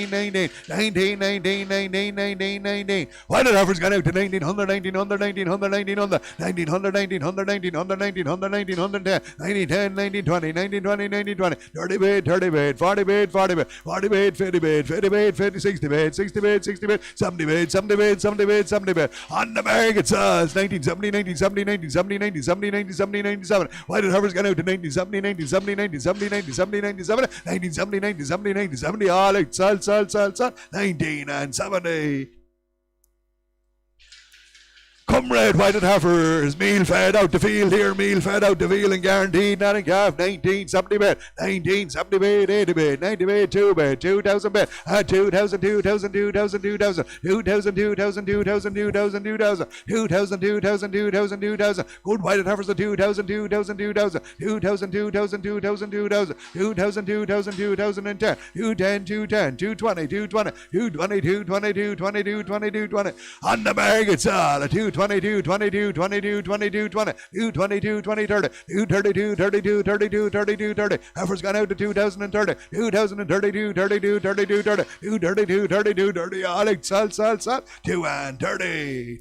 19, 19, 19, 19, 19, 19. Why did heifers gone out to 1900, 1900, 1900, 1900, 1900, 1900, 1900, 1900, 1910, 1910, 1920, 1920, 1920, 30 bait, 30 bait, 40 bait, 40 bait, 40 bait, 50 bait, 50 bait, 50, 60 bait, 60 bait, 60 bait, 70 bait, 70 bait, 70 bait, 70 bait. On the market says 1970, 1970, 1970, 1970, 1970, 1970. Why did heifers get out to 1970, 1970, 1970, 1970, 1970, 1970, 1970, 1970, all out, sell, 19 and 70. Come red, whited heifers, meal fed out the field here, meal fed out the field and guaranteed not in calf, 1970 bed, 1970 bed, 80 bed, 90 bed, 2 bed, 2,000 bed, 2,000, 2,000, 2,000, 2,000, 2,000, 2,000, 2,000, 2,000, 2,000, 2,000, 2,000, 2,000, 2,000, 2,000, good whited heifers of 2,000, 2,000, 2,000, 2,000, 2,000, 2,000, 2,000, 2,000, 2,000, 2,010, 210, 210, 220, 220, 220, 220, 220, 220, 220, on the market sale, 220, 22, 22, 22, 22, 20, 22, 20, 30, 32, 32, 32, 32, 30. Heifers gone out to 2030, 2032, 32, 32, 30, 32, 32, 30. Alex, sell, 2 and 30.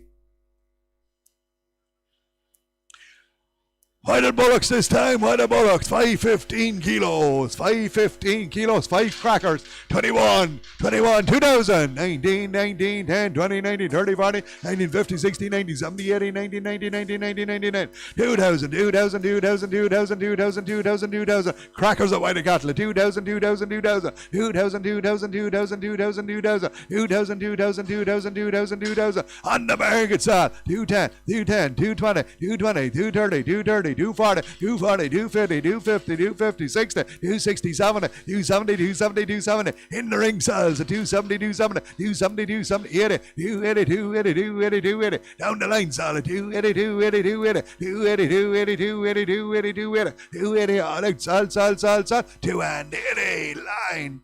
Whited bullocks this time, whited bullocks, 515 kilos, 515 kilos, 5 crackers, 21, 2000, 19, 19, 10, 20, 19, 30, 40, 19, 50, 60, 90, 70, 80, 90, 90, 90, 90, 99, 2000, 2000, 2000, 2000, 2000, 2000, 2000, crackers of white cattle, 2000, 2000, 2000, 2000, 2000, 2000, 2000, 2000, 2000, 2000, 2000, 2000, 2000, on the market sale, 210, 210, 220, 220, 230, 230, 240, 240, 250, 250, 250, 60, 260, 70, 270, 270, 270, in the ring sales, 270, 270, 270, 270, 80, 280, 280, 280, 280, down the line sale, 280, 280, 280, 280, 280, 280, 280, 280, 280, all out, sell, 2 and 80, line.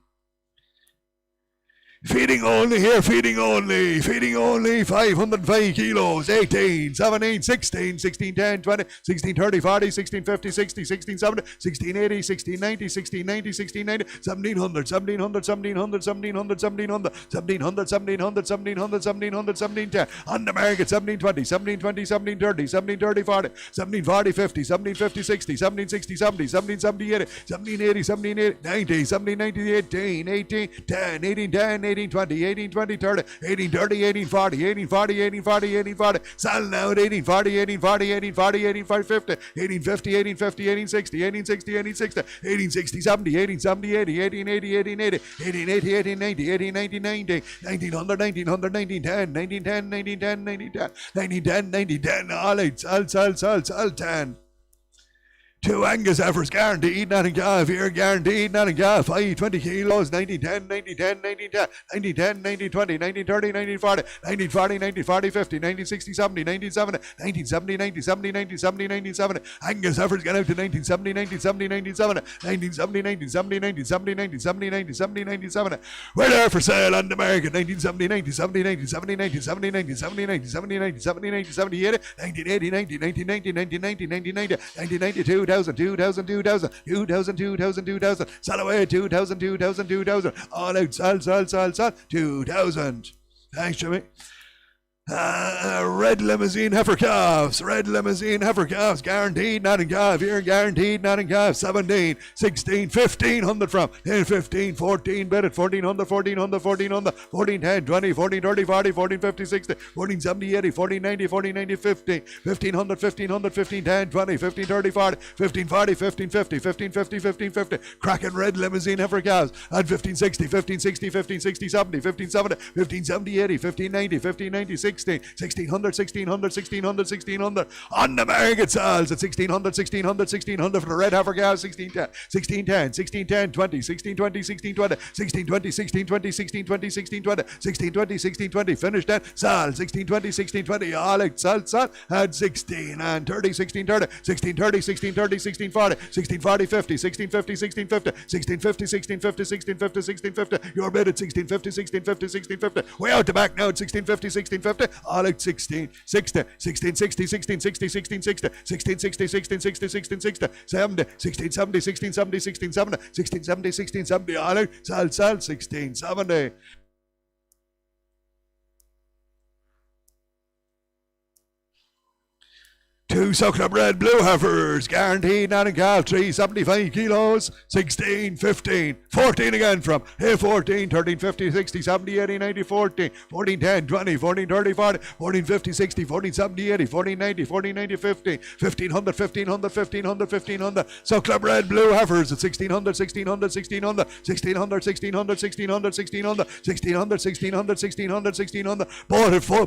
Feeding only here, feeding only, 505 kilos, 18, 17, 16, 16, 10, 20, 16, 30, 40, 16, 50, 60, 16, 70, 16, 80, 16, 90, 16, 90, 16, 90, 1700, 1700, 1700, 1700, 1700, 1700, 1700, 1700, 1700, 1710, on the market, 1720, 1720, 1730, 1730, 40, 1740, 50, 1750, 60, 1760, 70, 1770, 80, 1780, 1780, 90, 1790, 18, 18, 10, 18, 10, 1820, 1820, 30, 1830, 1840, 1840, 1840, 1840, sell now at 1840, 1840, 1840, 1840, 50, 1850, 1850, 1860, 1860, 1860, 70, 1870, 80, 1880, 1880, 1880, 1890, 1890, 1900, 1900, 1910, 1910, 1910, 1910, 1910, all eight, sell, 10. 2 Angus heifers guaranteed, nothing calf here, guaranteed, nothing calf, 20 kilos, 1910, 1910, 1910, 1910, 1920, 1930, 1940, 1940, 1940, 50, 1960, 70, 1970, 1970, 1970, 1970, 1970, Angus heifers got out to 1970, 1970, 1970, 1970, 1970, 1970, 1970, 1970, 1970, we're there for sale on the market, 1970, 1970, 1970, 1970, 1970, 1970, 1970, 1970, 1980, 1990, 1990, 1990, 2000, sell away, 2000, all out, sell, 2000. Thanks, Jimmy. Red limousine heifer calves, guaranteed, not in calf, here, guaranteed, not in calf, 17, 16, 1500 from, 10, 15, 14, bid at 1400, 1410, 20, 14, 30, 40, 14, 50, 60, 14, 70, 80, 14, 90, 14, 90, 15, 1500, 15, 10, 20, 15, 30, 40, 15, 40, 15, 50, 15, 50, 15, 50, cracking red limousine heifer calves, at 15, 60, 15, 60, 15, 60, 70, 15, 70, 15, 70, 80, 15, 90, 15, 90, 60, 1600, 1600, on the market sells at 1600 for the red heifer calves, 1610, 20, 1620, finished then, sell, 1620, all out, sell, at 16 and 30, 1630, 1640, 50, 1650, your bid at 1650, way out the back now at 1650, all out 16, 60, 1660, 1660, 1660, 1660, 1660, 70, 1670, 1670, all out, sell, 1670. 2 suckler bred blue heifers, guaranteed, not in calf, 375 kilos, 16, 15, 14 again from, 14, 13, 50, 60, 70, 80, 90, 14, 14, 10, 20, 14, 30, 40, 14, 50, 60, 14, 70, 80, 14, 90, 14, 90, 15, 1500, 1500, suckler bred blue heifers at 1600,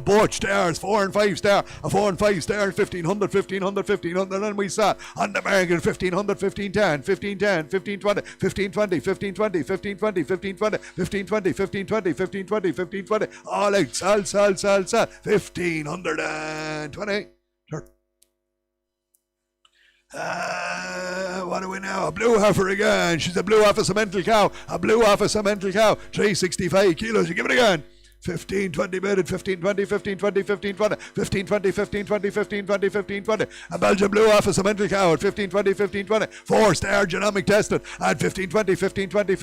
both stars, 4 and 5 star, a 4 and 5 star, 1500, and we saw on the American 1500, 1510, 1520, 1520, all out, sell, 1520. What do we know? A blue heifer again. She's a blue off a cemental cow. 365 kilos. You give it again. 1520 bid at 1520, 1520, a Belgian blue off a cemental cow at 1520, 4-star genomic tested at 1520,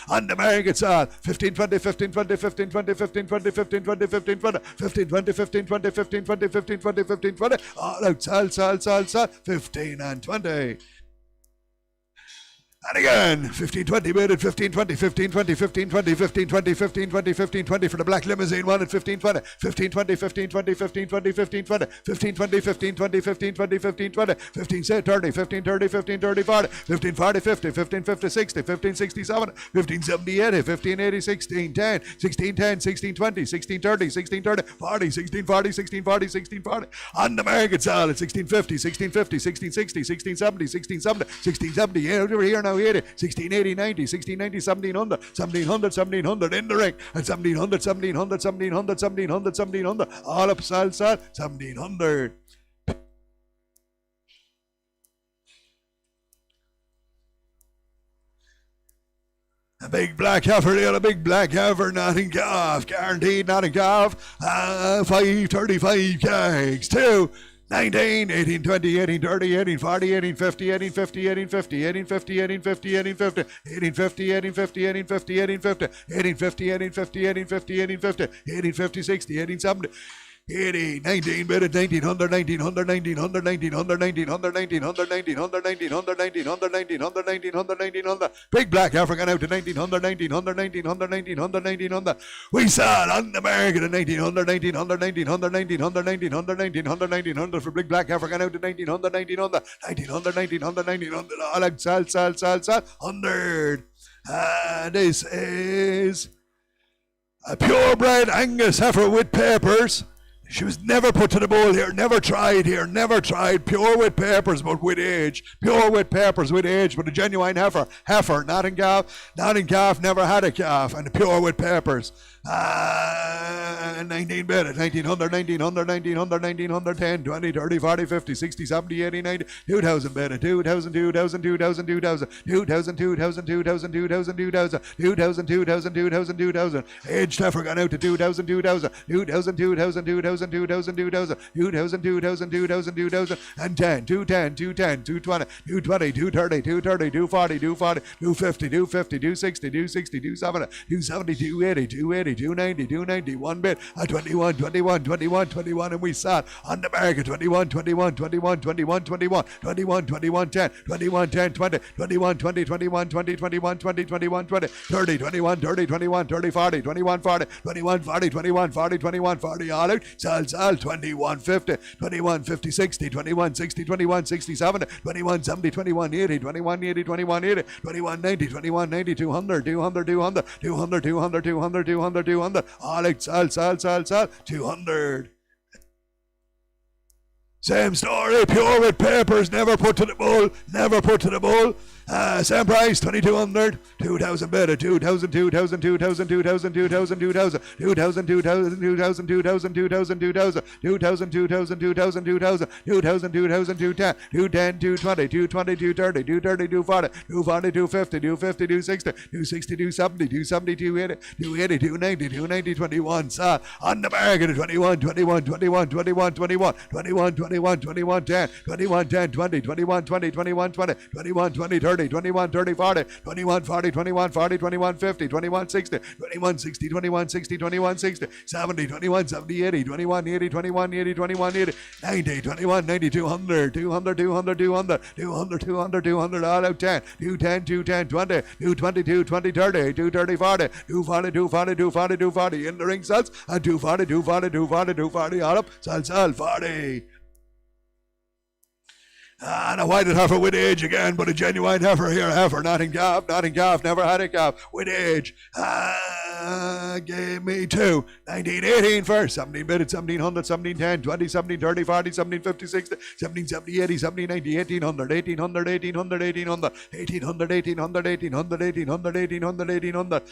on the market sale 1520, all out, sell, 15 and 20. And again, 1520 bid at 1520 for the black limousine one at 1520, 1530, 1530, 40, 1540, 50, 1550, 60, 1567, 1570, 80, 1580, 1610, 1620, 1630, 40, 1640, on the market sale at 1650, 1660, 1670, over here now. 1680, 90, 1690, 1700, in the ring at 1700, all up, sell, 1700. A big black heifer there, a big black heifer, nothing calf, guaranteed nothing calf. 535 kegs, 2. 19, 18, 20, 18, 30, 18, 40, 18, 50, 18, 50, 18, 50, 18, 50, 18, 50, 18, 50, 18, 50, 18, 50, 18, 50, 18, 50, 18, 50, 18, 50, 18, 50, 18, 50, 18, 50, 60, 18, 70. 80, 19, bit 1900, 1900, 1900, 1900, 1900, 1900, 1900, 1900, 1900, 1900, 1900, 1900. Big black African out to 1900, 1900, 1900, 1900, 1900. We saw it on the market at 1900, 1900, 1900, 1900, 1900, 1900, 1900 for big black African out to 1900, 1900, 1900, 1900, 1900. All out, sell, 100. This is a purebred Angus heifer with papers. She was never put to the bull here, never tried, pure with papers but with age, pure with papers with age, but a genuine heifer, not in calf, never had a calf, and pure with papers. 19 bit at 1900, 1900, 1900, 1910, 20, 30, 40, 50, 60, 70, 80, 90, 2000 bit at 2000, 2000, 2000, 2000, 2000, 2000, 2000, 2000, 2000, 2000, 2000, 2000, 2000, aged heifer gone out to 2000, 2000, 2000, 2000, 2000, 2000, 2000, 2000, 2000, 2000, 2000, and 10, 210, 210, 220, 220, 230, 230, 240, 240, 250, 250, 260, 260, 270, 270, 280, 280, 290, 290, 1 bit at 21, 21, 21, 21, and we sat on the market 21, 21, 21, 21, 21, 21, 21, 10, 21, 10, 20, 21, 20, 21, 20, 21, 20, 21, 20, 30, 21, 30, 21, 30, 40, 21, 40, 21, 40, 21, 40, 21, 40, all out, sell, 21, 50, 21, 50, 60, 21, 60, 21, 67, 21, 70, 21, 80, 21, 80, 21, 80, 21, 90, 21, 90, 200, 200, 200, 200, 200, 200, 200, 200, all out, sell, 200. Same story, pure with papers, never put to the bull, same price, 2200, 2000 bid, 2000, 2000, 2000, 2000, 2000, 2000, 2000, 2000, 2000, 2000, 2000, 2000, 2000, 2000, 2000, 2000, 2000, 2000, 210, 210, 220, 220, 230, 230, 240, 240, 250, 250, 260, 260, 270, 270, 280, 280, 290, 290, 21, on the market at 21, 21, 21, 21, 21, 21, 21, 21, 10, 21, 10, 20, 21, 20, 21, 20, 21, 20, 30, 21, 30, 40, 21, 40, 21, 40, 21, 50, 21, 60, 21, 60, 21, 60, 21, 60, 70, 21, 70, 80, 21, 80, 21, 80, 21, 80, 90, 21, 90, 200, 200, 200, 200, 200, 200, 200, all out 10, 210, 210, 20, 220, 220, 30, 230, 40, 240, 240, 240, 240, in the ring sells, and 240, 240, 240, 240, all up, sell, 40. And a whited heifer with age again, but a genuine heifer here, not in calf, never had a calf, with age. Gave me 2, 1918 first, 17 bid, 1700, 1710, 20, 17, 30, 40, 17, 50, 60, 17, 70, 80, 17, 90, 1800, 1800, 1800, 1800, 1800, 1800, 1800, 1800, 1800, 1800.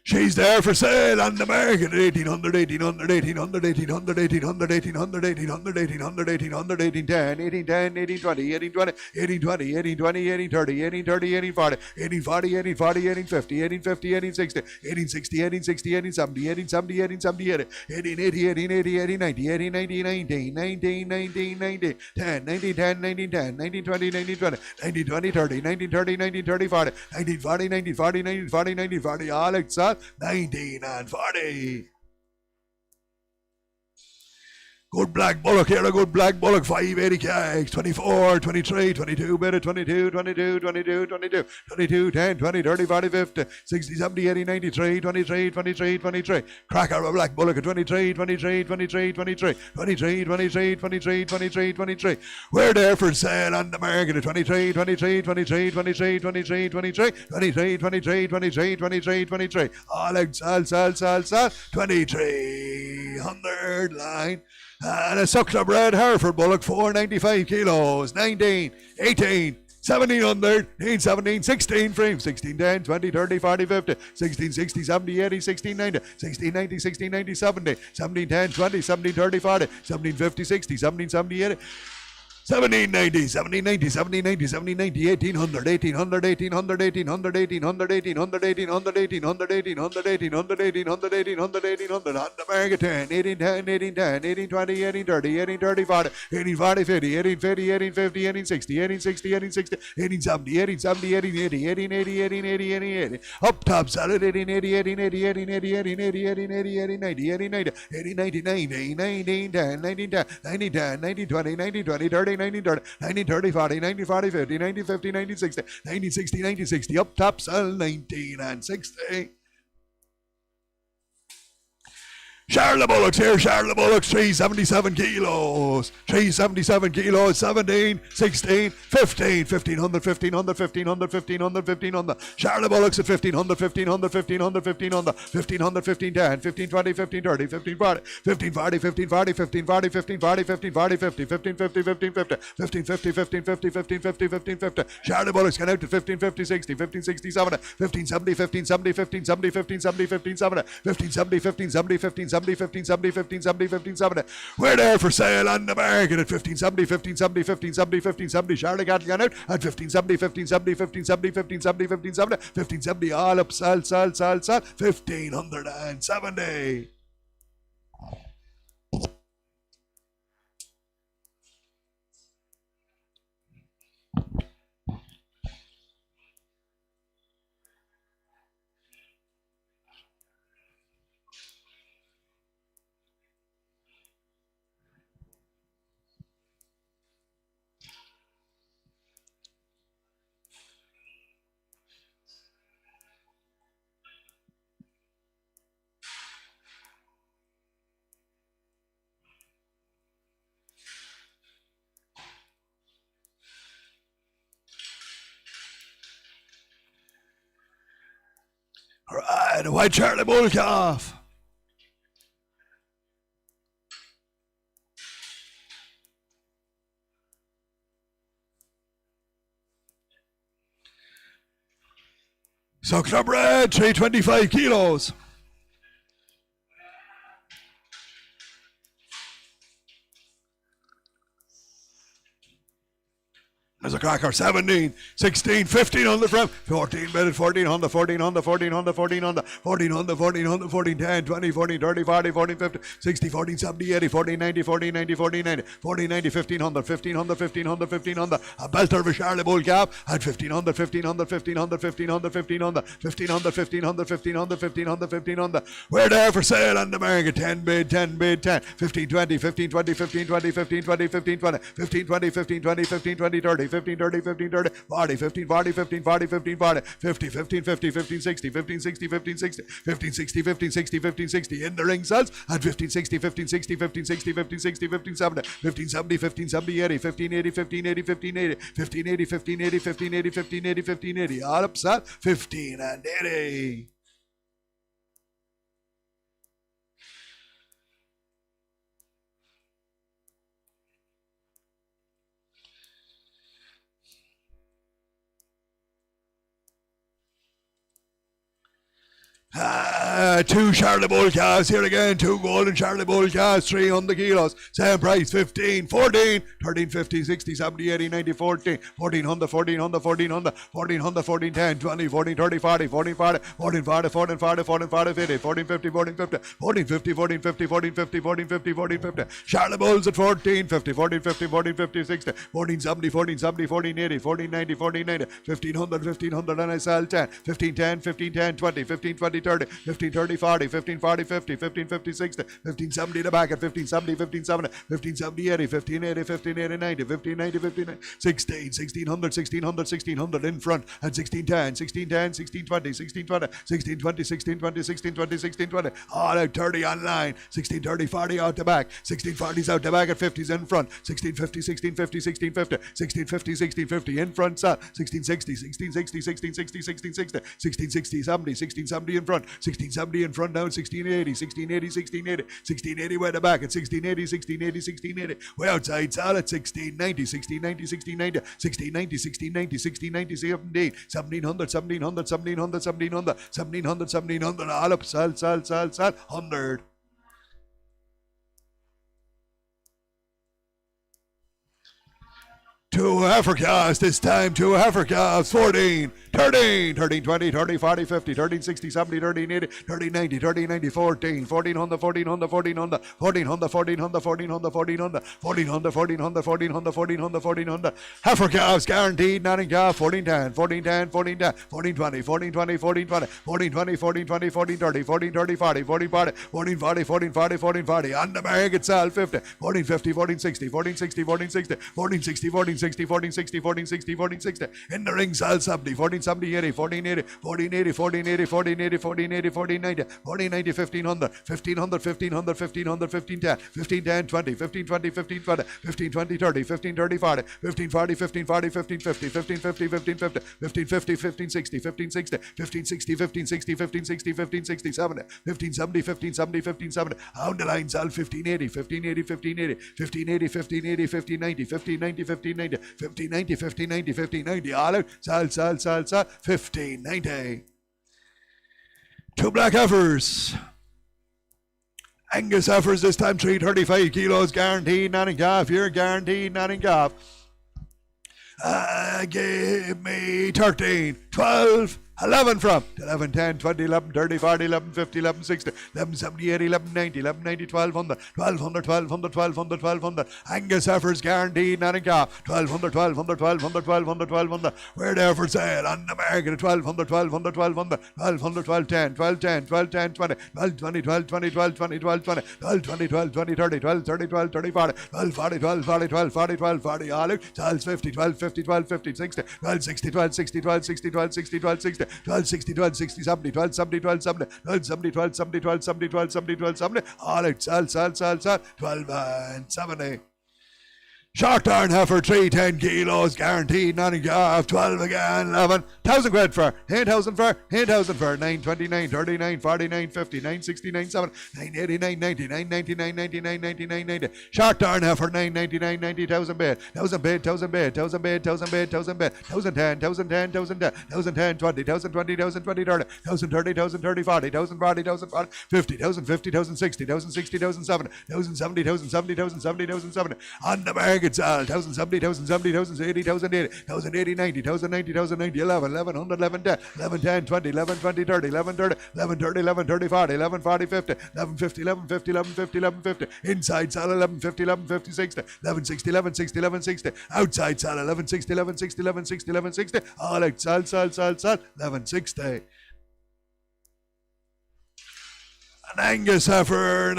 She's there for sale on the market at 1800, 1800, 1800, 1800, 1800, 1800, 1800, 1800, 1800, 1810, 1810, 1820, 1820, 1820, 1820, 1830, 1830, 1840, 1840, 1840, 1850, 1850, 1860, 1860, 1860, 1870, 1870, 1870, 1880, 1880, 1890, 1890, 19, 19, 19, 10, 1910, 1910, 1920, 1920, 1920, 30, 1930, 1930, 40, 1940, 1940, 1940, 1940, all outside. 19 and 40. Good black bullock here, a good black bullock, 580 kegs, 24, 23, 22, bit of 22, 22, 22, 22, 22, 10, 20, 30, 40, 50, 60, 70, 80, 93, 23, 23, 23. Cracker of a black bullock at 23, 23, 23, 23, 23, 23, 23, 23, 23. We're there for sale on the market at 23, 23, 23, 23, 23, 23, 23, 23, 23, 23, 23. All out, sell, 2300 line. And a suckler bred Hereford bullock, 495 kilos, 19, 18, 1700, 18, 17, 16 frame, 16, 10, 20, 30, 40, 50, 16, 60, 70, 80, 16, 90, 16, 90, 16, 90, 70, 17, 10, 20, 17, 30, 40, 17, 50, 60, 17, 70, 80. 1790, 1790, 1790, 1790, 1800, 1800, 1800, 1800, 1800, 1800, 1800, 1800, 1800, 1800, 1800, 1800, 1800, on the market 10, 1810, 1810, 1820, 1830, 1830, 40, 1840, 50, 1850, 1850, 1860, 1860, 1860, 1870, 1870, 1880, 1880, 1880, 1880, up top solid 1880, 1880, 1880, 1880, 1880, 1880, 1890, 1910, 1910, 1910, 1920, 1920, 30, 1930, 1930, 40, 1940, 50, 1950, 1960, 1960, 1960, up top sell 19 and 60. Charlotte Bullocks here, Charlotte Bullocks, 377 kilos, 377 kilos, 17, 16, 15, 1500, 1500, 1500, 1500, 1500, Charlotte Bullocks at 1500, 1500, 1500, 1500, 1500, 1510, 1520, 1530, 1540, 1540, 1540, 1540, 1540, 1540, 50, 1550, 1550, 1550, 1550, 1550, Charlotte Bullocks can out to 1550, 60, 1560, 70, 1570, 1570, 1570, 1570, 1570, 1570, 1570, 1570, 1570, 1570, 1570. We're there for sale on the market at 1570, 1570, 1570, 1570. Charlotte got gone out at 1570, 1570, 1570, 1570, 1570, 1570. All up, sell, 1570. All right, a white Charlie Bull calf. Suckler bread, 325 kilos. There's a cracker, 17, 16, 15 on the front, 14 bedded, 14 on the 14 on the 14 on the 14 on the 14 on the 14 on the 14, 10, 20, 40, 30, 40, 40, 50, 60, 40, 70, 80, 40, 90, 40, 90, 40, 90, 40, 90, 15 on the 15 on the 15 on the 15 on the a belter of a Charlie Bull cap at 15 on the 15 on the 15 on the 15 on the 15 on the 15 on the 15 on the 15 on the 15 on the 15 on the we're there for sale on the market 10 bid 10 bid 10 15 20 15 20 15 20 15 20 15 20 15 20 15 20 15 20 30 15 30 15 30 40 15 40 15 40 15 40 50 15 50 15 60 15 60 15 60 15 60 15 60 15 60 in the ring cells at 15 60 15 60 15 60 15 60 15 70 15 70 15 70 80 15 80 15 80 15 80 15 80 15 80 15 80 15 80 15 80 all upset 15 and 80. Two Charlie Bull calves here again, two golden Charlie Bull calves, 300 kilos, same price, 15, 14, 13, 15, 60, 70, 80, 90, 14, 1400, 1400, 1400, 1400, 14, 10, 20, 14, 30, 40, 14, 40, 14, 40, 14, 40, 14, 40, 50, 14, 50, 14, 50, 14, 50, 14, 50, 14, 50, 14, 50, 14, 50, Charlie Bulls at 14, 50, 14, 50, 14, 50, 60, 14, 70, 14, 70, 14, 80, 14, 90, 14, 90, 1500, 1500, and I sell 10, 15, 10, 15, 10, 20, 15, 20, 30, 15, 30, 40, 15, 40, 50, 15, 50, 60, 15, 70 the back at 15, 70, 15, 70, 15, 70, 80, 15, 80, 15, 80, 90, 15, 90, 15, 90, 16, 1600, 1600, 1600 in front at 16, 10, 16, 10, 16, 20, 16, 20, 16, 20, 16, 20, 16, 20, 16, 20, all out 30 online, 16, 30, 40 out the back, 16, 40s out the back at 50s in front, 16, 50, 16, 50, 16, 50, 16, 50, 16, 50 in front, 16, 60, 16, 60, 16, 60, 16, 60, 16, 60, 70, 16, 70 in front, 1670 in front down, 1680, 1680, 1680, 1680 way the back at 1680, 1680, 1680, way outside solid 1690, 1690, 1690, 1690, 1690, 1690, 1700, 1700, 1700, 1700, 1700, 1700, all up, sell, 100. Two heifer calves, this time two heifer calves. 14, 13, 13, 20, 30, 40, 50, 13, 60, 70, 13, 80, 13, 90, 13, 90, 14, 14 on the 14 on the 14 on the 14 on the 14 on the 14 on the 14 on the 14 on the 14 on the 14 on the 14 on the 14 on the heifer calves guaranteed, nothing calf. 14, 10, 14, 10, 14, 10, 14, 20, 14, 20, 14, 20, 14, 20, 14, 20, 14, 30, 14, 30, 40, 14, 40, 14, 40, 14, 40, 14, 40 on the bag itself. 50, 14, 50, 14, 60, 14, 60, 14, 60, 14, 60, 14, 60, 14, 60, 14, 60, 14, 60 in the ring cell 70, 14, 70, 80, 14, 80, 14, 80, 14, 80, 14, 80, 14, 80, 14, 90, 14, 90, 1500, 1500, 1500, 1500, 15, 10, 15, 10, 20, 15, 20, 15, 20, 15, 20, 30, 15, 30, 40, 15, 40, 15, 40, 15, 50, 15, 50, 15, 50, 15, 50, 15, 60, 15, 60, 15, 60, 15, 60, 15, 60, 15, 60, 70, 15, 70, 15, 70, 15, 70, on the line cell 1580, 1580, 1580, 1580, 1580, 1590, 1590, 1590, 1590, 1590, 1590, all out, sal, 1590. Two black heifers. Angus heifers this time 335 kilos guaranteed, nothing calf. You're guaranteed, nothing calf. Give me 13, 12, 11 from 11, 10, 20, 11, 30, 40, 11, 50, 11, 60, 11, 70, 80, 11, 90, 11, 90, 1200, 1200, 1200, 1200, 1200. Angus heifers guaranteed, nothing calf. 1200, 1200, 1200, 1200, 1200. We're there for sale on the market. 1200, 1200, 1200, 1200, 1210, 1210, 1210, 20, 12, 20, 12, 20, 12, 20, 12, 20, 12, 20, 12, 20, 30, 12, 30, 12, 30, 40, 12, 40, 12, 40, 12, 40, 12, 40, all out. 12, 50, 12, 50, 12, 50, 60, 12, 60, 12, 60, 12, 60, 12, 60, 12, 60, 12, 60, 12, 60, 70, 12, 70, 12, 70, 12, 70, 12, 70, 12, 70, 12, 70, 12, 70, all out, sell, 12 and 70. Short turn heifer, 310 kilos, guaranteed, nothing calf, 12 again, 11, 1,000 quid for, 8,000 for, 8,000 for, 929, 39, 49, 50, 969, 7, 989, 90, 999, 99, 99, 90. Short turn heifer, 999, 90,000 bid, 1,000 bid, 1,000 bid, 1,000 bid, 1,000 bid, 1,000 bid, 1,010, 1,010, 1,010, 1,010, 20, 1,020, 1,020, 30, 1,030, 1,030, 40, 1,040, 1,040, 50, 1,050, 1,060, 1,060, 1,070, 1,070, 1,070, 1,070, 1,070, on the market. It's 1,070, 1,070, 1,080, 1,080, 1,080, 90, 1,090, 1,090, 11, 1,100, 11, 11, 10, 20, 11, 20, 30, 11, 30, 11, 30, 11, 30, 40, 11, 40, 50, 11, 50, 11, 50, 11, 50, 11, 50, inside sell 11, 50, 11, 50, 60, 11, 60, 11, 60, 11, 60, outside sell 11, 60, 11, 60, 11, 60, 11, 60, all out sell, 11, 60. An Angus heifer,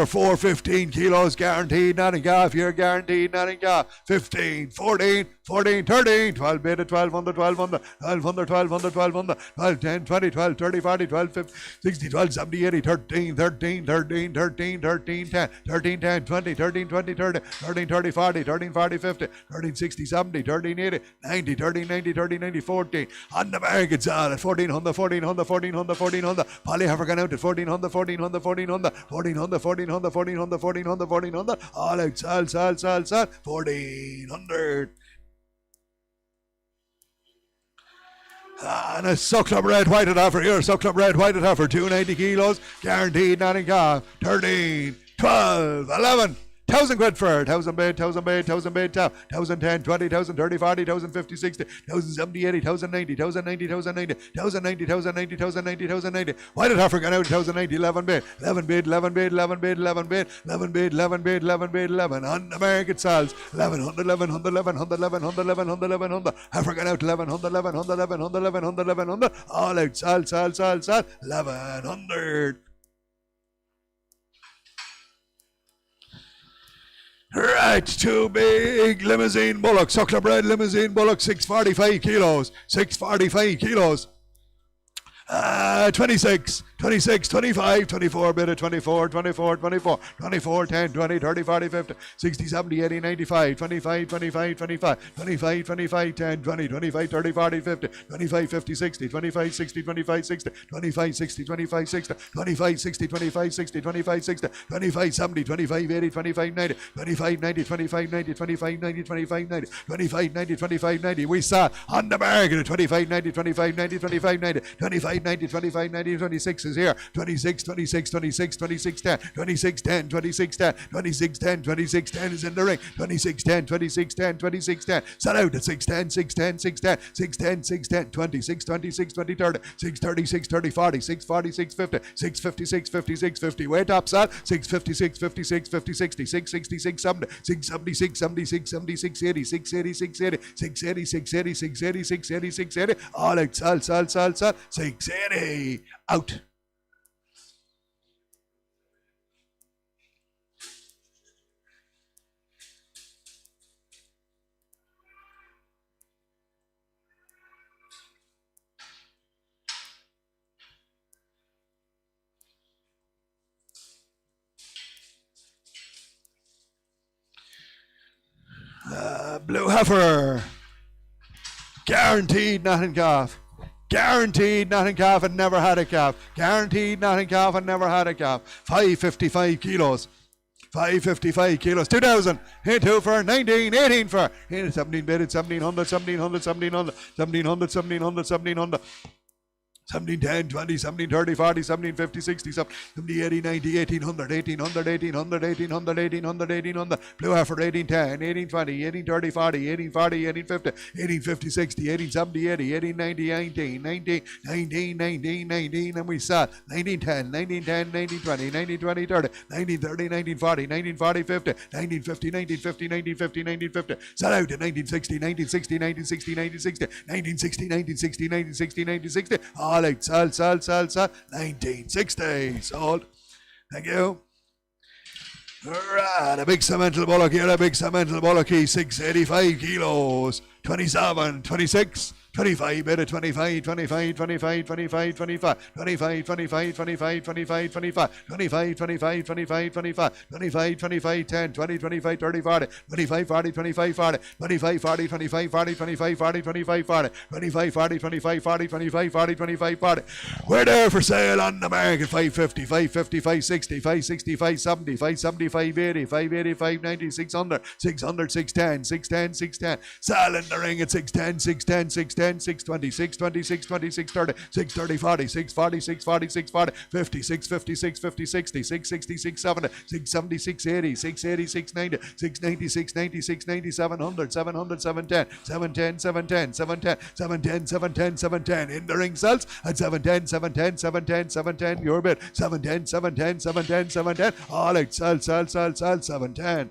415 kilos guaranteed, nothing calf. You're guaranteed, nothing calf. 15, 14, 14, 13, 12 bid at 1,200, 1,200, 1,200, 1,200, 1,200, 12, 10, 20, 12, 30, 40, 12, 50, 60, 12, 70, 80, 13, 13, 13, 13, 13, 10, 13, 10, 20, 13, 20, 30, 13, 30, 40, 13, 40, 50, 13, 60, 70, 13, 80, 90, 13, 90, 13, 90, 14. On the market sale at 1,400, 1,400, 1,400, 1,400. Polly heifer gone out at 1,400, 1,400, 1,400, 1,400, 1,400, 1,400, 1,400, 1,400. All out sell, 1,400. And a Suckler red whited heifer here, Suckler red whited heifer, 290 kilos, guaranteed, nothing calf. 13, 12, 11. 1,000 quid for it. 1,000 bid, 1,000 bid, 1,000 bid, 1,010, 20, 1,000, 30, 40, 1,000, 50, 60, 1,000, 70, 80, 1,000, 90, 1,000, 90, 1,000, 90, 1,000, 90, 1,000, 90, 1,000, 90, 1,000, 90. Why did Heifer gone out? 1,000, 90, 11 bid, 11 bid, 11 bid, 11 bid, 11 bid, 11 bid, 11 bid, 11 bid, 11. On the market sells 1,100, 1,100, 1,100, 1,100, 1,100, 1,100. Heifer gone out 1,100, 1,100, 1,100, 1,100, 1,100. All out sell, 1,100. Right, two big limousine bullocks, Suckler bred limousine bullocks, 645 kilos, 645 kilos. 26, 26, 25, 24, bid of 24, 24, 24, 24, 10, 20, 30, 40, 50, 60, 70, 80, 95, 25, 25, 25, 25, 25, 10, 20, 25, 30, 40, 50, 25, 50, 60, 25, 60, 25, 60, 25, 60, 25, 60, 25, 60, 25, 60, 25, 60, 25, 70, 25, 80, 25, 90, 25, 90, 25, 90, 25, 90, 25, 90, 25, 90, 25, 90. We saw on the market at 25, 90, 25, 90, 25, 90, 25, 25, 90, 25, 90, 26 is here. 26, 26, 26, 26, 10, 26, 10, 26, 10, 26, 10, 26, 10 is in the ring. 26, 10, 26, 10, 26, 10. Set out at 6, 10, 6, 10, 6, 10, 6, 10, 6, 10, 26, 26, 20, 30, 6, 30, 6, 30, 40, 6, 40, 6, 50, 6, 56, 56, 50. Way top side. 6, 56, 56, 50, 60, 6, 66, 70, 6, 76, 76, 76, 80, 6, 80, 6, 80, 6, 80, 6, 80, 6, 80, 6, 80, 6, 80. All out, sal, 680. Out. Blue heifer. Guaranteed nothing calf. Guaranteed nothing calf and never had a calf. Guaranteed nothing calf and never had a calf. 555 kilos. 555 kilos. 2,000. Hit 2 for 19. 18 for. Hit 17 bid. 1700. 1700. 1700. 1700. 1700. 1700. 17, 10, 20, 17, 30, 40, 17, 50, 60, 70, 80, 90, 1800, 1800, 1800, 1800, 1800, 1800, blue heifer, 18, 10, 18, 20, 18, 30, 40, 18, 40, 18, 50, 18, 50, 60, 18, 70, 80, 18, 90, 19, 19, 19, 19, 19, and we saw 19, 10, 19, 10, 19, 20, 19, 20, 30, 19, 30, 19, 40, 19, 40, 50, 19, 50, 19, 50, 19, 50, 19, 50, set out to 1960, 1960, 1960, 1960, 1960, 1960, 1960, 1960, all out, sell, 1960, sold. Thank you. Alright, a big cemental bullock here, a big cemental bullock, 685 kilos, 27, 26, 25, bit of 25, 25, 25, 25, 25, 25, 25, 25, 25, 25, 25, 25, 25, 25, 25, 25, 10, 20, 25, 30, 40, 25, 40, 25, 40, 25, 40, 25, 40, 25, 40, 25, 40, 25, 40, 25, 40, 25, 40, 25, 40. We're there for sale on the market, 550, 550, 560, 560, 570, 570, 580, 580, 590, 600, 600, 610, 610, 610. Sell in the ring at 610, 610, 610. 620, 620, 620, 630, 630, 40, 640, 640, 640, 50, 650, 650, 60, 660, 670, 670, 680, 680, 690, 690, 690, 690, 700, 700, 710, 710, 710, 710, 710, 710, 710. In the ring sells at 710, 710, 710, 710. Your bid 710, 710, 710, 710. All out, sell, 710.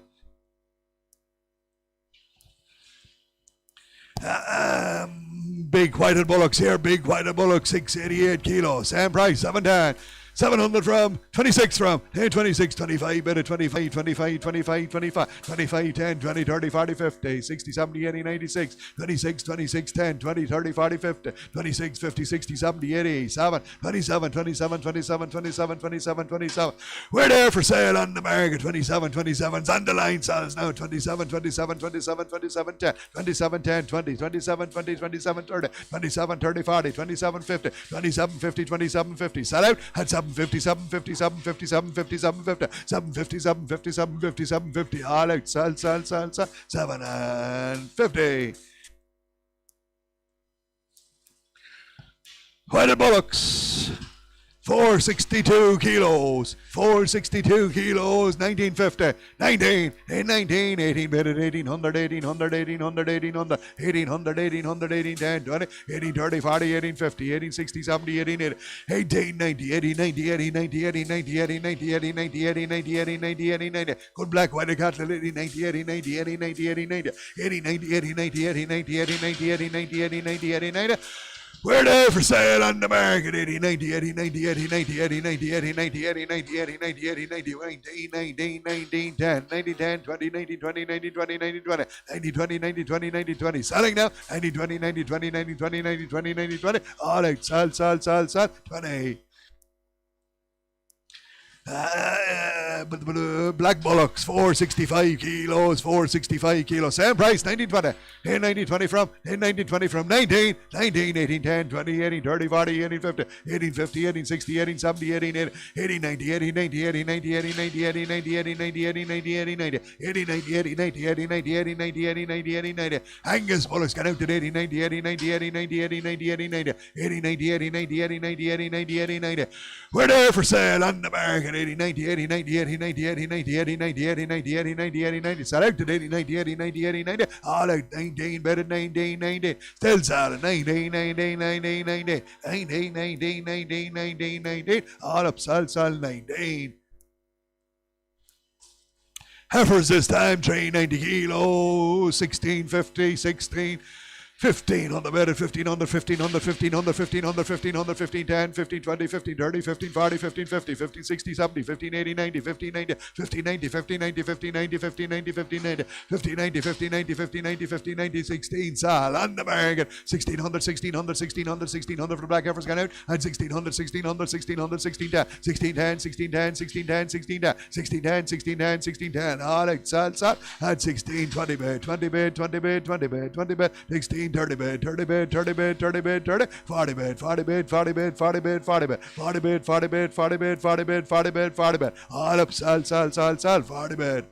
Big whited bullocks here, big whited bullocks, 688 kilos, same price, 710. 700 from, 26 from, 26, 25, bit of 25, 25, 25, 25, 25, 10, 20, 30, 40, 50, 60, 70, 80, 96, 26, 26, 10, 20, 30, 40, 50, 26, 50, 60, 70, 80, 7, 27, 27, 27, 27, 27, 27. We're there for sale on the market, 27, 27's on the line, sells now, 27, 27, 27, 27, 10, 27, 10, 20, 27, 20, 27, 30, 27, 30, 40, 27, 50, 27, 50, 27, 50. Sell out at 750, 750, 750, 750, 750, 750, 750, 750. All out, sell, 750. Whited bullocks. 462 kilos, 462 kilos, 1950, 19, 19, 18 bit at 1800, 1800, 1800, 1800, 1800, 1800, 1810, 20, 1830, 40, 1850, 1860, 70, 1880, 1890, 1890, 1890, 1890, 1890, 1890, 1890, 1890, 1890, good black white cattle, 1890, 1890, 1890, 1890, 1890, 1890, 1890, 1890, 1890, 1890. We're there for sale on the market. 80, 90, 80, 90, 80, 90, 80, 90, 80, 90, 80, 90, 80, 90, 80, 90, 19, 19, 19, 10, 90, 10, 20, 90, 20, 90, 20, 90, 20, 90, 20, 90, 20, 90, 20. Selling now. 90, 20, 90, 20, 90, 20, 90, 20, 90, 20. All out. Sell, 20. Black Bullocks, 465 kilos, 465 kilos. Same price, 1920. 1920 from, 1920 from 19, 19, 18, 10, 20, 18, 30, 40, 18, 50, 18, 50, 18, 60, 18, 70, 18, 80, 18, 90, 18, 90, 18, 90, 18, 90, 18, 90, 18, 90, 18, 90, 18, 90, 18, 90, 18, 90, 18, 90, 18, 90, 18, 90, 18, 90. Angus Bullocks got out to 18, 90, 18, 90, 18, 90, 18, 90, 18, 90, 18, 90, 18, 90, 18, 90, 18, 90, 18, 90. We're there for sale on the market. 80, 90, 80, 90, 80, 90, 80, 90, 80, 90, 80, 90, 80, 90, 80, 90. Sell out to 80, 90, 80, 90, 80, 90. All out 19, better 19, 90. Still selling 19, 19, 19, 19, 19, 19, 19, 19, 19. All up, sell 19. Heifers this time, 390 kilos, 1650, 16. 15 on the bed at 15 under 15 under 15 under 15 under 15 under 15 10 15 20 15 30 15 40 15 50 15 60 70 15 80 90 15 90 15 90 15 90 15 90 15 90 15 90 15 90 15 90 15 90 15 90 16 Sal on the market 1600 1600 1600 1600 for the black heifers gone out and 1600 1600 1600 16 10 16 10 16 10 16 10 16 10 16 10 16 10 16 10 all right Sal at 16 20 bed 20 bed 20 bed 20 bed 20 bed 16 30 bed 30 bed 30 bed 30 bed 30 40 bed 40 bed 40 bed 40 bed 40 bed 40 bed 40 bed 40 bed 40 bed 40 bed 40 bed all up Sal 40 bed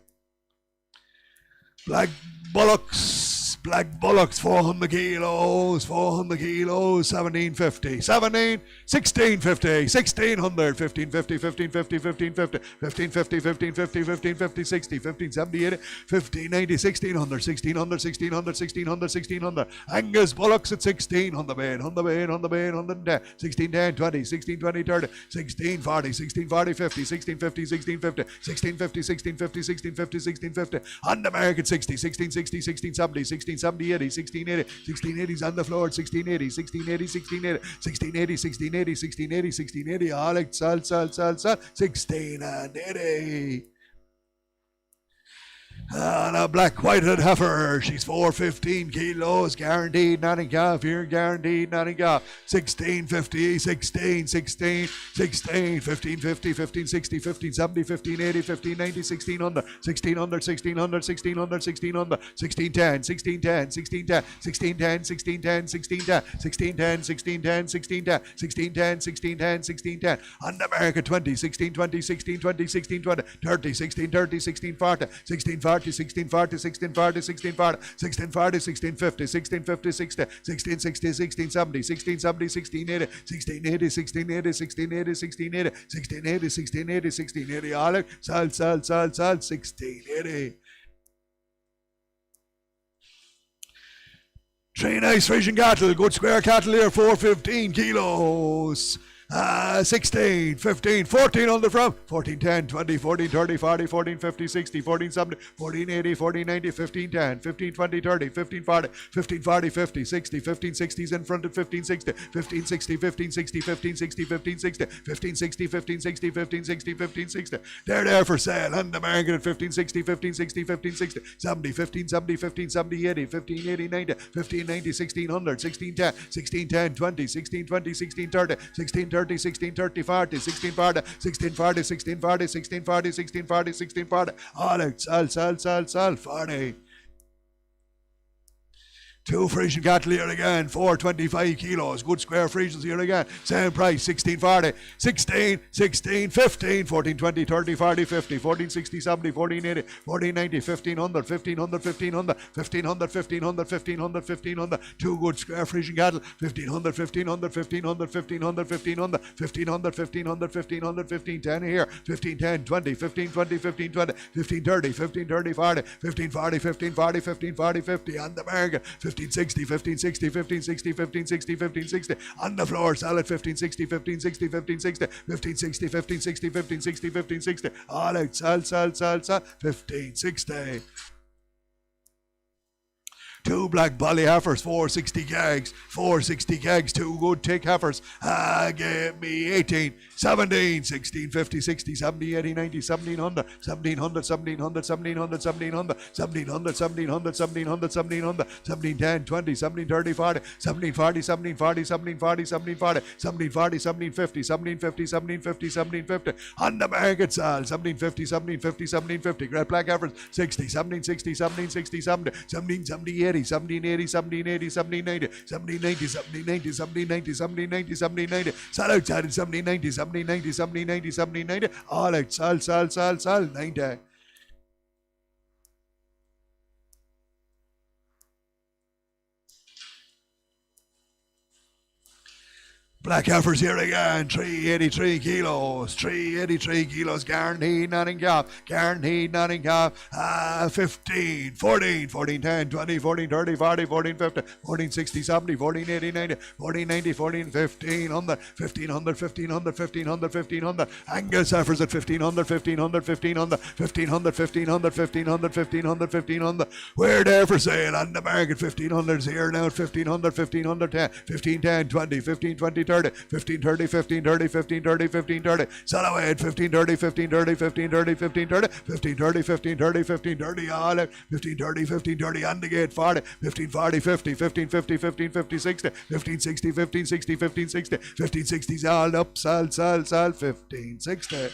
Black Bullocks 400 kilos 1750 17 1650 1600 1550 1550 1550 1550 1550 1550 60 1570 80 1590 1600 1600 1600 1600 1600 Angus Bullocks at 16 on the bed 110 16 10 20 16 20 30 16 40 16 40 50 16 50 16 50 16 50 16 50 16 50 16 50 on the market 60 16 60 16 70 16 70 80 16 80 16 80's on the floor 16 80 16 80 16 80 16 80 16 80 16 80 16 80 all right sal 16 and 80 and a black white-headed heifer, she's 415 kilos, guaranteed, not in calf here, guaranteed, not in calf. 1650, 16, 16, 16, 1550, 1560, 1570, 1580, 1590, 1600, 1600, 1600, 1600, 1600, 1610, 1610, 1610, 1610, 1610, 1610, 1610, 1610, 1610, 1610, 1610, 1610, on the market 20, 1620, 1620, 1620, 30, 1630, 1640, 1640, 1640, 1640, 1640, 1640, 1650, 1650, 60, 1660, 1670, 1670, 1680, 1680, 1680, 1680, 1680, 1680, 1680, 1680, all right, sal, 1680. Three nice Frisian cattle, good square cattle here, 415 kilos. 16, 15, 14 on the front, 14, 10, 20, 14, 30, 40, 14, 50, 60, 14, 70, 14, 80, 14, 90, 15, 10, 15, 20, 30, 15, 40, 15, 40, 50, 60, 15, 60 is in front of 15, 60, 15, 60, 15, 60, 15, 60, 15, 60, 15, 60, 15, 60, 15, 60, 15, 60. They're there for sale on the market at 15, 60, 15, 60, 15, 60, 70, 15, 70, 15, 70, 80, 15, 80, 90, 15, 90, 1600, 16, 10, 16, 10, 20, 16, 20, 16, 30, 16, 30, 16, 30, 40, 16, 40, 16, 40, 16, 40, 16, 40, 16, 40, 16, 40. All out, sal, 40. Two Frisian cattle here again, 425 kilos. Good square Frisians here again. Same price, 1640, 16, 16, 15, 14, 20, 30, 40, 50, 14, 60, 70, 14, 80, 14, 90, 1500, 1500, 1500, 1500, 1500, 1500, 1500. Two good square Frisian cattle, 1500, 1500, 1500, 1500, 1500, 1500, 1500, 1500, 1510 here, 1510, 20, 15, 20, 15, 20, 15, 30, 15, 30, 40, 15, 40, 15, 40, 15, 40, 50 on the market. 1560, 1560, 1560, 1560, 1560. On the floor, sell it 1560, 1560, 1560, 1560, 1560, 1560, 1560. All out, sell, 1560. Two black bally heifers, 460 gags, 460 gags, two good thick heifers. Give me 18, 17, 16, 50, 60, 70, 80, 90, 1700, 1700, 1700, 1700, 1700, 1700, 1700, 1700, 1700, 17, 10, 20, 17, 30, 40, 17, 40, 17, 40, 17, 40, 17, 40, 17, 40, 17, 50, 17, 50, 17, 50, 17, 50. On the market sale, 17, 50, 17, 50, 17, 50. Great black heifers, 60, 17, 60, 17, 60, 70, 17, 70, 80, 17, 80, 17, 80, 17, 90, 17, 90, 17, 90, 17, 90, 17, 90, 17, 90. Sell outside 17, 90, 17, 90, 17, 90, 17, 90. All out, sell, 90. Black heifers here again, 383 kilos, 383 kilos, guaranteed, nothing calf, 15, 14, 14, 10, 20, 14, 30, 40, 14, 50, 14, 60, 70, 14, 80, 90, 14, 90, 14, 1500, 1500, 1500, 1500, 1500, Angus heifers at 1500, 1500, 1500, 1500, 1500, 1500, 1500, 1500, we're there for sale on the market, 1500's here now at 1500, 1500, 10, 15, 10, 20, 15, 20, 30, 15, 30, 15, 30, 15, 30, 15, 30, sell away at 15, 30, 15, 30, 15, 30, 15, 30, 15, 30, 15, 30, 15, 30, all out, 15, 30, 15, 30, on the gate, 40, 15, 40, 50, 15, 50, 15, 50, 60, 15, 60, 15, 60, 15, 60, 15, 60's all up, sell, 15, 60.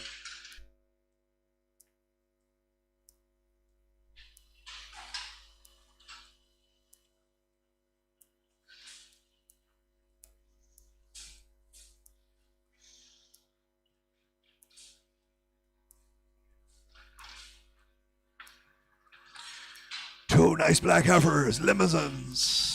Two nice black heifers, limousines.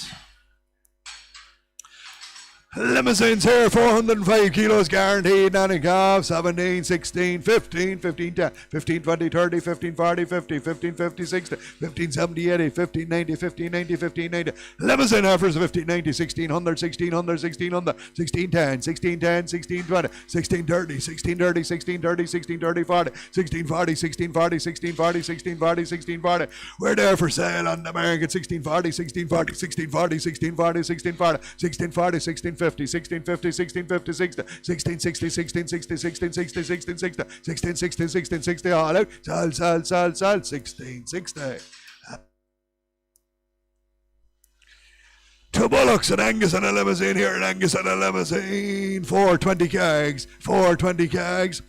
Limousines here, 405 kilos guaranteed, nothing calf, 17, 16, 15, 15, 10, 15, 20, 30, 15, 40, 50, 15, 50, 60, 15, 70, 80, 15, 90, 15, 90, 15, 90. Limousine heifers, 15, 90, 1600, 1600, 1600, 16, 10, 16, 10, 16, 20, 16, 30, 16, 30, 16, 30, 16, 30, 40, 16, 40, 16, 40, 16, 40, 16, 40, 16, 40. We're there for sale on the market, 16, 40, 16, 40, 16, 40, 16, 40, 16, 40, 16, 40, 16, 50, 16, 50, 16, 50, 60, 16, 60, 16, 60, 16, 60, 16, 60, 16, 60, 16, 60, all out, sell, 16, 60. Two bullocks, an Angus and a limousine here, an Angus and a limousine, 420 kegs, 420 kegs.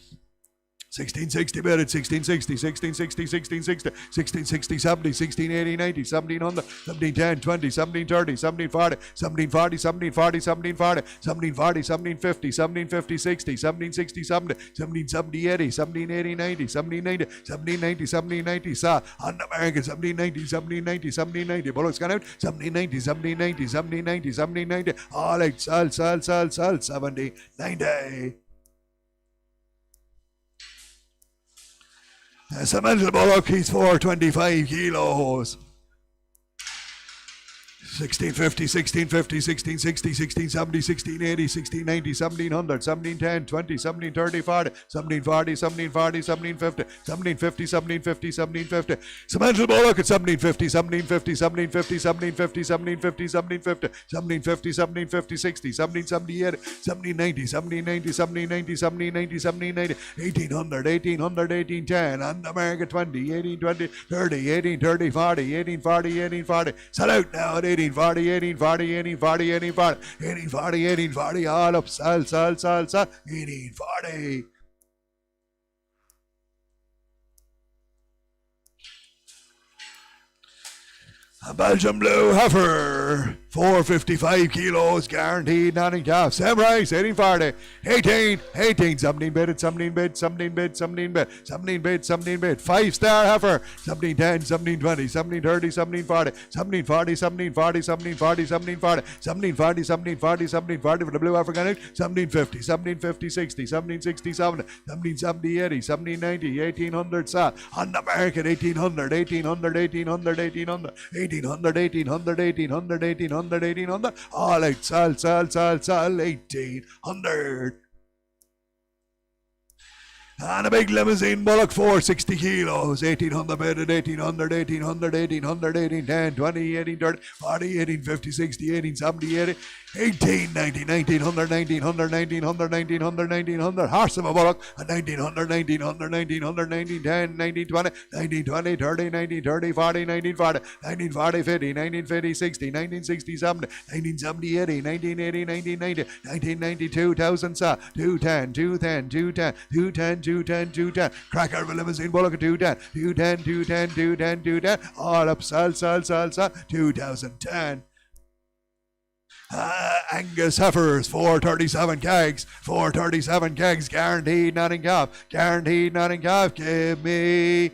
1660 bid at 1660, 1660, 1660, 1660, 70, 1680, 90, 1700, 1710, 20, 1730, 1740, 1740, 1740, 1740, 1740, 1750, 1750, 60, 1760, 70, 1770, 80, 1780, 90, 1790, 1790, 1790, saw on the market, 1790, 1790, 1790, bullocks gone out, 1790, 1790, 1790, 1790, all out, sell, 70, 90. Samantha Bullock, he's 425 kilos. 1650, 1650, 1660, 1670, 1680, 1690, 1700, 1710, 20, 1730, 40, 1740, 1740, 1750, 1750, 1750, 1750. Samantha Bullock at 1750, 1750, 1750, 1750, 1750, 1750, 1750, 1750, 60, 1770, 1790, 1790, 1790, 1790, 1790, 1800, 1800, 1810, on the market 20, 1820, 30, 1830, 40, 1840, 1840. Sell out now at 1840, 1840, 1840, 1840, 1840, 1840, all up, sell, 1840. A Belgian blue heifer, 455 kilos, guaranteed, nothing calf. Same price, 1840, 18, 17 bid, 17 bid, 17 bid, 17 bid, 17 bid, 17 bid. 5-star heifer, 1710, 1720, 1730, 1740, 1740, 1740, 1740, 1740, 1740, 1740, 1740 for the blue heifer gun out, 1750, 1750, 60, 1760, 1770, 80, 1790, 1800, sell. On the market, 1800, 1800, 1800, 1800, 1800, 1800, 1800, 1800, 1800, all out, sell, 1800. And a big limousine bullock, 460 kilos, 1800 bedded, 1800, 1800, 1800, 1810, 20, 1830, 40, 1850, 60, 1870, 80, 1890, 1900, 1900, 1900, 1900, 1900, horse of a bullock, and 1900, 1900, 1900, 1910, 1920, 1920, 30, 1930, 40, 1940, 1940, 50, 1950, 60, 1960, 70, 1970, 80, 1980, 1990, 1990, 2000, 210, 210, 210, 210, 210, 210, cracker of a limousine bullock at 210, 210, 210, 210, 210, all up, sell, 2010. Angus heifers, 437 kegs, 437 kegs, guaranteed nothing calf, give me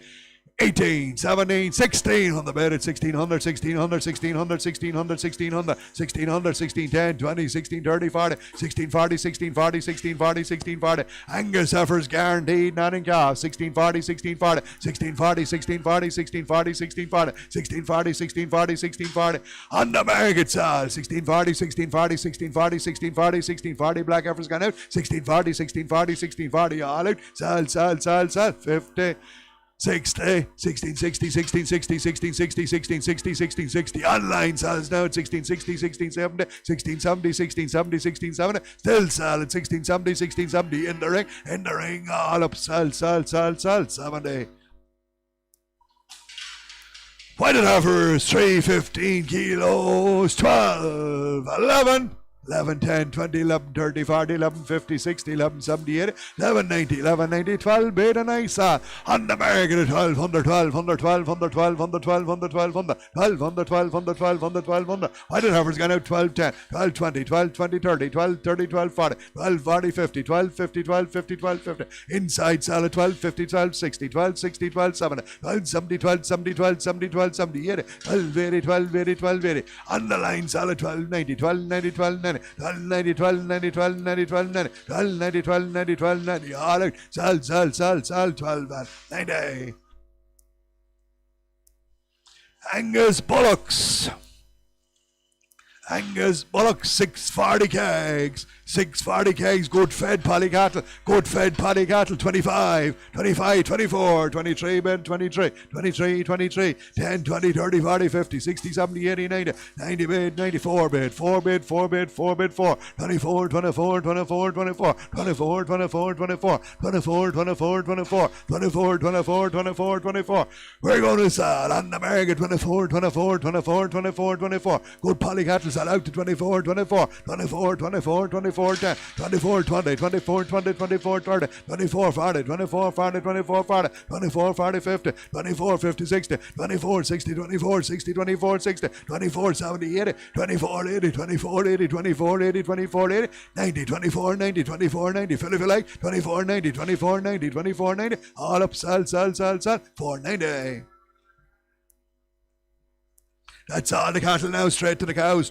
18, 17, 16 on the bed at 1600, 1600, 1600, 1600, 1600, 1600, 1610, 20, 16, 30, 40, 16, 40, 16, 40, 16, 40, 16, 40. Angus heifers guaranteed, not in calf. 16, 40, 16, 40, 16, 40, 16, 40, 16, 40, 16, 40, 16, 40, 16, 40, 16, 40. On the market side, 16, 40, 16, 40, 16, 40, 16, 40, 16, 40. Black heifers gone out. 16, 40, 16, 40, 16, 40. All out. Sell. 50. 60, 16, 60, 16, 60, 16, 60, 16, 60, 16, 60. Online sells now at 16, 60, 16, 70, 16, 70, 16, 70, 16, 70. Still sell at 16, 70, 16, 70. In the ring, all up, sell, 70. Whited heifers, 315 kilos, 12, 11. 11, 10, 20, 11, 30, 40, 11, 50, 60, 11, 70, 80, 11, 90, 11, 90, 12, bid and I saw on the market at 1200, 1200, 1200, 1200, 1200, 1200, 1200, 1200, 1200, 1200. Whited heifers gone out 12, 10, 12, 20, 12, 20, 30, 12, 30, 12, 40, 12, 40, 50, 12, 50, 12, 50, 12, 50. Inside sell at 12, 50, 12, 60, 12, 60, 12, 70, 12, 70, 12, 70, 12, 70, 12, 70, 80, 12, 80, 12, 80, 12, 80. On the line sell at 12, 90, 12, 90, 12, 90. 12, 90, 12, 90, 12, 90, 12, 90, 12, 90, 12, 90, 12, 90. All out. Sell, 12, 90. Angus bullocks. 640 kegs. 640 kegs, good fed paddy cattle, 25, 25, 24, 23, bed 23, 23, 23, 10, 20, 30, 40, 50, 60, 70, 80, 90, 90 bed, 94 bed, 4 bed, 4 bed, 4 bed, 4, 24, 24, 24, 24, 24, 24, 24, 24, 24, 24, 24, 24, 24, 24. We're going to sell on the market 24, 24, 24, 24, 24. Good paddy cattle sell out to 24, 24, 24, 24, 24, 10, 24, 20, 24, 20, 24, 30, 24, 40, 24, 40, 24, 40, 24, 40, 50, 24, 50, 60, 24, 60, 24, 60, 24, 60, 24, 70, 80, 24, 80, 24, 80, 24, 80, 24, 80, 90, 24, 90, 24, 90, fill if you like, 24, 90, 24, 90, 24, 90, all up, sell, 490. That's all the cattle now, straight to the cows.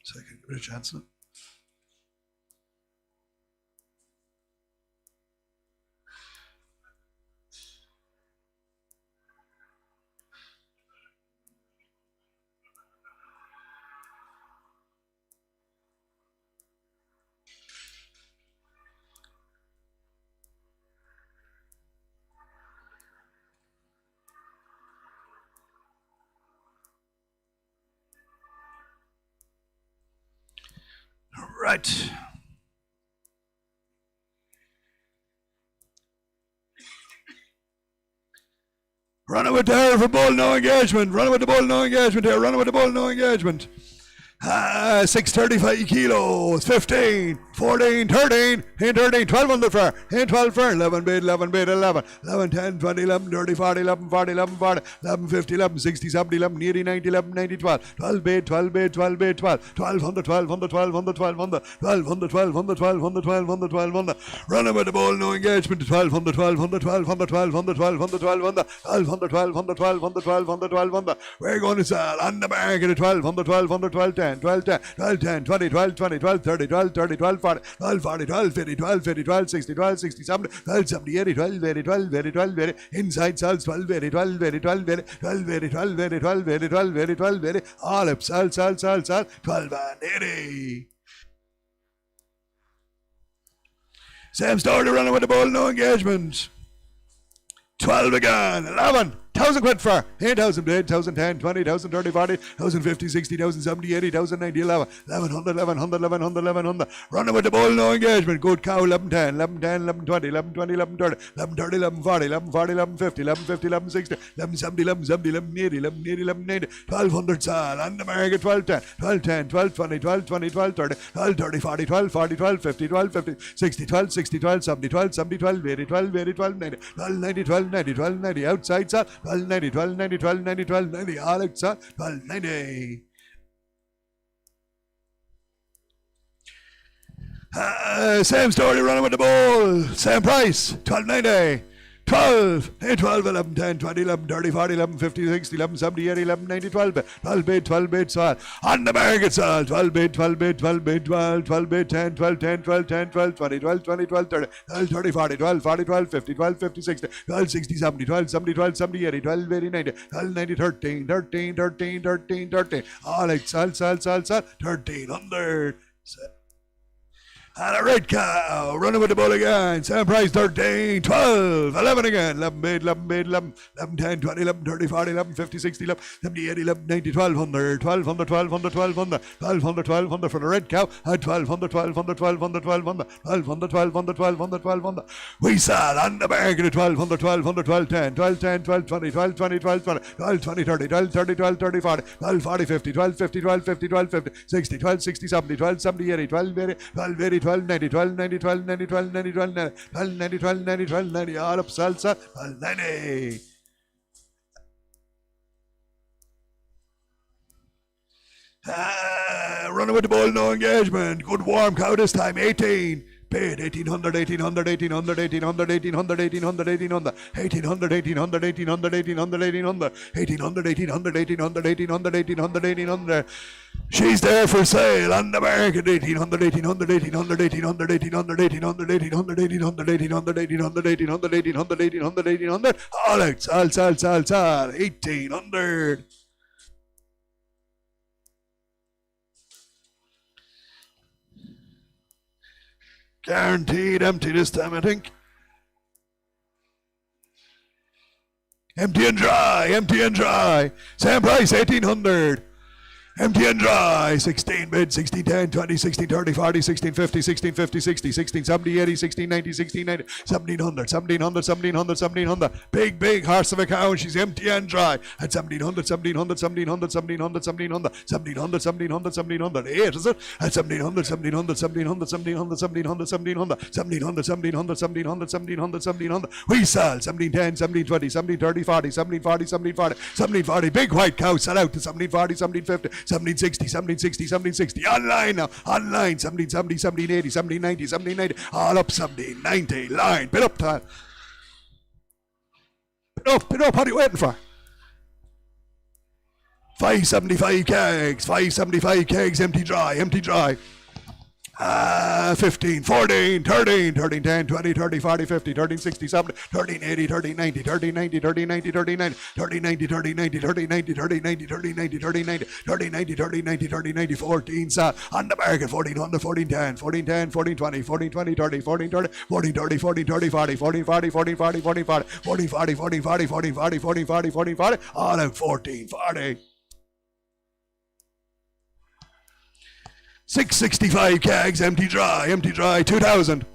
So I can give it a chance now. Right. Running with there for bull, no engagement. Running with the bull, no engagement. 635 kilos, 15, 14, 13, 12 on the fair, 12 fair, 11 bid, 11, 11, 10, 20, 11, 30, 40, 11, 40, 11, 40, 11, 50, 11, 60, 70, 11, 80, 90, 11, 90, 12, 12 bid, 12 bid, 12 bid, 12, 1200, 1200, 1200, 1200, 1200, 1200, 1200, 1200, running with the ball, no engagement, 1200, 1200, 1200, 1200, 1200, 1200, 1200, 1200, 1200, 1200, we're going to sell on the market at 1200, 1200, 1210, 1210, 1210, 20, 12, 20, 12, 30, 12, 30, 12, 40, 12, 40, 12, 50, 12, 50, 12, 60, 12, 60, 70, 12, 70, 80, 12, 80, 12, 80, 12, 80, inside salts, 12, 80, 12, 80, 12, 80, 12, 80, 12, 80, 12, 80, 12, 80, 12, 80, all up, salt, 12 and 80. Same story running with the ball, no engagement. 12 again, 11, 1,000 quid for 8,000, 8,000, 10, 20,000, 30, 40, 1,050, 60,000, 70, 80,000, 90, 11, 1,100, 1,100, 1,100, 1,100. Running with the ball, no engagement. Good cow, 11, 10, 11, 10, 11, 20, 11, 20, 11, 30, 11, 30, 11, 40, 11, 40, 11, 50, 11, 50, 11, 60, 11, 70, 11, 70, 11, 80, 11, 80, 11, 90, 1,200 sal. And the market, 12, 10, 12, 10, 12, 20, 12, 20, 12, 30, 12, 30, 40, 12, 40, 12, 50, 12, 50, 60, 12, 60, 12, 70, 12, 70, 12, 80, 12, 80, 12, 90, 12, 90, 12, 90, 12, 90, outside sal, 12, 90, 12, 90, 12, 90, 12, 90, Alex sal, 12, 90. Same story running with the ball, same price, 12.90. 12, 12, 11, 10, 20, 11, 30, 40, 11, 50, 60, 11, 70, 80, 11, 90, 12 bit, 12 bit, 12 bit, sal. On the market, sal. 12 bit, 12 bit, 12 bit, 12, 12 bit, 10, 12, 10, 12, 10, 12, 20, 12, 20, 12, 30, 12, 30, 40, 12, 40, 12, 50, 12, 50, 60, 12, 60, 70, 12, 70, 12, 70, 80, 12, 80, 90, 12, 90, 13, 13, 13, 13, 13. All right, sal, 1,300. And a red cow running with the bull again. Same price, 13, 12, 11 again. 11 bid, 11 bid, 11, 11, 10, 20, 11, 30, 40, 11, 50, 60, 11, 70, 80, 11, 90, 1,200, 1,200, 1,200, 1,200, 1,200, 1,200 for the red cow. And 1,200, 1,200, 1,200, 1,200, 1,200, 1,200, 1,200, 1,200. We sell on the market at 1,200, 1,200, 12, 10, 12, 10, 12, 20, 12, 20, 12, 20, 12, 20, 30, 12, 30, 12, 30, 40, 12, 40, 50, 12, 50, 12, 50, 12, 50, 60, 12, 60, 70, 12, 70, 80, 12, 80, 12, 80, 12, 90, 12, 90, 12, 90, 12, 90, 12, 90, 12, 90, 12, 90, 12, 90, all up salsa, 12, 90. Running with the ball, no engagement. Good warm cow this time, 18. Paid 1,800, 1,800, 1,800, 1,800, 1,800, 1,800, 1,800, 1,800, 1,800, 1,800, 1,800, 1,800, 1,800, 1,800, 1,800, 1,800, 1,800. She's there for sale on the market. 1,800, 1,800, 1,800, 1,800, 1,800, 1,800, 1,800, 1,800, 1,800, 1,800, 1,800, 1,800, 1,800, 1,800. Alex, sal, 1,800. Guaranteed empty this time, I think. Empty and dry. Same price, 1,800. Empty and dry. 16 bid, 16, 10, 20, 16, 30, 40, 16, 50, 16, 50, 60, 16, 70, 80, 16, 90, 16, 90, 1,700, 1,700, 1,700, 1,700. Big horse of a cow, and she's empty and dry. At 1,700, 1,700, 1,700, 1,700, 1,700, 1,700, 1,700, 1,700. 8, is it? At 1,700, 1,700, 1,700, 1,700, 1,700, 1,700, 1,700, 1,700, 1,700, 1,700, 1,700. We sell 1,710, 1,720, 1,730, 40, 1,740, 1,740, 1,740. Big white cow sell out to 1,740, 1,750. 1,760, 1,760, 1,760. Online now. Online. 1,770, 1,780, 1,790, 1,790. All up 1,790. Line. Bid up time. Bid up. What are you waiting for? 575 kegs. 575 kegs. Empty dry. 15, 14, 13, 13, 10, 20, 30, 40, 50, 13, 60, 70, 13, 80, 13, 90, 13, 90, 13, 90, 13, 90, 13, 90, 13, 90, 13, 90, 13, 90, 13, 90, 13, 90, 13, 90, 13, 90, 13, 90, 14, on the market, 1400, 14, 10, 14, 10, 14, 20, 14, 20, 30, 14, 30, 14, 30, 14, 30, 40, 14, 40, 14, 40, 14, 40, 14, 40, 14, 40, 14, 40, 14, 40, 14, 40, all out 14, 40. 665 kegs, empty dry, 2,000.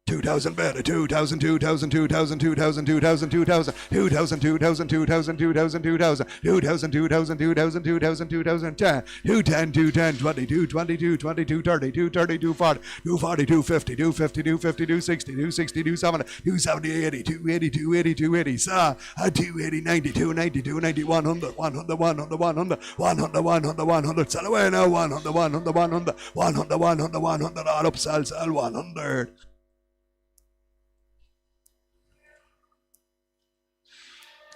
2,000 better, 2,000, 2,000, 2,000, 2,000, 2,000, 2,000, 2,000, 2,000, 2,000, 2,000, 2,000, 2,000, 2,000, 2,000, 2,000, 2,000, 2,000, 10, 210, 210, 20, 222, 22, 30, 230, 240, 240, 250, 250, 250, 260, 260, 270, 270, 80, 280, 280, 280, 280, 90, 290, 290, 100, 100, 100, 100, 100, 100, 100, sell away now, 100, 100, 100, 100, 100, 100, all up, sell, 100.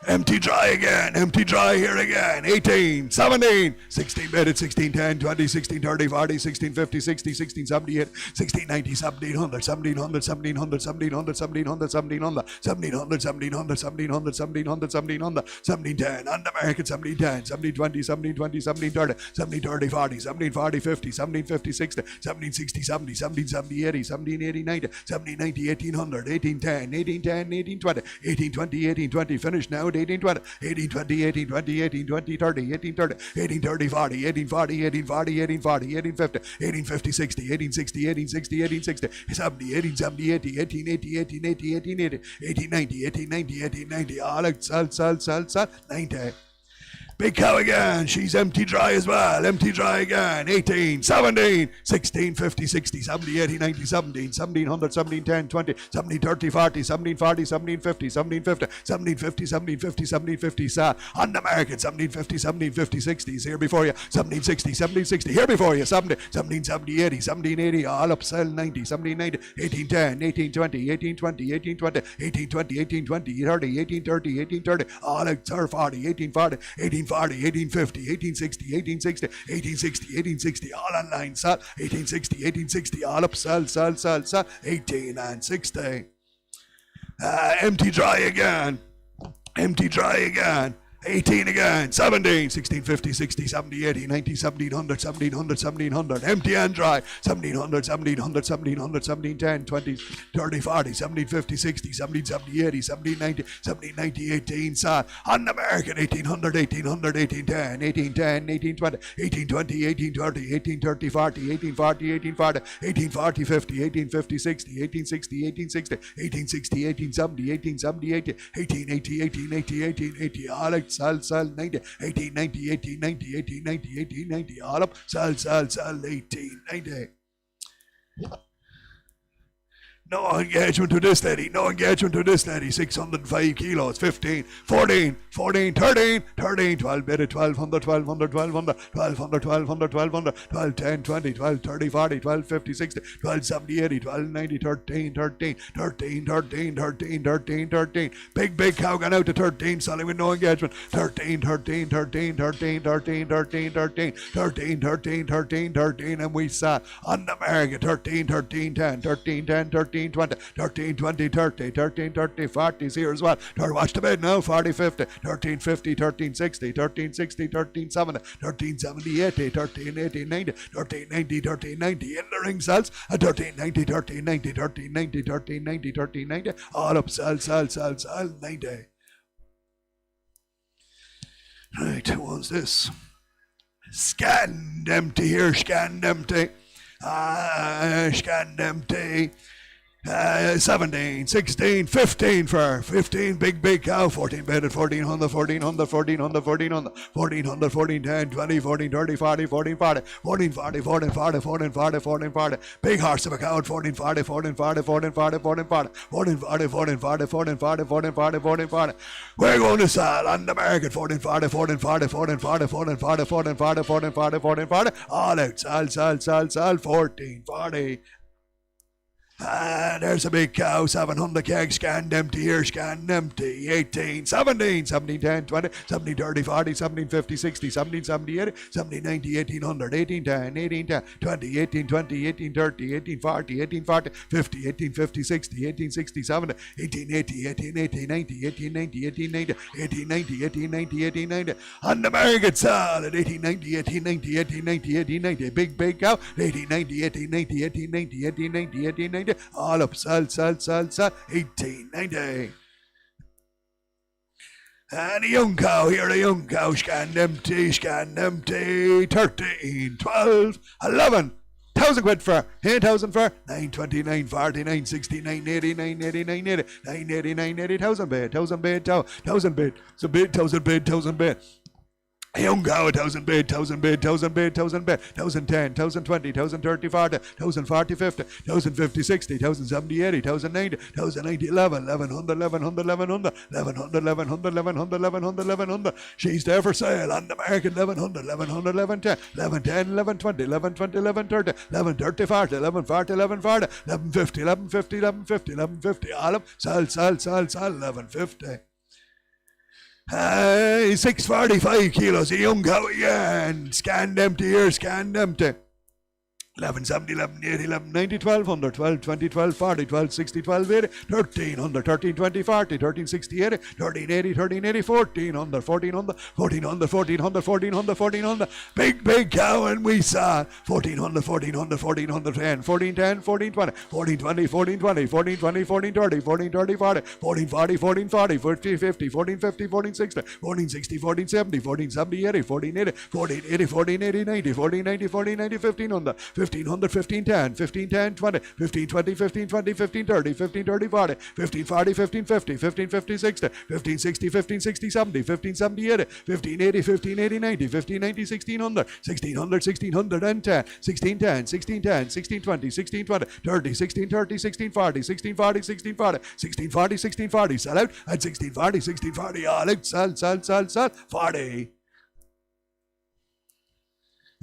Empty dry again, empty dry here again. 18, 17, 16 minutes, 16, 10, 20, 16, 30, 40, 16, 50, 60, 16, 78, 16, 90, 1700, 1700, 1700, 1700, 1700, 1700, 1700, 1700, 1700, 1700, 1700, 1710, un-American, 1710, 1720, 1720, 1730, 1730, 40, 1740, 50, 1750, 60, 1760, 70, 1770, 80, 1780, 90, 1790, 1800, 1810, 1810, 1820, 1820, 1820, finished now. 1820, 1820, 1820, 1820, 30, 1830, 1830, 40, 1840, 1840, 1840, 1850, 1850, 60, 1860, 1860, 1860, 70, 1870, 80, 1880, 1880, 1880, 1890, 1890, 1890, all out, sell, 90. Big cow again, she's empty dry as well, empty dry again, 18, 17, 16, 50, 60, 70, 80, 90, 17, 1700, 17, 10, 20, 17, 30, 40, 17, 40, 17, 50, 17, 50, 17, 50, 17, 50, 17, 50, un-American, 17, 50, 17, 50, 60, here before you, 17, 60, 17, 60, here before you, 17, 17, 70, 80, 17, 80, all up, sell, 90, 17, 90, 18, 10, 18, 20, 18, 20, 18, 20, 18, 20, 18, 20, 30, 18, 30, 18, 30, all out, 40, 18, 40, 18, 40, 1850, 1860, 1860, 1860, 1860, all online, sell, 1860, 1860, all up, sell, 18 and 60. Empty dry again, empty dry again. 18 again, 17, 16, 50, 60, 70, 80, 90, 1700, 1700, 1700, empty and dry, 1700, 1700, 1700, 1710, 20, 30, 40, 17, 50, 60, 17, 70, 80, 17, 90, 17, 90, 18, un-American, 1800, 1800, 1810, 1810, 1820, 1820, 1830, 1830, 40, 1840, 1840, 1840, 50, 1850, 60, 1860, 1860, 1860, 1870, 1870, 80, 1880, 1880, 1880, all out, sell, 90, 1890, 1890, 1890, 1890, all up, sell, 1890. No engagement to this lady, no engagement to this lady, 605 kilos, 15, 14, 14, 13, 13, 12, bid it, 1200, 1200, 1200, 1200, 1200, 1200, 12, 10, 20, 12, 30, 40, 12, 50, 60, 12, 70, 80, 12, 90, 13, 13, 13, 13, 13, 13, 13, big cow gone out to 13, selling with no engagement, 13, 13, 13, 13, 13, 13, 13, 13, 13, 13, 13, and we saw on the American, 13, 13, 10, 13, 10, 13, 20, 13, 20, 30, 13, 30, 40s here as well. Watch the bid now, 40, 50, 13, 50, 13, 60, 13, 60, 13, 70, 13, 70, 80, 13, 80, 90, 13, 90, 13, 90, in the ring sells, 13, 90, 13, 90, 13, 90, 13, 90, 13, 90, all up, sell, 90. Right, who owns this? Scanned empty here, scanned empty. Scanned empty. 17, 16, 15 for 15 big cow, 14 bedded, 1400, 1400, 1400, 1400, 1400, 14, 10, 20, 14, 30, 40, 14, 40, 14, 40, 14, 40, 14, 40, 14, 40, big horse of a cow, 14, 40, 14, 40, 14, 40, 14, 40, 14, 40, 14, 40, 14, 40, 14, 40, 14, 40. We're going to sell on the market, 14, 40, 14, 40, 14, 40, 14, 40, 14, 40, 14, 40, 14, 40, all out, sell, 14, 40. There's a big cow, 700 keg, scanned empty here, scanned empty, 18, 17, 17, 10, 20, 17, 30, 40, 17, 50, 60, 17, 70, 80, 17, 90, 1800, 18, 10, 18, 10, 20, 18, 20, 18, 30, 18, 40, 18, 40, 50, 18, 50, 60, 18, 60, 70, 18, 80, 18, 80, 90, 18, 90, 18, 90, 18, 90, 18, 90, 18, 90, on the market sale at 18, 90, 18, 90, 18, 90, 18, 90, big cow, 18, 90, 18, 90, 18, 90, 18, 90, 18, 90, all up, sell, 1890. And a young cow here, a young cow, scanned empty, 13, 12, 11, 1,000 quid for, 8,000 for, 929, 49, 69, 80, 980, 980, 980, 1,000 bid, 1,000 bid, 1,000 bid, so bid, 1,000 bid, 1,000 bid. A young cow, 1,000 bid, 1,000 bid, 1,000 bid, 1,000 bid, 1,010, 1,020, 1,030, 40, 1,040, 50, 1,050, 60, 1,070, 80, 1,090, 1,090, 11, 1,100, 1,100, 1,100, 1,100, 1,100, 1,100, 1,100, 1,100. She's there for sale on the market, 1,100, 1,100, 1,110, 1,110, 1,120, 1,120, 1,130, 1,130, 40, 1,140, 1,140, 1,150, 1,150, 1,150, 1,150, all up, sell, 1,150. 645 kilos. A young cow again. Scanned empty here, scanned empty. 11, 70, 11, 80, 11, 90, 1200, 12, 20, 12, 40, 12, 60, 12, 80, 1300, 13, 20, 40, 13, 60, 80, 13, 80, 13, 80, 1400, 1400, 1400, 1400, 1400, 1400, big cow, and we saw 1400, 1400, 1400, 10, 14, 10, 14, 20, 14, 20, 14, 20, 14, 20, 14, 30, 14, 30, 40, 14, 40, 14, 40, 14, 50, 14, 50, 14, 60, 14, 60, 14, 70, 14, 70, 80, 14, 80, 14, 80, 14, 80, 90, 14, 90, 14, 90, 1500, 1500, 15, 10, 15, 10, 20, 15, 20, 15, 20, 15, 30, 15, 30, 40, 15, 40, 15, 50, 15, 50, 60, 15, 60, 15, 60, 70, 15, 70, 80, 15, 80, 15, 80, 90, 15, 90, 1600, 1600, 1610, 16, 10, 16, 10, 16, 20, 16, 20, 30, 16, 30, 16, 40, 16, 40, 16, 40, 16, 40, 16, 40, sell out at 16, 40, 16, 40, all out, sell, 40.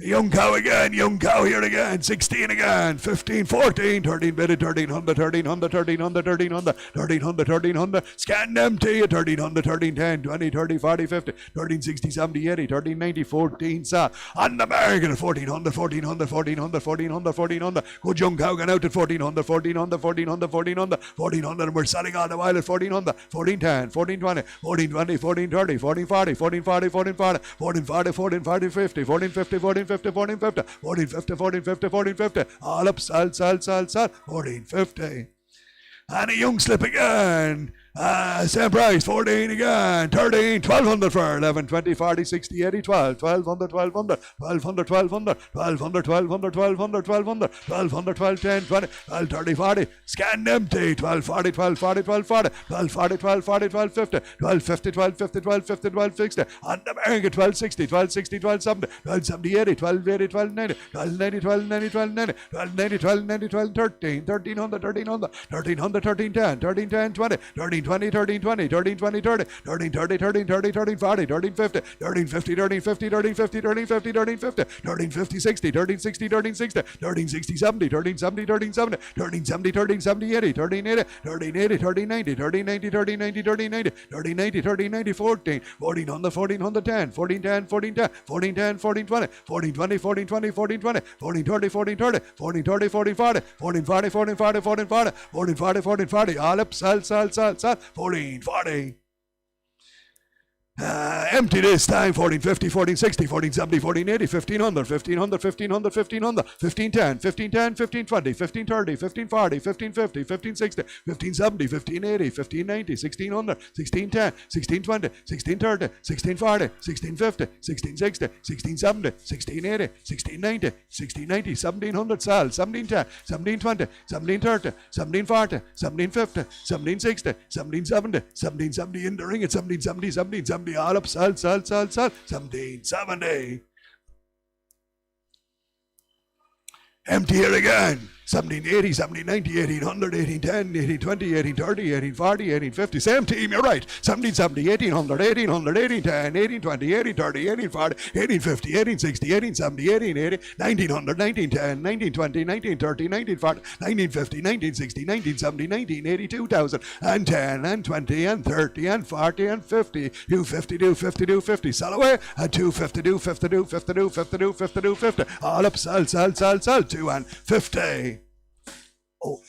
Young cow again, young cow here again, 16 again, 15, 14, 13 bid, 1300, 1300, 1300, 1300, 1300, 1300, scan empty, 1300, 13, 10, 20, 30, 40, 50, 13, 60, 70, 80, 13, 90, 14, sa, on the American, 1400, 1400, 1400, 1400, 1400, good young cow going out at 1400, 1400, 1400, 1400, 1400, and we're selling all the while at 1400, 1410, 1420, 1420, 1430, 1440, 1440, 1440, 1440, 1440, 50, 1450, 1450, 1450, 1450, 1450, 1450, all up, sell, 1450. And a young slip again. Same price, 14 again, 13, 1200 for 11, 20, 40, 60, 80, 12, 1200, 1200, 1200, 1200, 1200, 1200, 1200, 1200, 1200, 12, 10, 20, 12, 30, 40, scan empty, 12, 40, 12, 40, 12, 40, 12, 40, 12, 40, 12, 50, 12, 50, 12, 50, 12, 50, 12, 60, on the American, 12, 60, 12, 60, 12, 70, 12, 70, 80, 12, 80, 12, 90, 12, 90, 12, 90, 12, 90, 12, 90, 12, 90, 12, 13, 1300, 1300, 1300, 13, 10, 13, 10, 20, 13, 20, 13, 20, 13, 20, 30, 13, 30, 13, 30, 13, 40, 13, 50, 13, 50, 13, 50, 13, 50, 13, 50, 13, 50, 13, 50, 60, 13, 60, 13, 60, 13, 60, 70, 13, 70, 13, 70, 13, 70, 13, 70, 80, 13, 80, 13, 80, 13, 90, 13, 90, 13, 90, 13, 90, 13, 90, 13, 90, 14, 1400, 1400, 10, 14, 10, 14, 10, 14, 10, 14, 20, 14, 20, 14, 20, 14, 20, 14, 30, 14, 30, 14, 30, 14, 40, 14, 40, 14, 40, 14, 40, 14, 40, 14, 40, all up, sell, 14, 40. Empty this time, 1450, 1460, 1470, 1480, 1500, 1500, 1500, 1500, 1510, 1510, 1520, 1530, 1540, 1550, 1560, 1570, 1580, 1590, 1600, 1610, 1620, 1630, 1640, 1650, 1660, 1670, 1680, 1690, 1690, 1700, sell, 1710, 1720, 1730, 1740, 1750, 1760, 1770, 1770 in the ring at 1770, 1770. All up, sell, 1770. Empty here again. 1780, 1790, 1800, 1810, 1820, 1830, 1840, 1850. Same team, you're right. 1770, 1800, 1800, 1810, 1820, 1830, 1840, 1850, 1860, 1870, 1880, 1900, 1910, 1920, 1930, 1940, 1950, 1960, 1970, 1980, 2000, and 10, and 20, and 30, and 40, and 50. 250, 250, 250. Sell away at 250, 250, 250, 250, 250, 250. All up, sell, 2 and 50. Oh.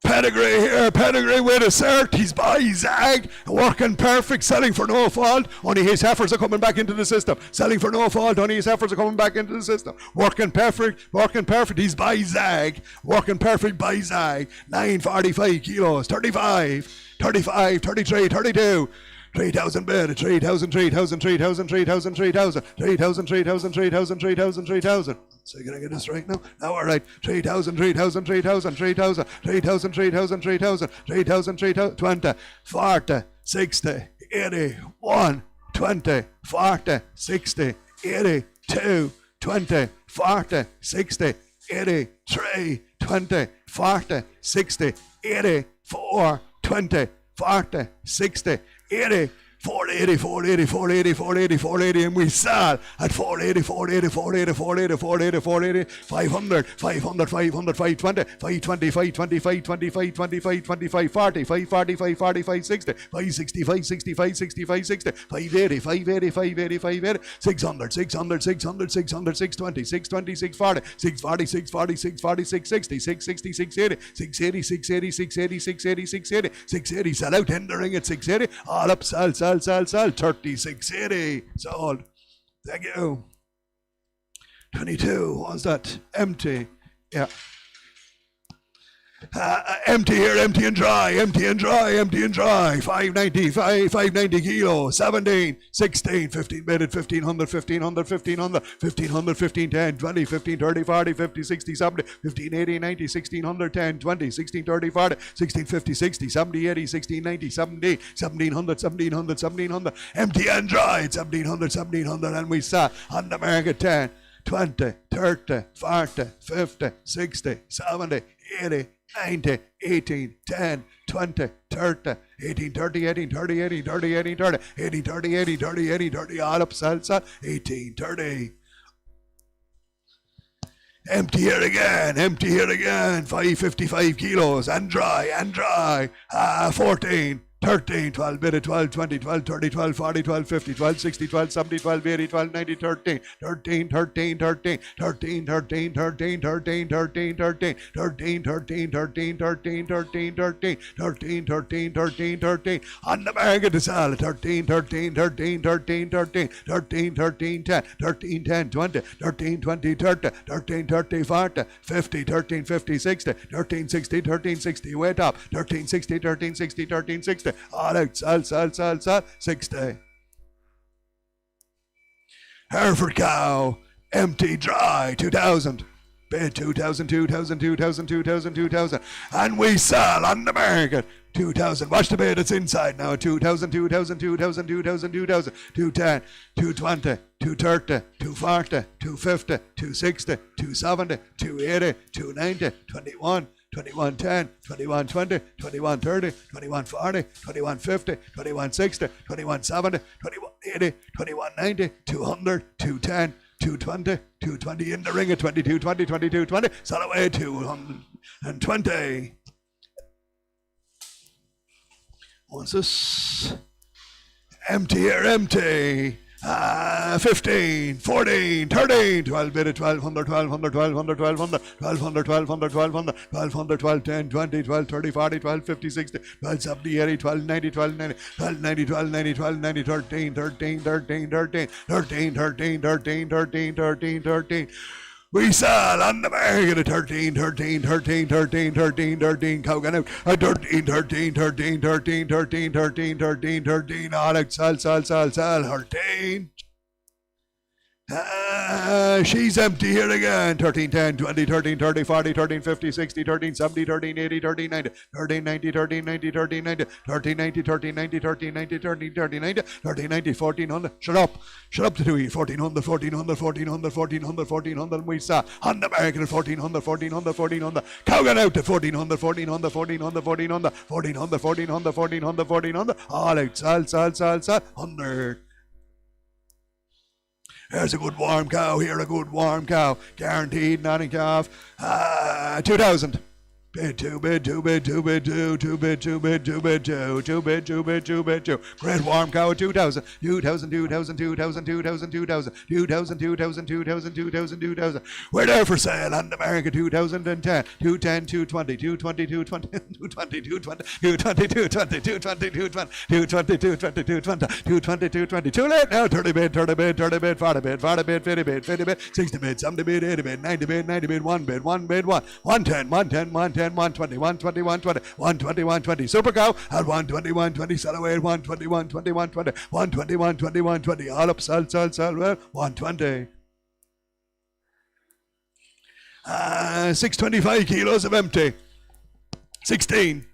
Pedigree here, pedigree with a cert. He's by, he's zagged, working perfect, selling for no fault. Only his heifers are coming back into the system. Selling for no fault, only his heifers are coming back into the system. Working perfect, he's by zag. Working perfect by zag. 945 kilos, 35, 35, 33, 32. 3,000 bid, 3,000, 3,000, 3,000, 3,000, 3,000, 3,000, 3,000, 3,000, 3,000, 3,000. So can I get this right now? Now all right. 3,000, 3,000, 3,000, 3,000, 3,000, 3,000, 3,000, 3,000, 3,000, 20, 40, 60, 80, 1, 20, 40, 60, 80, 2, 20, 40, 60, 80, 3, 20, 40, 60, 80, 4, 20, 40, 60, 80, 480, 480, 480, 480, 480, and we sell at 480, 480, 480, 480, 480, 480, 500, 500, 500, 520, 520, 520, 525, 25, 25, 40, 540, 540, 560, 560, 560, 560, 560, 580, 580, 580, 580, 600, 600, 600, 600, 620, 620, 640, 640, 640, 640, 660, 660, 680, 680, 680, 680, 680, 680, 680, sell out, entering at 680, all up, sell, 3680, sold. Thank you. 22, what's that? Empty. Yeah. Empty here, empty and dry, empty and dry, empty and dry. 590 kilos, 17, 16, 15 minute, 1500, 1500, 1500, 1500, 15, 10, 20, 15, 30, 40, 50, 60, 70, 15, 80, 90, 1600, 10, 20, 16, 30, 40, 16, 50, 60, 70, 80, 16, 90, 70, 1700, 1700, 1700. Empty and dry, 1700, 1700, and we sell on the market 10, 20, 30, 40, 50, 60, 70, 80, 90, 18, 10, 20, 30, 18, 30, 18, 30, 18, 30, 18, 30, 18, 30, 18, 30, 18, 30, all up, salsa, 18, 30. Empty here again, 555 kilos, and dry, 14, 13, 12, minute, 12, 20, 12, 30, 12, 40, 12, 50, 12, 60, 12, 70, 12, 80, 12, 90, 13, 13, 13, 13, 13, 13, 13, 13, 13, 13, 13, 13, 13, 13, 13, 13, 13, 13, 13, on the market to sell, 13, 13, 13, 13, 13, 13, 13, 10, 13, 10, 20, 13, 20, 30, 13, 30, 40, 50, 13, 50, 60, 13, 60, 13, 60, wait up, 13, 60, 13, 60, 13, 60, all out, sell, 60. Hereford cow, empty, dry, 2000. Bid 2000, 2000, 2000, 2000, 2000. And we sell on the market 2000. Watch the bid, it's inside now. 2000, 2000, 2000, 2000, 2000, 210, 220, 230, 240, 250, 260, 270, 280, 290, 21. 2110, 2120, 2130, 2140, 2150, 2160, 2170, 2180, 2190, 200, 210, 220, 220 in the ring at 2220, 2220, sell away 220. What's this? Empty here, empty. 15, 14, 13, 12, bid at 1200, 1200, 1200, 1200, 1200, 1200, 1200, 1200, 12, 10, 20, 12, 30, 40, 12, 50, 60, 12, 70, 80, 12, 90, 12, 90, 12, 90, 12, 90, 12, 90, 13, 13, 13, 13, 13, 13, 13, 13, 13, 13. We sell on the market at 13, 13, 13, 13, 13, 13, Cogan out at 13, 13, 13, 13, 13, 13, 13, 13, all out, sell, 13. She's empty here again. 13, 10, 20, 13, 30, 40, 13, 50, 60, 13, 70, 13, 80, 13, 90, 13, 90, 13, 90, 13, 90, 13, 90, 13, 90, 13, 90, 13, 30, 90, 13, 90, 1400. Shut up to 2 1400, 1400, 1400, 1400, 1400. We saw on the market at 1400, 1400, 1400. Cogan out to 1400, 1400, 1400, 1400, 1400, 1400, 1400, 1400. All out, sell, 100. There's a good warm cow here, a good warm cow. Guaranteed, not a calf. 2000. Bid 2, bid 2, bid 2, bid 2, 2 bid 2, bid 2, bid 2, 2 bid 2, bid 2, bid 2. Great warm cow at 2000. 2000, 2000, 2000, 2000, 2000, 2000, 2000, 2000, 2000, 2000. We're there for sale on the market 2010. 210, 220, 220, 220, 220, 220, 220, 220, 220, 220, 220, 220, 220, 220, 220. Too late now. 30 bid, 30 bid, 30 bid, 40 bid, 40 bid, 50 bid, 50 bid, 60 bid, 70 bid, 80 bid, 90 bid, 90 bid, 1 bid, 1 bid, 1. 110, 110, 110. 120, 120, 120, 120, 120. Super cow at 120, 120. Sell away at 120, 120, 120, 120, 120, 120. All up, sell, well, 120. 625 kilos of empty. 16,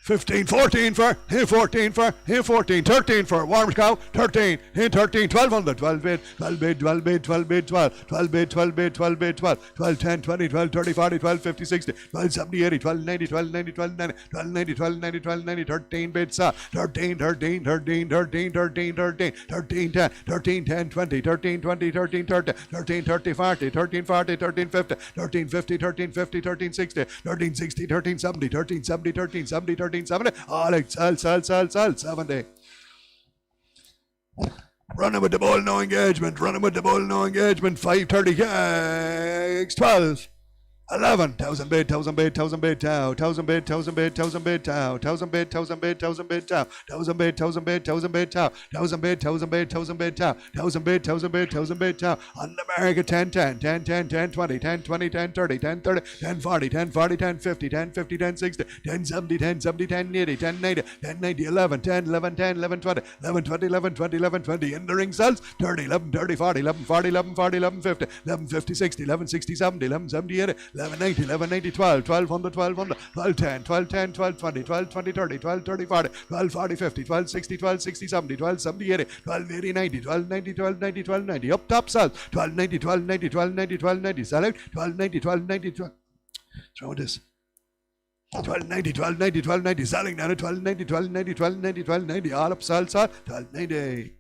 15, 14 for, here 14 for, here 14, 13 for, warm cow, 13, here 13, 1200, 12 bid, 12 bid, 12 bid, 12 bid, 12, 12 bid, 12 bid, 12 bid, 12, 12, 10, 20, 12, 30, 40, 12, 50, 60, 12, 70, 80, 12, 90, 12, 90, 12, 90, 12, 90, 12, 90, 12, 90, 13 bids, 13, 13, 13, 13, 13, 13, 13, 10, 13, 10, 20, 13, 20, 13, 30, 13, 30, 40, 13, 40, 13, 50, 13, 50, 13, 50, 13, 60, 13, 60, 13, 70, 13, 70, 13, 70, 13, 70, all out, sell, 70. Running with the ball, no engagement, running with the ball, no engagement, 530 gigs, 12. 11, 1000 bid, 1000 bid, 1000 bid, tow, 1000 bid, 1000 bid, 1000 bid, tow, 1000 bid, 1000 bid, 1000 bid, tow, 1000 bid, 1000 bid, 1000 bid, tow, 1000 bid, 1000 bid, 1000 bid, tow, 1000 bid, 1000 bid, 1000 bid, tow, on the America 10, 10, 10, 10, 10, 20, 10, 20, 10, 30, 10, 30, 10, 40, 10, 40, 10, 50, 10, 50, 10, 60, 10, 70, 10, 70, 10, 80, 10, 90, 10, 90, 11, 10, 11, 10, 11, 20, 11, 20, 11, 20, 11, 20, in the ring cells, 30, 11, 30, 40, 11, 40, 11, 40, 11, 50, 11, 50, 60, 11, 60, 70, 11, 70, 80, 11, 90, 11, 90, 12, 1200, 1200, 12, 10, 12, 10, 12, 20, 12, 20, 30, 12, 30, 40, 12, 40, 50, 12, 60, 12, 60, 70, 12, 70, 80, 12, 80, 90, 12, 90, 12, 90, 12, 90, up top sell, 12, 90, 12, 90, 12, 90, 12, 90, sell out, 12, 90, 12, 90, 12, throw this. 12, 90, 12, 90, 12, 90, selling down at 12, 90, 12, 90, 12, 90, 12, 90, all up sell, 12, 90.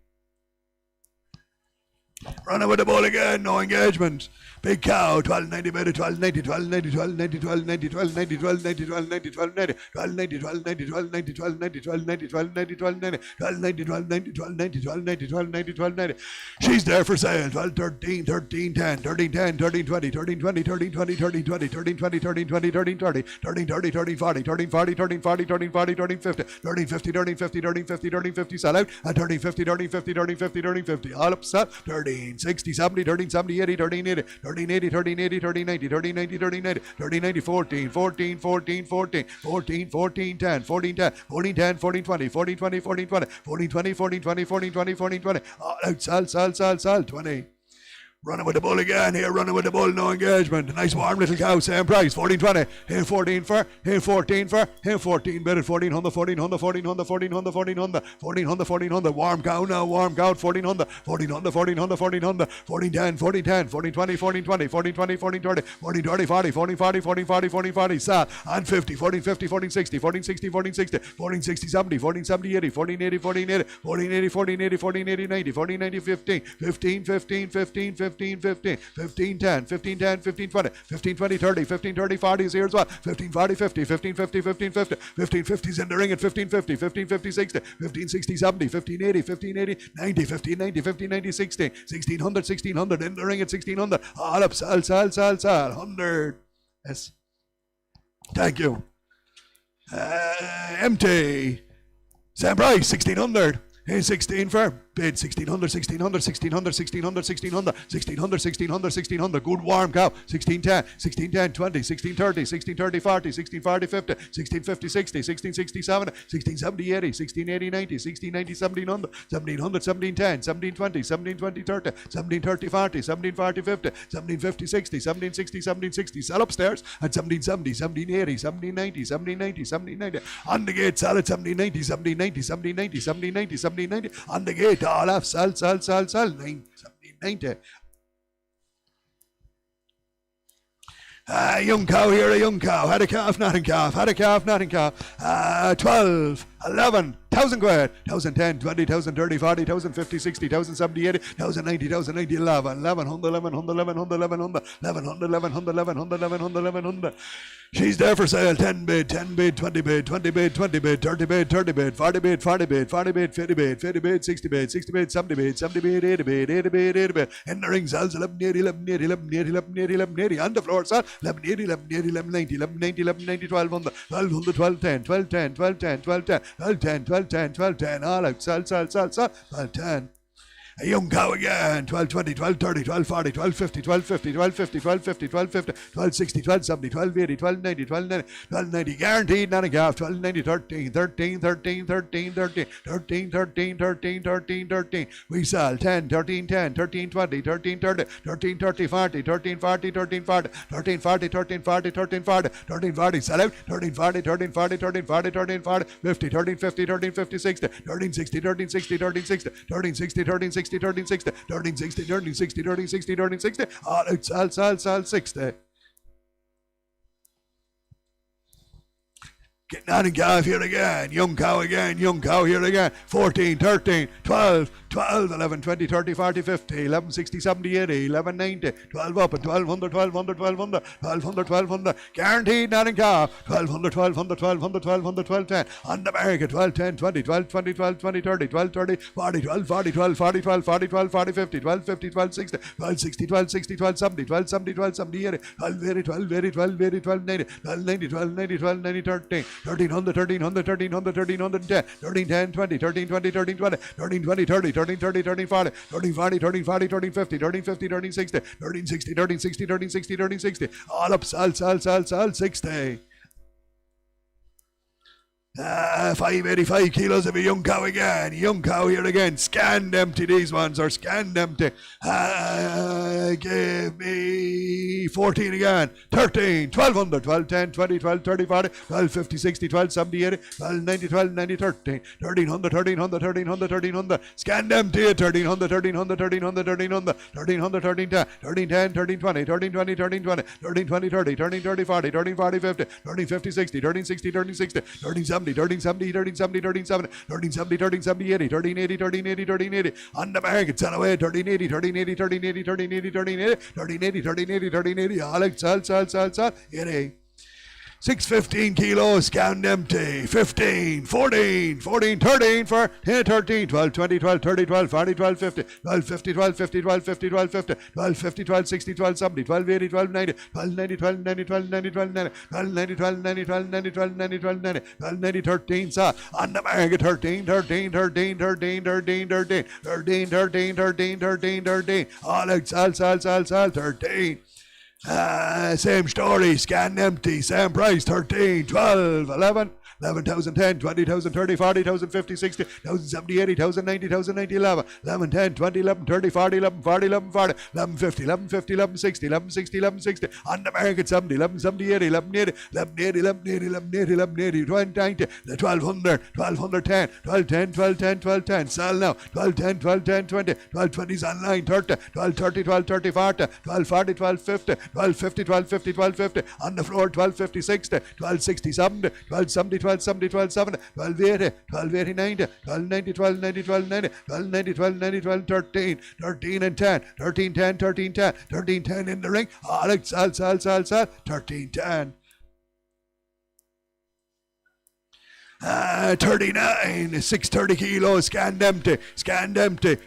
Running with the ball again, no engagement. Big cow, 1290 bid, 1290, 1290, 1290, 1290, 1290, 1290, 1290, 1290, 1290, 1290, 1290, 1290, 1290, 1290, 1290, 1290, 1290, 1290, 1290. She's there for sale. 12, 13, 13, 10, 13, 10, 13, 20, 13, 20, 13, 20, 13, 20, 13, 20, 13, 20, 13, 30, 13, 30, 13, 40, 13, 40, 13, 40, 13, 40, 13, 50, 13, 50, 13, 50, 13, 50, 13, 50, sell out, and 13, 50, 13, 50, 13, 50, 13, 50, all up sell, 13, 60, 70, 13, 70, 80, 13, 80, 13, 80, 13, 80, 13, 90, 13, 90, 13, 90, 13, 90, 14, 14, 14, 14, 14, 14, 10, 14, 10, 14, 10, 14, 20, 14, 20, 14, 20, 14, 20, 14, 20, 14, 20, 14, 20, all out, sell, 20. Running with the bull again here, running with the bull, no engagement. A nice warm little cow, same price, 14.20. Here 14 for, here 14 for, here 14 bid at 1400, 1400, 1400, 1400, 1400, 1400, 1400. Warm cow now, warm cow, 1400, 1400, 1400, 1400, 1410, 1410, 1420, 1420, 1420, 1430, 1430, 40, 40, 40, 40, 40, 40, 40, sell, and 50, 1450, 1460, 1460, 1460, 1460, 70, 1470, 80, 1480, 1480, 1480, 1480, 1480, 90, 1490, 15, 15, 15, 15, 15, 15, 15, 15, 10, 15, 10, 15, 20, 15, 20, 30, 15, 30, 40 is here as well, 15, 40, 50, 15, 50, 15, 50, 15, 50 is in the ring at 15, 50, 15, 50, 60, 15, 60, 70, 15, 80, 15, 80, 90, 15, 90, 15, 90, 60, 1600, 1600 in the ring at 1600, all up, sell, 100, yes, thank you, empty, same price, 1600, here's 16 for bid, 1600, 1600, 1600, 1600, 1600, 1600, 1600, 1600, good warm cow, 1610, 1610, 20, 1630, 1630, 40, 1640, 50, 1650, 60, 1660, 70, 1670, 80, 1680, 90, 1690, 1700, 1700, 1710, 1720, 1720, 30, 1730, 40, 1740, 50, 1750, 60, 1760, 1760, sell upstairs at 1770, 1780, 1790, 1790, 1790, on the gate, sell at 1790, 1790, 1790, 1790, 1790, on the gate, all off, sell, 1790. Young cow here, a young cow, had a calf, not in calf, had a calf, not in calf, 12, 11, 1,000 quid, 1,010, 20, 1,030, 40, 1,050, 60, 1,070, 80, 1,090, 1,090, 11, 1,100, 1,100, 1,100, 1,100, 1,100, 1,100, 1,100, 1,100, 1,100. She's there for sale, 10 bid, 10 bid, 20 bid, 20 bid, 20 bid, 30 bid, 30 bid, 40 bid, 40 bid, 40 bid, 50 bid, 50 bid, 60 bid, 60 bid, 70 bid, 70 bid, 80 bid, 80 bid, 80 bid. In the ring, sells 1180, 1180, 1180, 1180, 1180. On the floor, sell 1180, 1180, 1190, 1190, 1190, 1200, 1200, 1210, 1210, 1210, 1210, 1210, 1210, 1210. All out, sell, 1210. A young cow again. 12, 20, 12, 30, 12, 40, 12, 50, 12, 50, 12, 50, 12, 50, 12, 50, 12, 60, 12, 70, 12, 80, 12, 90, 12, 90, 12, 90. Guaranteed, not a calf. 12, 90, 13, 13, 13, 13, 13, 13, 13, 13, 13, 13. We sell 10, 13, 10, 13, 20, 13, 30, 13, 30, 40, 13, 40, 13, 40, 13, 40, 13, 40, 13, 40, 13, 40. Sell out. 13, 40, 13, 40, 13, 40, 13, 40, 50, 13, 50, 13, 50, 60, 13, 60, 13, 60, 13, 60, 13, 60, 13, 60, 13, 60, 13, 60, 13, 60, 13, 60, 13, 60. All out, sell, 60. Getting on and calf here again. Young cow again. Young cow here again. 14, 13, 12, 12, 11, 20, 30, 40, 50, 11, 60, 70, 80, 11, 90, 12 up and 1200, 1200, 1200, 1200, 1200. Guaranteed, not in calf. 1200, 1200, 1200, 1200, 1210. On the market, 12, 10, 20, 12, 20, 12, 20, 30, 12, 30, 40, 12, 40, 12, 40, 12, 40, 12, 40, 50, 12, 50, 12, 60, 12, 60, 12, 60, 12, 70, 12, 70, 12, 70, 80, 12, 80, 12, 80, 12, 80, 12, 90, 12, 90, 12, 90, 12, 90, 13, 1300, 1300, 1300, 1310, 13, 10, 20, 13, 20, 13, 20, 13, 20, 30, 13, 30, 13, 40, 13, 40, 13, 40, 13, 50, 13, 50, 13, 60, 13, 60, 13, 60, 13, 60, 13, 60. All up, sell, 60. 585 kilos of a young cow again. Young cow here again. Scanned empty. These ones are scanned empty. Give me 14 again. 13, 1200, 12, 10, 20, 12, 30, 40, 12, 50, 60, 12, 70, 80, 12, 90, 12, 90, 13, 1300, 1300, 1300, 1300. Scanned empty. 1300, 1300, 1300, 1300, 1300, 13, 10, 13, 10, 13, 20, 13, 20, 13, 20, 13, 20, 30, 13, 30, 40, 13, 40, 50, 13, 50, 60, 13, 60, 13, 60, 13, 70, 13, 70, 13, 70, 13, 70, 13, 70, 13, 70, 80, 13, 80, 13, 80, 13, 80. On the market, sell away. 13, 80, 13, 80, 13, 80, 13, 80, 13, 80, 13, 80, 13, 80, 13, 80. All out, sell. 80. 615 kilos, scanned empty. 15, 14, 14, 13 for 10, 13, 12, 20, 12, 30, 12, 40, 12, 50, 12, 50, 12, 50, 12, 50, 12, 50, 12, 50, 12, 60, 12, 70, 12, 80, 12, 90, 12, 90, 12, 90, 12, 90, 12, 90, 12, 90, 12, 90, 12, 90, 12, 90, 12, 90, 12, 90, 13, sell. On the market, 13, 13, 13, 13, 13, 13, 13, 13, 13, 13, 13. All out, sell, 13. Same story, scan empty, same price, 13, 12, 11, 11,000, 10, 20,000, 30, 40,000, 50, 60, 70, 80,000, 90,000, 90, 11, 11, 10, 20, 11, 30, 40, 11, 40, 11, 40, 11, 50, 11, 50, 11, 60, 11, 60, 11, 60, on the market, 70, 11, 70, 80, 11, 80, 11, 80, 11, 80, 11, 80, 11, 80, 20, 90, 1200, 1210, 12, 10, 12, 10, 12, 10, sell now, 12, 10, 12, 10, 20, 12, 20s online, 30, 12, 30, 12, 30, 40, 12, 40, 12, 50, 12, 50, 12, 50, 12, 50, on the floor, 12, 50, 60, 12, 60, 70, 12, 70, 12, 70, 12, 70, 12, 80, 12, 80, 90, 12, 90, 12, 90, 12, 90, 12, 90, 12, 90, 12, 13, 13 and 10, 13, 10, 13, 10, 13, 10 in the ring, all out, sell, 13, 10. 39, 630 kilos, scanned empty,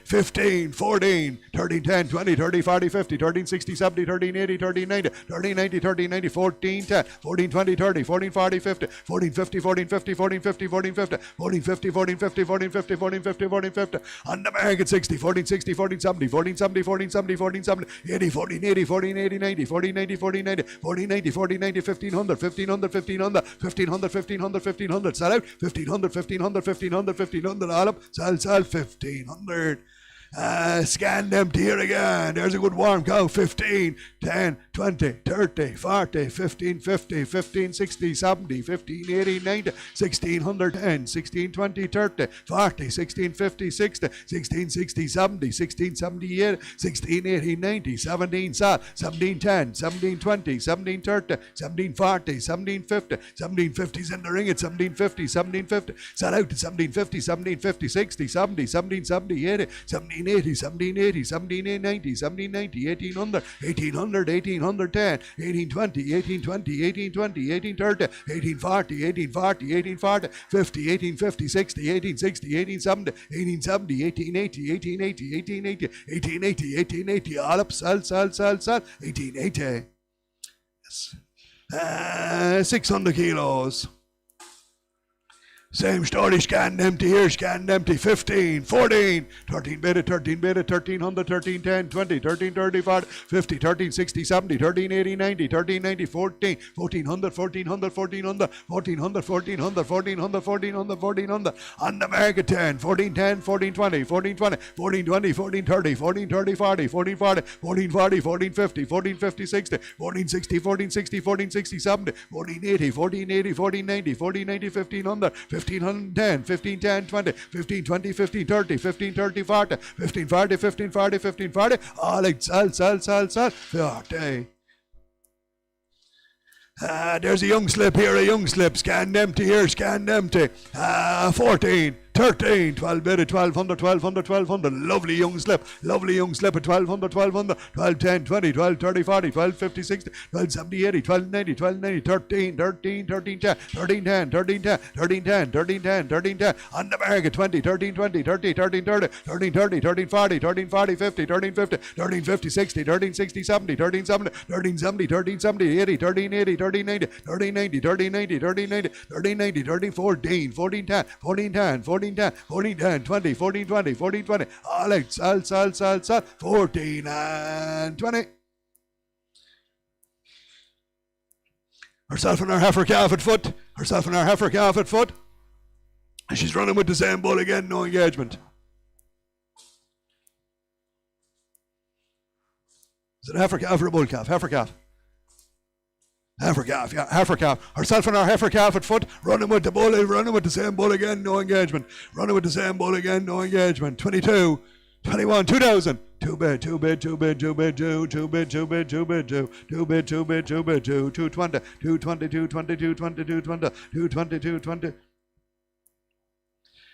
15, 14, 13, 10, 20, 30, 40, 50, 13, 60, 70, 13, 80, 13, 90, 13, 90, 13, 90, 14, 10, 14, 20, 30, 14, 40, 50, 14, 50, 14, 50, 14, 50, 14, 50, 14, 50, 14, 50, 14, 50, 14, 50, 14, 50, on the market, 60, 14, 60, 14, 70, 14, 70, 14, 70, 14, 70, 80, 14, 80, 14, 80, 90, 14, 90, 14, 90, 14, 90, 14, 90, 1500, 1500, 1500, 1500, 1500, 1500, sell out, 1500, 1500, 1500, 1500, all up, sell, 1500. Scanned empty here again. There's a good warm cow. 15, 10, 20, 30, 40, 15, 50, 15, 60, 70, 15, 80, 90, 1610, 16, 20, 30, 40, 16, 50, 60, 16, 60, 70, 16, 78, 16, 80, 90, 17, 17, 10, 17, 20, 17, 30, 17, 40, 17, 50, 17, 50's in the ring at 17, 50, 17, 50, sell out to 17, 50, 17, 50, 60, 70, 17, 70, 80, 17, 80, 17, 80, 17, 90, 17, 90, 1800, 1800, 1810, 1820, 1820, 1820, 1830, 1840, 1840, 1840, 50, 1850, 60, 1860, 1870, 1870, 1880, 1880, 1880, 1880, 1880, all up, sell, 1880. Yes. 600 kilos. Same story, scan empty here, scan empty, 15, 14, 13 beta, 1300, 13, 10, 20, 13, 30, 40, 50, 13, 60, 70, 13, 80, 90, 13, 90, 14, 1400, 1400, 1400, 1400, 1400, 1400, 1400, 1400, on the market 10, 14, 10, 14, 20, 14, 20, 14, 20, 14, 30, 14, 30, 40, 14, 40, 14, 40, 14, 50, 14, 50, 60, 14, 60, 14, 60, 14, 60, 70, 14, 80, 14, 80, 14, 90, 14, 90, 1500, 1510, 1510, 20, 15, 20, 15, 30, 15, 30, 40, 15, 40, 15, 40, 15, 40, all like sell, 40. There's a young slip here, a young slip. Scanned empty here, scanned empty. 14, 13, 12 bid at 1200, 1200, 1200. Lovely young slip at 1200, 1200, 12, 10, 20, 12, 30, 40, 12, 50, 60, 12, 70, 80, 12, 90, 12, 90, 13, 13, 13, 10, 13, 10, 13, 10, 13, 10, 13, 10, 13, 10. On the market 20, 13, 20, 30, 13, 30, 13, 30, 13, 40, 13, 40, 50, 13, 50, 13, 50, 60, 13, 60, 70, 13, 70, 13, 70, 13, 70, 80, 13, 80, 13, 90, 13, 90, 13, 90, 13, 90, 13, 90, 13, 14, 14, 10, 14, 10, 14, 10, 14, 10, 20, 14, 20, 14, 20. All right, sell, 14 and 20. Herself and her heifer calf at foot. Herself and her heifer calf at foot. And she's running with the same bull again, no engagement. Is it a heifer calf or a bull calf? Heifer calf. Heifer calf, yeah, heifer calf. Herself and her heifer calf at foot, running with the bull, running with the same bull again, no engagement. Running with the same bull again, no engagement. 22, 21, 2000. 2 bid, 2 bid, 2 bid, 2 bid, 2, 2 bid, 2 bid, 2 bid, 2, 2 bid, 2 bid, 2 bid, 2, 220, 220, 220, 220, 220, 220, 220.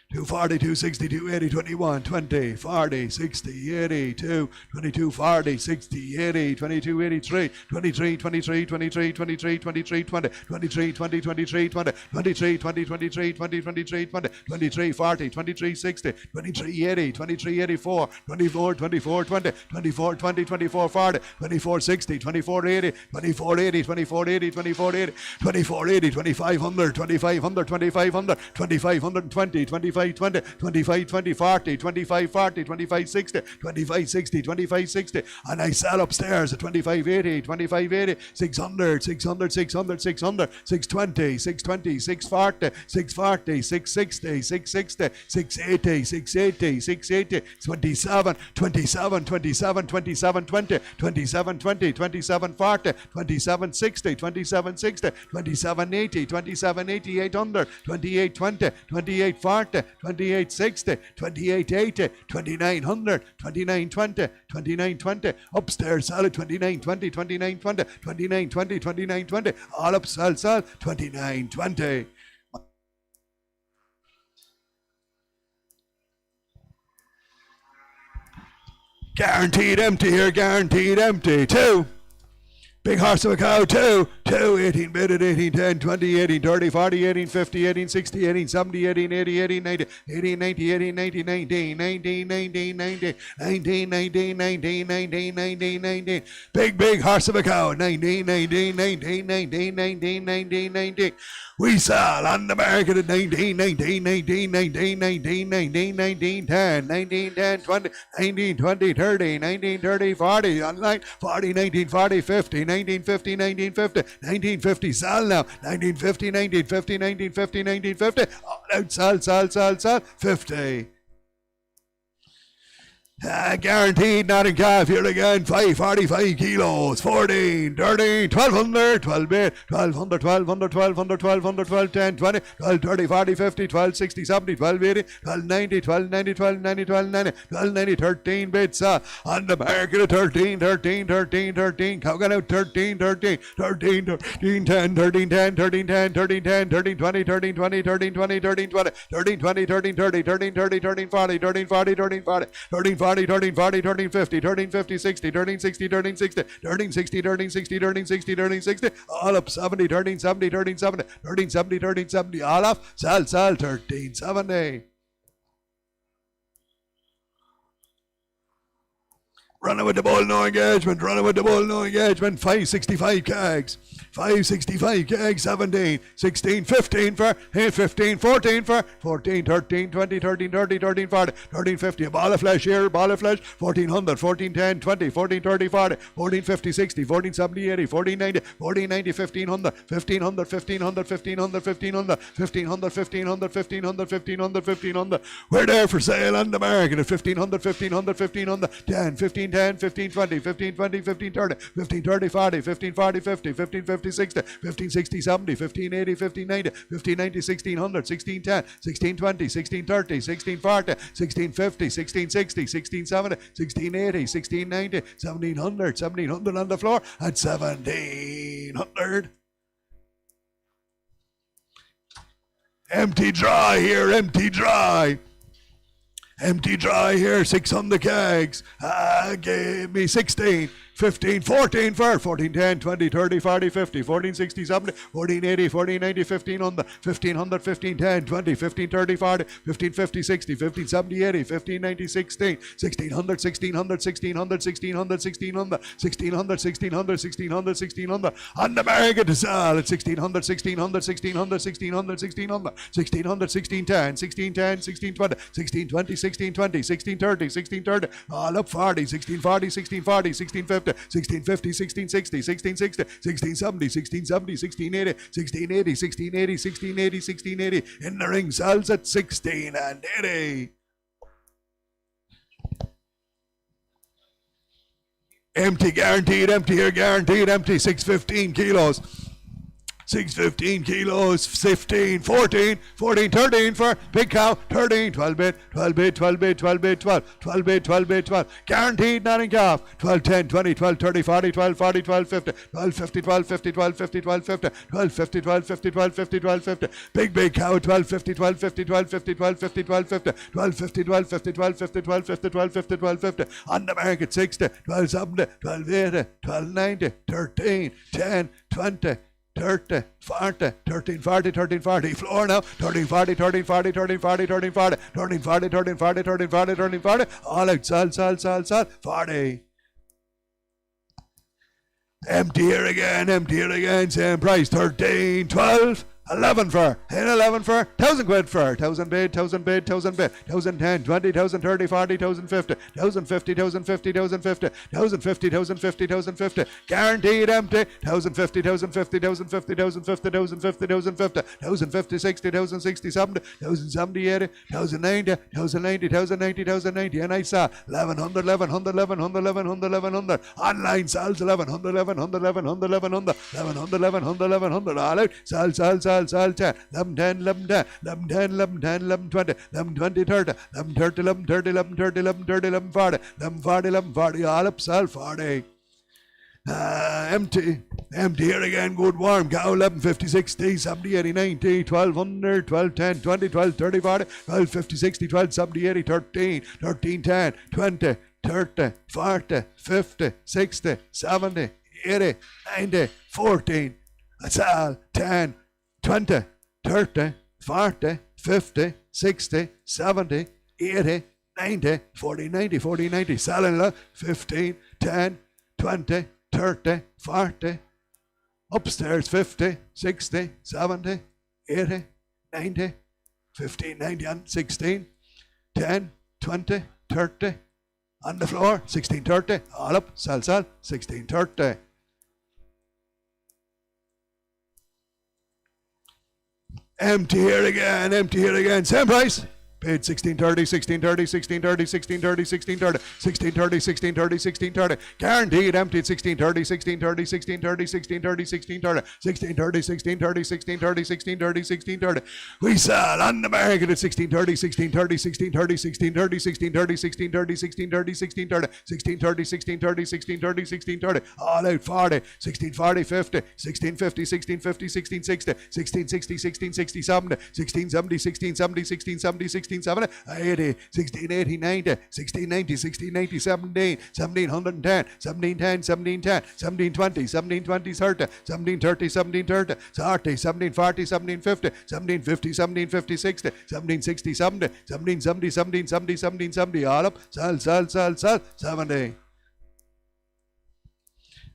240, 260, 280, 21, 20, 40, 60, 80, 2, 22, 40, 60, 80, 22, 83, 23, 23, 23, 23, 23, 20, 23, 20, 23, 20, 23, 20, 23, 20, 23, 20, 23, 40, 23, 60, 23, 80, 23, 84, 24, 24, 20, 24, 20, 24, 40, 24, 60, 24, 80, 24, 80, 24, 80, 24, 80, 24, 80, 2500, 2500, 2500, 2520, 25, 20, 25, 20, 40, 25, 40, 25, 60, 25, 60, 25, 60, and I sell upstairs at 25, 80, 25, 80, 600, 600, 600, 600, 620, 620, 640, 640, 660, 660, 680, 680, 680, 27, 27, 27, 27, 20, 27, 20, 27, 40, 27, 60, 27, 60, 27, 80, 27, 80, 800, 28, 20, 28, 40, 28, 60, 28, 80, 2900, 29, 20, 29, 20, upstairs sell at 29, 20, 29, 20, 29, 20, 29, 20, all up sell, 29, 20. Guaranteed empty here, guaranteed empty. 2. Big horse of a cow, 2, 18 bid at 18, 10, 20, 18, 30, 40, 18, 50, 18, 60, 18, 70, 18, 80, 18, 90, 18, 90, 18, 90, 19, 19, 19, 19, 19, 19, 19, 19, 19, 19. Big horse of a cow, 19, 19, 19, 19, 19, 19, 19. We sell on the market at 19, 19, 19, 19, 19, 19, 19, 10, 19, 10, 20, 19, 20, 30, 19, 30, 40, online, 40, 19, 40, 50, 19, 50, 19, 50, 19, 50, sell now, 19, 50, 19, 50, 19, 50, 19, 50, all out, sell, 50. Guaranteed not in calf here again, 545 kilos, 14, 13, 1200, 12 bid, 1200, 1200, 1200, 1200, 12, 10, 20, 12, 30, 40, 50, 12, 60, 70, 12, 80, 12, 90, 12, 90, 12, 90, 12, 90, 12, 90, 13 bids, on the market at 13, 13, 13, 13, Cogan out 13, 13, 13, 13, 10, 13, 10, 13, 10, 13, 10, 13, 20, 13, 20, 13, 20, 13, 20, 13, 20, 13, 30, 13, 30, 13, 40, 13, 40, 13, 40, 13, 40, 13, 40, 13, 50, 13, 50, 60, 13, 60, 13, 60, 13, 60, 13, 60, 13, 60, 13, 60, all up 70, 13, 70, 13, 70, 13, 70, 13, 70, all off, sell, 13, 70. Running with the ball, no engagement. Running with the ball, no engagement. 565 kegs. 565 kegs. 17, 16, 15 for 15, 14 for 14, 13, 20, 13, 30, 13, 40, 13, 50. A ball of flesh here, ball of flesh. 1400, 14, 10, 20, 14, 30, 40, 14, 50, 60, 14, 70, 80, 14, 90, 14, 90, 1500, 1500, 1500, 1500, 1500, 1500, 1500, 1500, 1500, 1500. We're there for sale on the market at 1500, 1500, 1500, 10, 15, 10, 15, 20, 15, 20, 15, 30, 15, 30, 40, 15, 40, 50, 15, 50, 60, 15, 60, 70, 15, 80, 15, 90, 15, 90, 1600, 16, 10, 16, 20, 16, 30, 16, 40, 16, 50, 16, 60, 16, 70, 16, 80, 16, 90, 1700, 1700 on the floor at 1700. Empty dry here, empty dry. Empty dry here, 600 kegs. Give me 16, 15, 14 for 14, 10, 20, 30, 40, 50, 14, 60, 70, 14, 80, 14, 90, 1500, 1500, 15, 10, 20, 15, 30, 40, 15, 50, 60, 15, 70, 80, 15, 90, 16, 1600, 1600, 1600, 1600, 1600, 1600, 1600, 1600, 1600, on the market to sell at 1600, 1600, 1600, 1600, 1600, 1600, 1610, 1610, 1620, 1620, 1620, 1630, 1630, all up 40, 1640, 1640, 1650, 1650, 1660, 1660, 1670, 1670, 1680, 1680, 1680, 1680, 1680, in the ring sells at 16 and 80. Empty, guaranteed, empty here, guaranteed, empty, 615 kilos. 615 kilos, 15, 14, 14, 13 for big cow, 13, 12 bit, 12 bit, 12 bit, 12 bit, 12, 12 bit, 12 bit, 12, guaranteed not in calf, 12, 10, 20, 12, 30, 40, 12, 40, 12, 50, 12, 50, 12, 50, 12, 50, 12, 50, 12, 50, 12, 50, 12, 50, 12, 50, big cow, 12, 50, 12, 50, 12, 50, 12, 50, 12, 50, 12, 50, 12, 50, 12, 50, 12, 50, 12, 50, 12, 50, on the market 60, 12, 70, 12, 80, 12, 90, 13, 10, 20, 30, 40, 13, 40, 13, 40, floor now, 13, 40, 13, 40, 13, 40, 13, 40, 13, 40, 13, 40, 13, 40, 13, 40, all out, sell, 40. Empty here again, same price, 13, 12, 11 for, 11 for, 1,000 quid for, 1,000 bid, 1,000 bid, 1,000 bid, 1,010, 20, 1,000, 30, 40, 1,050, 1,050, 1,050, 1,050, 1,050, 1,050, 1,050, guaranteed empty, 1,050, 1,050, 1,050, 1,050, 1,050, 1,050, 1,050, 60, 1,060, 70, 1,070, 80, 1,090, 1,090, 1,090, 1,090, and I saw 1,100, 1,100, 1,100, 1,100, 1,100, online sells 1,100, 1,100, 1,100, 1,100, 1,100, 1,100, 1,100, all out, sell, 10, 11, 10, 11, 10, 11, 10, 11, 10, 11, 20, 11, 20, 30, 11, 30, 11, 30, 11, 30, 11, 30, 11, 40, 11, 40, 11, 40, all up, sell 40. Empty here again, good warm cow, 11, 50, 60, 70, 80, 90, 1,200, 12, 10, 20, 12, 30, 40, 12, 50, 60, 12, 70, 80, 13, 13, 10, 20, 30, 40, 50, 60, 70, 80, 90, 14, that's all, 10, 20, 30, 40, 50, 60, 70, 80, 90, 40, 90, 40, 90, selling 15, 10, 20, 30, 40, upstairs 50, 60, 70, 80, 90, 15, 90, and 16, 10, 20, 30, on the floor, 16, 30, all up, sell, 16, 30. Empty here again, same price. Paid 1630, 1630, 1630, 1630, 1630, 1630, 1630, 1630. Guaranteed empty at 1630, 1630, 1630, 1630, 1630, 1630, 1630, 1630, 1630, 1630. We sell on the market at 1630, 1630, 1630, 1630, 1630, 1630, 1630, 1630, 1630, 1630, 1630, 1630. All out 40, 1640, 50, 1650, 1650, 1660, 1660, 1660, 70, 1670, 1670, 1670, 1670, 80, 1680, 90, 1690, 1690, 17, 1710, 1710, 1710, 1720, 1720, 30, 1730, 1730, 30, 1740, 1750, 1750, 1750, 60, 1760, 70, 1770, 1770, 1770, all up, sell, 70.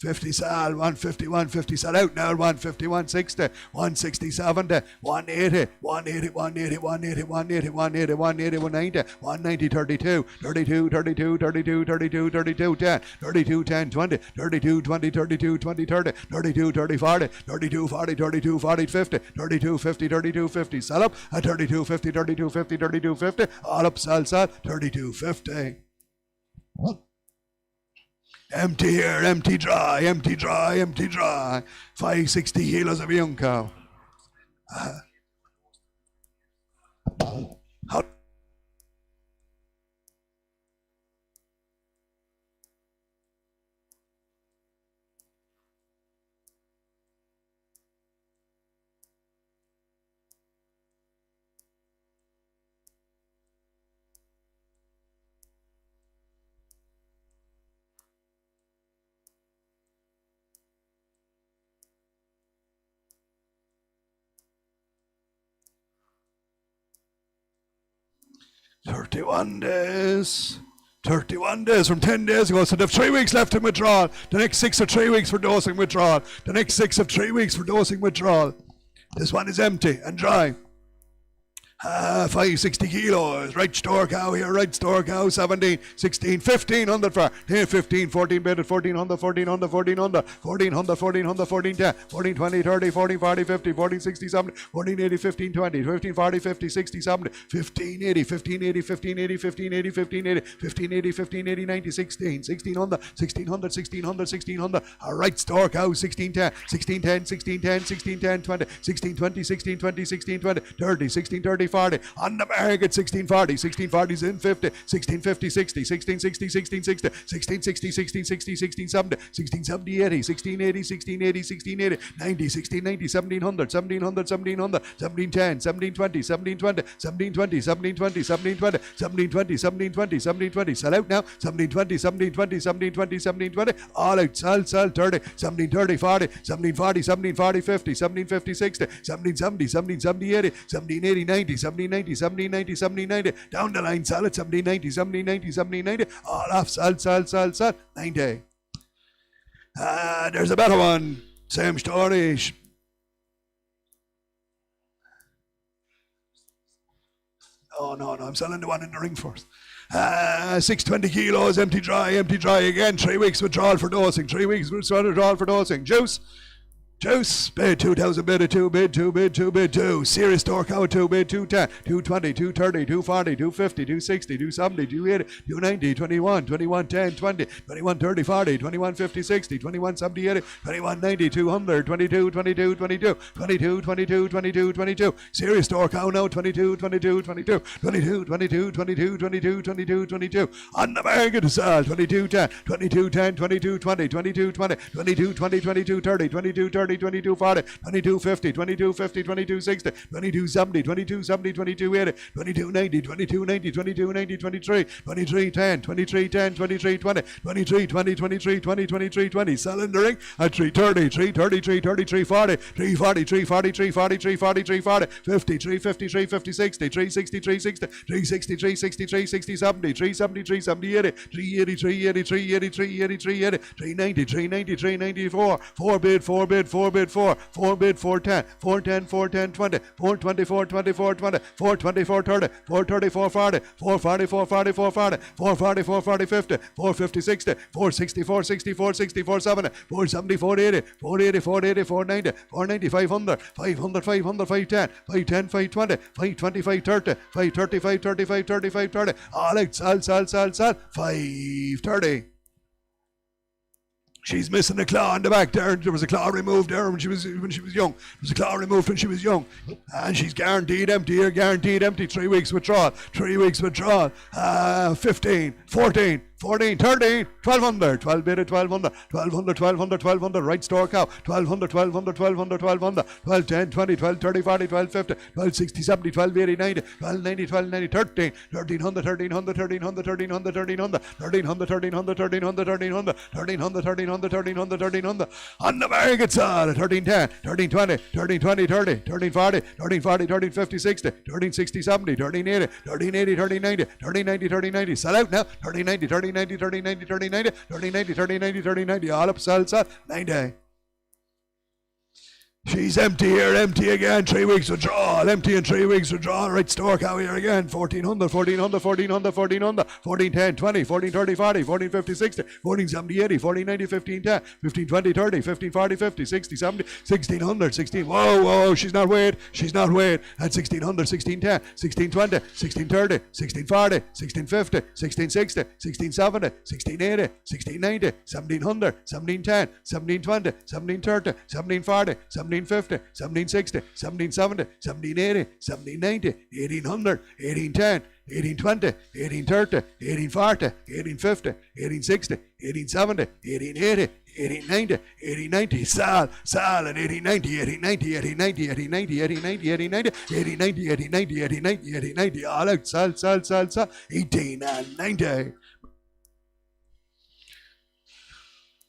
50 sal, 150, 150 sal out now, 150, 160, 160, 70, 180, 180, 180, 180, 180, 180, 180, 190, 190, 32, 32, 32, 32, 32, 32, 10, 32, 10, 20, 32, 20, 32, 20, 30, 32, 30, 40, 32, 40, 32, 40, 50, 32, 50, 32, 50, sell up at 32, 50, 32, 50, 32, 50, all up, sell, 32, 50. Empty here, empty dry, empty dry, empty dry. 560 kilos of young cow. How? "31 days. 31 days from 10 days ago, so they have 3 weeks left in withdrawal. The next 6 are 3 weeks for dosing withdrawal. The next 6 have 3 weeks for dosing withdrawal. This one is empty and dry. 560 kilos, right store cow here, right store cow, 17, 16, 1500 for, here 15, 14 bedded, 1400, 1400, 1400, 1400, 1400, 14, 10, 14, 20, 30, 14, 40, 50, 14, 60, 70, 14, 80, 15, 20, 15, 40, 50, 60, 70, 15, 80, 15, 80, 15, 80, 15, 80, 15, 80, 15, 80, 15, 80, 90, 16, 1600, 1600, 1600, 1600, a right store cow, 16, 10, 16, 10, 16, 10, 16, 10, 20, 16, 20, 16, 20, 16, 20, 30, 16, 30, 40, on the market, 1640, 1640's in 50, 1650, 60, 1660, 1660, 1660, 1660, 1670, 1670, 80, 1680, 1680, 1680, 90, 1690, 1700, 1700, 1700, 1710, 1720, 1720, 1720, 1720, 1720, 1720, 1720, 1720, sell out now, 1720, 1720, 1720, 1720, all out, sell, 30, 1730, 40, 1740, 1740, 50, 1750, 60, 1770, 1770, 80, 1780, 90, 1790, 1790, 1790, down the line, sell it, 1790, 1790, 1790, all off, sell, 90. There's a better one, same story. Oh, no, I'm selling the one in the ring first. 620 kilos, empty dry again, 3 weeks withdrawal for dosing, 3 weeks withdrawal for dosing, juice, bid 2,000, bid 2, bid 2, serious store cow 2, bid 210, 220, 230, 240, 250, 260, 270, 280, 290, 21, 21, 10, 20, 21, 30, 40, 21, 50, 60, 21, 70, 80, 21, 90, 200, 22, 22, 22, 22, 22, 22, 22, serious store cow now, 22, 22, 22, 22, 22, 22, 22, 22, 22, on the market to sell, 22, 10, 22, 10, 22, 20, 22, 20, 22, 20, 22, 30, 22, 30, 22, 40, 22, 50, 22, 50, 22, 60, 22, 70, 22, 70, 22, 80, 22, 90, 22, 90, 22, 90, 23, 23, 10, 23, 10, 23, 20, 23, 20, 23, 20, 23, 20, selling the ring at 330, 330, 330, 340, 340, 340, 340, 340, 340, 50, 350, 350, 60, 360, 360, 360, 360, 360, 70, 370, 370, 80, 380, 380, 380, 380, 380, 390, 390, 394, 4 bid, 4 bid, 4 bid, 4 bid, 410, 410, 410, 20, 420, 424, 20, 424, 30, 430, 440, 440, 440, 440, 440, 440, 50, 450, 60, 460, 460, 460, 470, 470, 480, 480, 480, 490, 490, 500, 500, 500, 510, 510, 520, 520, 530, 530, 530, 530, 530, all out, sell, 530. She's missing a claw in the back there. There was a claw removed there when she was young. There was a claw removed when she was young. And she's guaranteed empty here, guaranteed empty. 3 weeks withdrawal. 3 weeks withdrawal. 15, 14, 14, 13, 1200, 12 bid at 1200, 1200, 1200, 1200, right store cow, 1200, 1200, 1200, 1200, 12, 10, 20, 12, 30, 40, 12, 50, 12, 60, 70, 12, 80, 90, 12, 90, 12, 90, 13, 1300, 1300, 1300, 1300, 1300, 1300, 1300, 1300, 1300, 1300, 1300, 1300, 1300, on the market side, 1310, 1320, 1320, 30, 1340, 1340, 1350, 60, 1360, 70, 1380, 1380, 1390, 1390, 1390, sell out now, 1390, 1390, 30, 90, 30, 90, 30, 90, 30, 90, 30, 90, 30, 90. All up, sell, 90. She's empty here, empty again. 3 weeks withdrawal, empty in 3 weeks withdrawal. Right, store cow here again. 1400, 1400, 1400, 1400, 1410, 20, 1430, 40, 1450, 60, 1470, 80, 1490, 1510, 1520, 30, 1540, 50, 60, 70, 1600, 16. Whoa, she's not weighed. She's not weighed. At 1600, 1610, 1620, 1630, 1640, 1650, 1660, 1670, 1680, 1690, 1700, 1710, 1720, 1730, 1740, 1750, 1760, 1770, 1780, 1790, 1800, 1810, 1820, 1830, 1840, 1850, 1860, 1870, 1880, 1890, 1890, Sal, and 1890, 1890, 1890, 1890, 1890, 1890, 1890, 1890, 1890, all out, Sal, 18 and 90.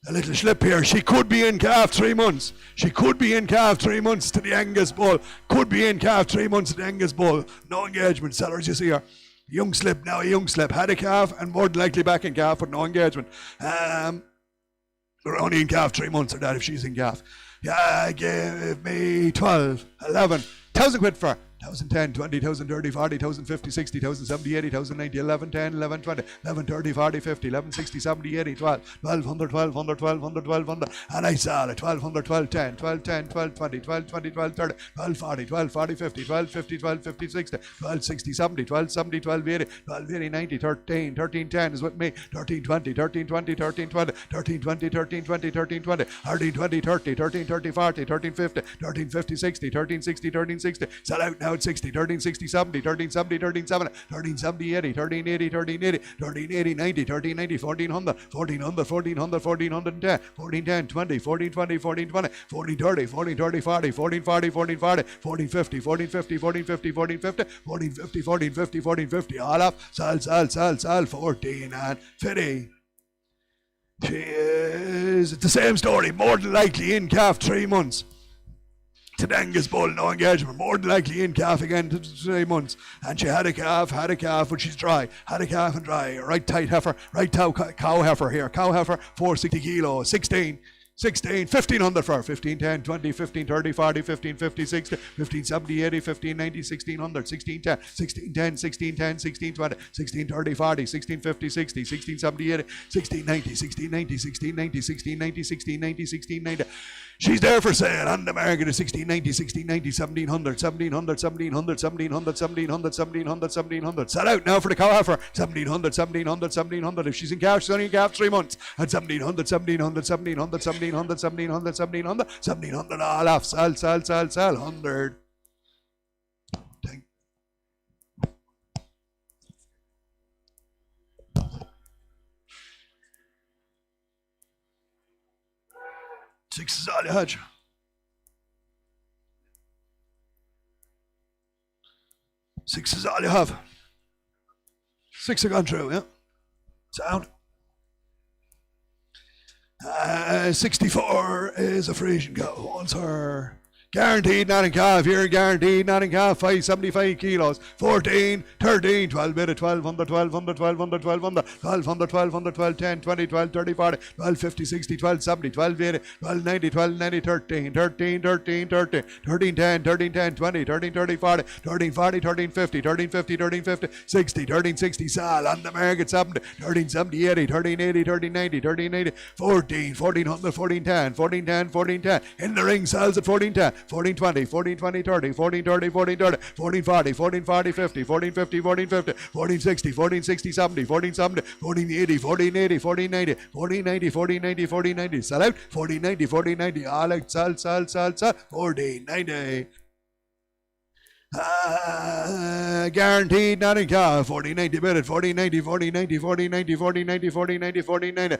A little slip here. She could be in calf 3 months. She could be in calf 3 months to the Angus Bull. Could be in calf 3 months to the Angus Bull. No engagement. Sellers, you see her. Young slip now, a young slip. Had a calf and more than likely back in calf, but no engagement. We're only in calf 3 months or that if she's in calf. Yeah, give me 12, 11, 1,000 quid for her. 1,010, 20, 1,030, 40, 1,050, 60, 1,070, 80, 1,090, 11, 10, 11, 20, 11, 30, 40, 50, 11, 60, 70, 80, 12, 1,200, 1,200, 1,200, 1,200, and I saw it, 1,200, 12, 10, 12, 10, 12, 20, 12, 20, 12, 30, 12, 40, 12, 40, 50, 12, 50, 12, 50, 60, 12, 60, 70, 12, 70, 12, 80, 12, 80, 90, 13, 13, 10 is with me, 13, 20, 13, 20, 13, 20, 13, 20, 13, 20, 13, 20, 13, 20, 30, 13, 30, 40, 13, 50, 13, 50, 60, 13, 60, 13, 60, sell out now at 60, 13, 60, 70, 13, 70, 13, 70, 13, 70, 80, 13, 80, 13, 80, 13, 80, 90, 13, 90, 1400, 1400, 1400, 1410, 1410, 20, 14, 20, 14, 20, 14, 30, 14, 30, 40, 14, 40, 14, 40, 14, 50, 14, 50, 14, 50, 14, 50, 14, 50, 14, 50, 14, 50, all up, sell, 14 and 50. She is the same story, more than likely in calf 3 months. To the Angus Bull, no engagement, more than likely in calf again to 3 months. And she had a calf, but she's dry. Had a calf and dry. Right tight heifer, right cow heifer here. Cow heifer, 460 kilos, 16, 1,500 for her. 15, 10, 20, 15, 30, 40, 15, 50, 60, 15, 70, 80, 15, 90, 1,600, 16, 10, 16, 10, 16, 10, 16, 20, 16, 30, 40, 16, 50, 60, 16, 70, 80, 16, 90, 16, 90, 16, 90, 16, 90, 16, 90, 16, 90. She's there for sale on the market at 1690, 1690, 1700, 1700, 1700, 1700, 1700, 1700, 1700. Sell out now for the cow heifer. 1700, 1700, 1700. If she's in calf, she's only in calf 3 months. At 1700, 1700, 1700, 1700, 1700, 1700, 1700. All off. Sell, 100. Six is all you had. Six is all you have. 6 have gone through, yeah? Sound. 64 is a Frisian cow. Once her. Guaranteed, not in calf. Here, guaranteed, not in calf. 575 kilos. 14, 13, 12 bit of 1200, 1200, 1200, 1200, 1200, 1200, 1210, 20, 12, 30, 40, 12, 50, 60, 12, 70, 12, 80, 12, 90, 12, 90, 13, 13, 13, 13, 13, 10, 13, 10, 20, 13, 30, 40, 13, 40, 13, 50, 13, 50, 13, 50, 60, 13, 60, sal on the market, 70, 13, 70, 80, 13, 80, 13, 90, 13, 80, 14, 1400, 14, 10, 14, 10, 14, 10, in the ring, sells at 14, 10, 14, 20, 14, 20, 30, 14, 30, 14, 30, 14, 40, 14, 40, 50, 14, 50, 14, 50, 14, 60, 14, 60, 70, 14, 70, 14, 80, 14, 80, 14, 90, 14, 90, 14, 90, 14, 90, sell out, 14, 90, 14, 90, all out, sell, 14, 90. Guaranteed, not in calf. 4090 bid 4090, 4090, 4090, 4090, 4090, 4090, 4090,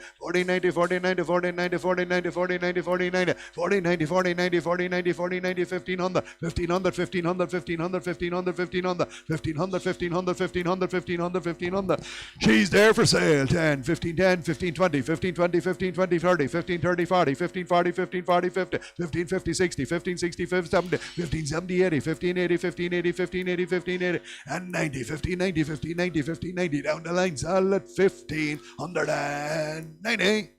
4090, 4090, 4090, 4090, 4090, 4090, 4090, 4090, 4090, 1500, 1500, 1500, 1500, 1500, 1500, 1500, 1500, 1500, 1500, 1500. She's there for sale. 10, 15, 10, 15, 20, 15, 20, 15, 20, 30, 15, 30, 40, 15, 40, 15, 40, 50, 15, 50, 60, 15, 60, 15, 70, 15, 70, 80, 15, 80, 15, 1580, 1580, 1580, and 90, 1590, 1590, 1590, down the line, sell at 1590.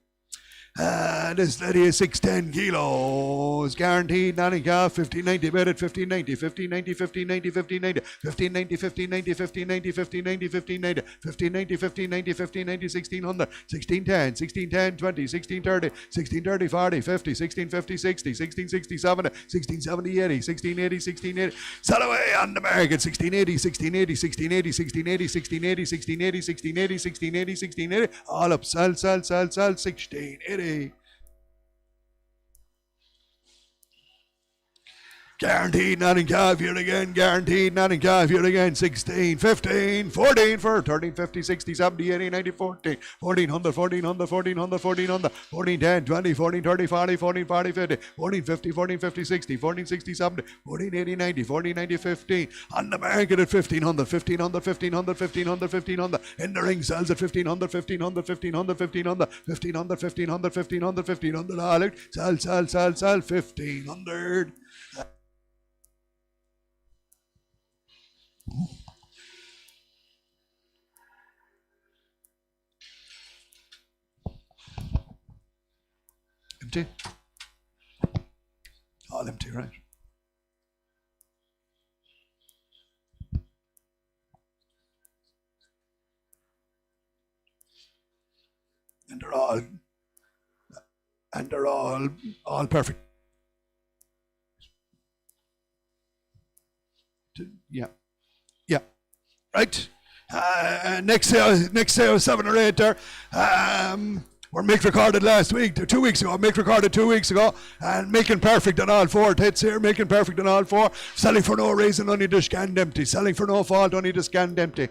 And this lady is 610 kilos, guaranteed, not in calf, 1590, bid at 1590, 1590, 1590, 1590, 1590, 1590, 1590, 1590, 1590, 1590, 1590, 1600, 1610, 1610, 20, 1630, 1630, 40, 50, 1650, 60, 1660, 70, 1670, 80, 1680, 1680, sell away on the market, 1680, 1680, 1680, 1680, 1680, 1680, 1680, 1680, 1680, all up, sell, 1680. Guaranteed, not in calf here again. Guaranteed, not in calf here again. 16, 15, 14 for 13, 50, 60, 70, 80, 90, 14, 1400, 1400, 1400, 1400, 14, 10, 20, 14, 30, 40, 14, 40, 50, 14, 50, 14, 50, 60, 14, 60, 70, 14, 80, 90, 14, 90, 15. On the market at 1500, 1500, 1500, 1500, 1500. In the ring sells at 1500, 1500, 1500, 1500, 1500, 1500, 1500, 1500. All out. Sell, 1500. Empty? All empty, right? And they're all perfect. Yeah. Yeah. Right? Next sale, 7 or 8 there. Were Mick recorded last week, 2 weeks ago. Mick recorded 2 weeks ago, and making perfect on all 4 tits here, making perfect on all 4. Selling for no reason, only just scanned empty. Selling for no fault, only just scanned empty.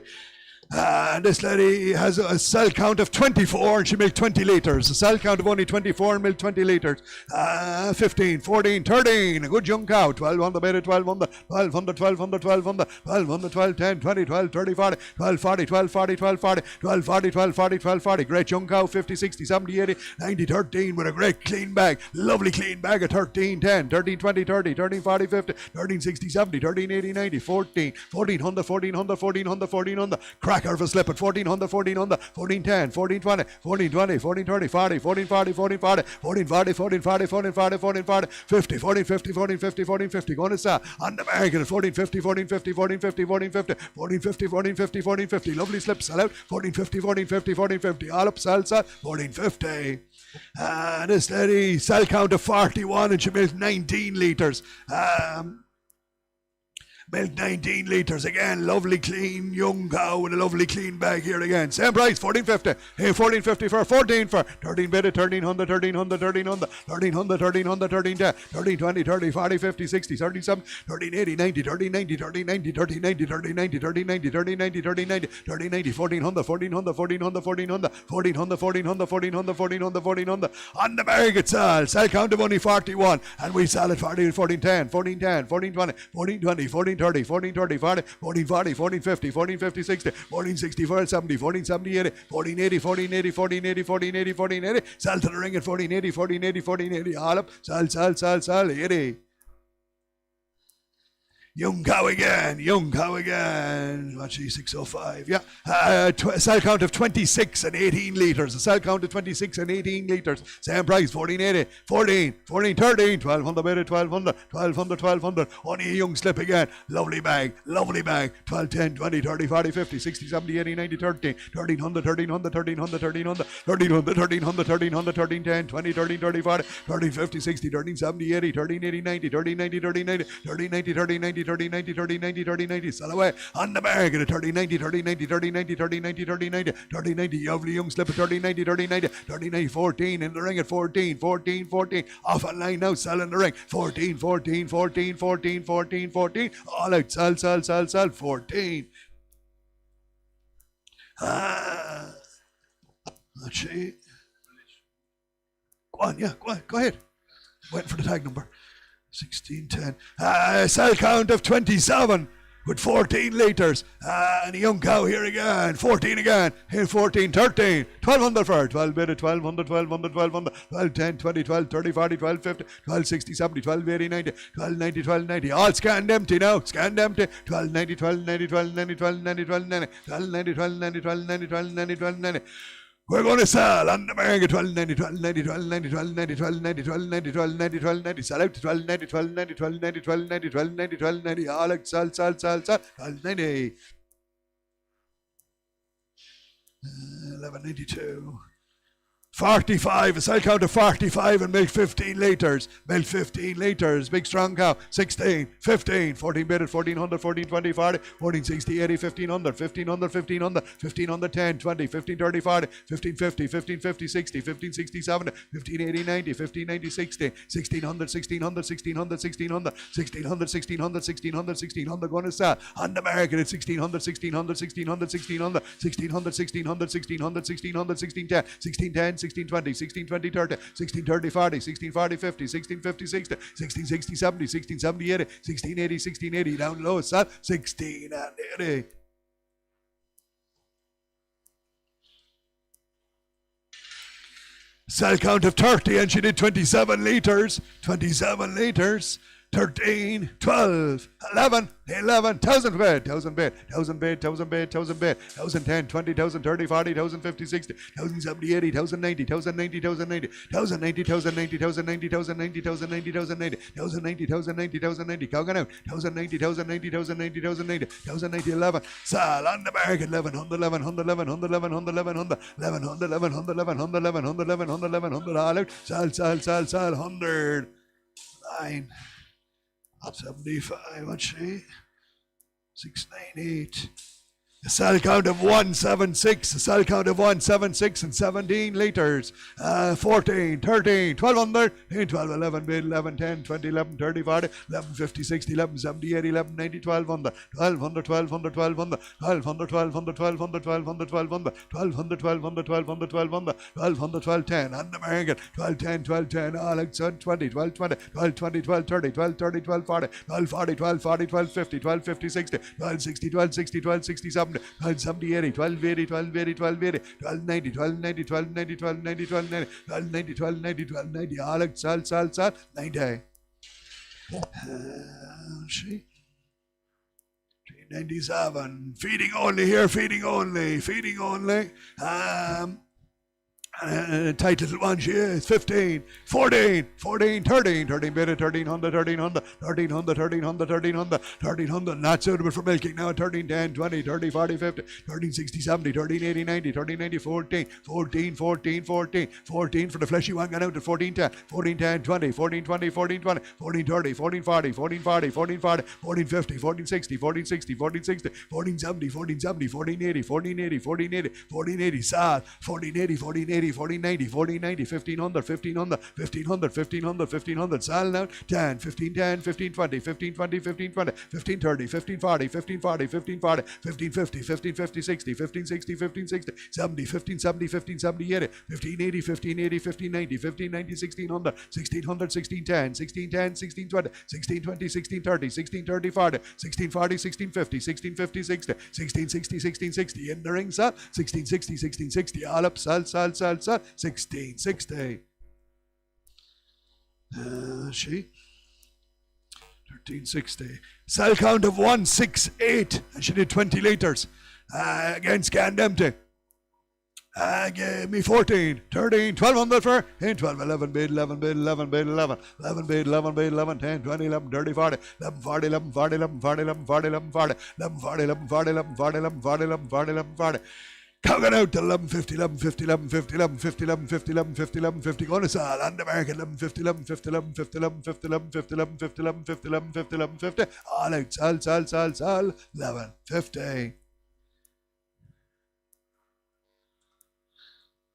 This lady has a cell count of 24 and she milked 20 litres. A cell count of only 24 and milked 20 litres. 15, 14, 13. A good young cow. 12 on the bed at 1200, 1200, 1200, 1200, 1200, 12, 10, 20, 12, 30, 40, 12, 40, 12, 40, 12, 40, 12, 40, 12, 40, 12, 40. Great young cow. 50, 60, 70, 80, 90, 13 with a great clean bag. Lovely clean bag at 13, 10, 13, 20, 30, 13, 40, 50, 13, 60, 70, 13, 80, 90, 14, 1400, 1400, 1400, 1400. Cracker of a slip at 1400, 1400, 1410, 1420, 1420, 1430, 40, 1440, 1440, 1440, 1440, 1440, 1440, 50, 1450, 1450, 1450. Going to start on the market at 1450, 1450, 1450, 1450, 1450, 1450, 1450. Lovely slip, sell out. 1450, 1450, 1450. All up, sell, 1450. This lady, cell count of 41 and she milked 19 litres. Milk 19 litres again, lovely clean young cow with a lovely clean bag here again. Same price, 1450. Hey, 1450 for 14 for 13 bid at 1300, 1300, 1300, 1300, 1300, 1310, 1320, 30, 40, 50, 60, 37, 1380, 90, 1390, 1390, 1390, 1390, 1390, 1390, 1390, 1390, 1400, 1400, 1400, 1400, 1400, 1400, 1400, 1400, 1400. On the market sell count of only 41 and we sell at 14, 1410, 1410, 1420, 1420, 1430, 1430, 40, 1440, 1450, 1450, 60, 1460, 1470, 1470, 80, 1480, 1480, 1480, 1480, 1480. Sell to the ring at 1480, 1480, 1480. All up, sell, 80. Young cow again. What's she, 605? Yeah. Cell count of 26 and 18 litres. A cell count of 26 and 18 litres. Same price, 1480, 14, 13, 1200 bid at 1200, 1200, 1200. Only a young slip again. Lovely bag, 12, 10, 20, 30, 40, 50, 60, 70, 80, 90, 13, 1300, 1300, 1300, 1300, 1300, 1300, 1300, 13, 10, 20, 30, 30, 40, 13, 50, 60, 13, 70, 80, 13, 80, 90, 13, 90, 13, 90, 13, 90, 13, 90, 30, 90, 30, 90, 30, 90, sell away on the market at 30, 90, 30, 90, 30, 90, 30, 90, 30, 90, 30, 90, lovely young slip at 30, 90, 30, 90, 30, 90, 14 in the ring at 14, 14, 14, off online now, sell in the ring, 14, 14, 14, 14, 14, 14, all out, sell, 14. Let's see. Go on, go ahead. Waiting for the tag number. 1610. Cell count of 27 with 14 litres. And a young cow here again. 14 again. Here 14, 13. 1200 for her. 12 bid, 1200, 1200, 1200, 12, 10, 20, 12, 30, 40, 12, 50, 12, 60, 70, 12, 80, 90, 12, 90, 12, 90. All scanned empty now. Scanned empty. 12, 90, 12, 90, 12, 90, 12, 90, 12, 90, 12, 90, 12, 90, 12, 90, 12, 90, 12, 90. We're going to sell on the market 1290, 1290, 1290, 1290, 1290, 1290, 1290, 1290. Sell out to 1290, 1290, 1290, 1290, 1290, 1290. All out, sell, 1290. 1192. 45, a sell count of 45 and milk 15 litres. Milk 15 litres. Big strong cow. 16, 15, 14 bid at 1400, 14, 20, 40, 14, 60, 80, 1500, 1500, 1500, 1500, 10, 20, 15, 30, 40, 15, 50, 15, 50, 60, 15, 60, 70, 15, 80, 90, 15, 90, 60, 1600, 1600, 1600, 1600, 1600, 1600, 1600, 1600, going to sell on the market at 1600, 1600, 1600, 1600, 1600, 1600, 1600, 1600, 1610, 1610, 1620, 1620, 30, 1630, 40, 1640, 50, 1650, 60, 1660, 70, 1670, 80, 1680, 1680, down low, sell 16 and 80. Sell count of 30 and she did 27 litres, 27 litres. 13, 12, 11, 11, 1000 bid, 1000 bid, 1000 bid, 1000 bid, 1000 bid, 1010, 20, 1000, 30, 40, 1050, 60, 1070, 80, 1090, 1090, 1090, 1090, 1090, 1090, 1090, 1090, 1090, 1090, 1090, 1090, counting out, 1090, 1090, 1090, 1090, 1090, 11, sell on the market, 1100, 1100, 1100, 1100, 1100, 1100, 1100, 1100, 1100, 1100, 1100, all out, sell, 100, 9. 75, let's see, 698. A sell count of 176, a sell count of 176 and 17 litres. 14, 13, 1200, 12, 11, bid, 11, 10, 20, 11, 30, 40, 11, 50, 60, 11, 70, 80, 11, 90, 1200, 1200, 1200, 1200, 1200, 1200, 1200, 1200, 1200, 1200, 1200, 1200, 1200, 1200, 1210, on the market, 1210, 1210, all out, 20, 1220, 1220, 1230, 1230, 1240, 1240, 1240, 1250, 1250, 60, 1260, 1260, 1260, 70, 1270, 80, 1280, 1280, 1280, 1290, 1290, 1290, 1290, 1290, 1290, 1290, 1290, all out, sell, 90. See? 397, feeding only here, feeding only. Tight little one, she is 15, 14, 13 bid at 1300, 1300, 1300, 1300, 1300, 1300, not suitable for milking now, 13, 10, 20, 30, 40, 50, 13, 60, 70, 13, 80, 90, 13, 90, 14, 14, 14, 14, 14 for the fleshy one, gone out to 14, 10, 14, 10, 20, 14, 20, 14, 20, 14, 30, 14, 40, 14, 40, 14, 40, 14, 50, 14, 60, 14, 60, 14, 60, 14, 70, 14, 70, 14, 80, 14, 80, 14, 80, 14, 80, sal, 14, 80, 14, 80, 14, 90, 14, 90, 1500, 1500, 1500, 1500, 1500, sal now, 10, 15, 10, 15, 20, 15, 20, 15, 20, 15, 30, 15, 40, 15, 40, 15, 40, 15, 50, 15, 50, 60, 15, 60, 15, 60, 70, 15, 70, 15, 70, 80, 15, 80, 15, 80, 15, 90, 15, 90, 1600, 1600, 16, 10, 16, 10, 16, 20, 16, 20, 16, 30, 16, 30, 40, 16, 40, 16, 50, 16, 50, 60, 16, 60, 16, 60, in the ring, sal, 16, 60, 16, 60, all up, sal, 1660. She 1360. Sell count of 168, and she did 20 litres. Again, scanned empty. Gave me 14, 13, 1200 for her. 12, 11 bid, 11 bid, 11 bid, 11, 11 bid, 11 bid, 11, 10, 20, 11, 30, 40, 11, 40, 11, 40, 11, 40, 11, 40, 11, 40, 11, 40, 11, 40, 11, 40, 11, 40, 11, 40, 11, 40. Counting out to 1150, 1150, 1150, 1150, 1150, 1150, 1150. Going to sell on the market 1150, 1150, 1150, 1150, 1150, 1150, 1150, 1150, 1150. All out, sell, 1150.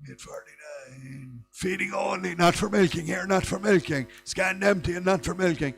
849. Feeding only, not for milking here, not for milking. Scanned empty and not for milking.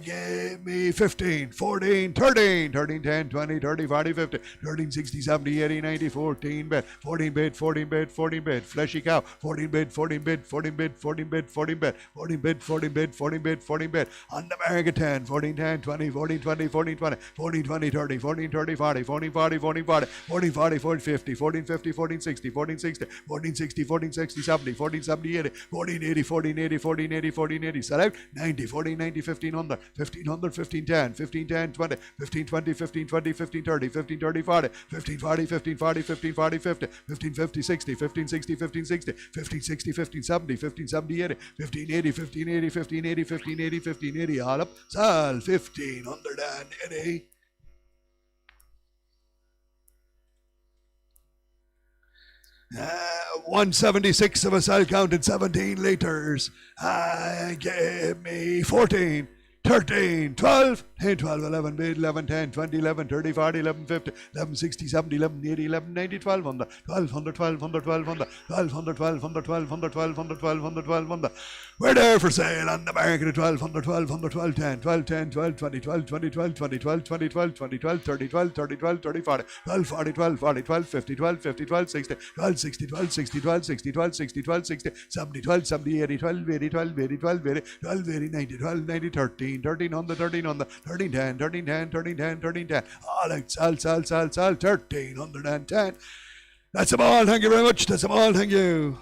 Give me 15, 14, 13, 13, 10, 20, 30, 40, 50, 13, 60, 70, 80, 90, 14 bed, 14 bed, 14 bed, 14 bed, fleshy cow, 14 bed, 14 bed, 14 bed, 14 bed, 14 bed, 14 bed, 14 bed, 14 bed, 14 bed, on the market 10, 14, 10, 20, 14, 20, 14, 20, 14, 20, 30, 14, 30, 40, 14, 40, 14, 40, 14, 40, 14, 50, 14, 50, 14, 60, 14, 60, 14, 60, 14, 60, 70, 14, 70, 80, 14, 80, 14, 80, 14, 80, 14, 80, sell out, 90, 14, 90, 1500, 1500, 15, 10, 15, 10, 20, 15, 20, 15, 20, 15, 30, 15, 30, 40, 15, 40, 15, 40, 15, 40, 50, 15, 50, 60, 15, 60, 15, 60, 15, 60, 15, 70, 15, 70, 80, 15, 80, 15, 80, 15, 80, 15, 80, 15, 80, all up, sell 1580. 176 of a cell counted 17 litres. Give me 14, 13, 12, 10, 12, 11, 8, 11, 10, 20, 11, 30, 40, 11, 50, 11, 60, 70, 11, 80, 11, 90, 1200, 1200, 1200, 1200, 1200, 1200, 1200, 1200, 1200, 1200. We're there for sale on the market at 1200, 1200, 1210, 1210, 12, 20, 12, 20, 12, 20, 12, 20, 12, 20, 12, 30, 12, 30, 12, 30, 40, 12, 40, 12, 40, 12, 50, 12, 50, 12, 60, 12, 60, 12, 60, 12, 60, 12, 60, 12, 60, 70, 12, 70, 80, 12, 80, 12, 80, 12, 80, 12, 80, 90, 12, 90, 13, 13 on the 13 on the 13, 10, 13, 10, 13, 10, 13, 10. All out, sell, 1310. That's them all. Thank you very much. That's them all. Thank you.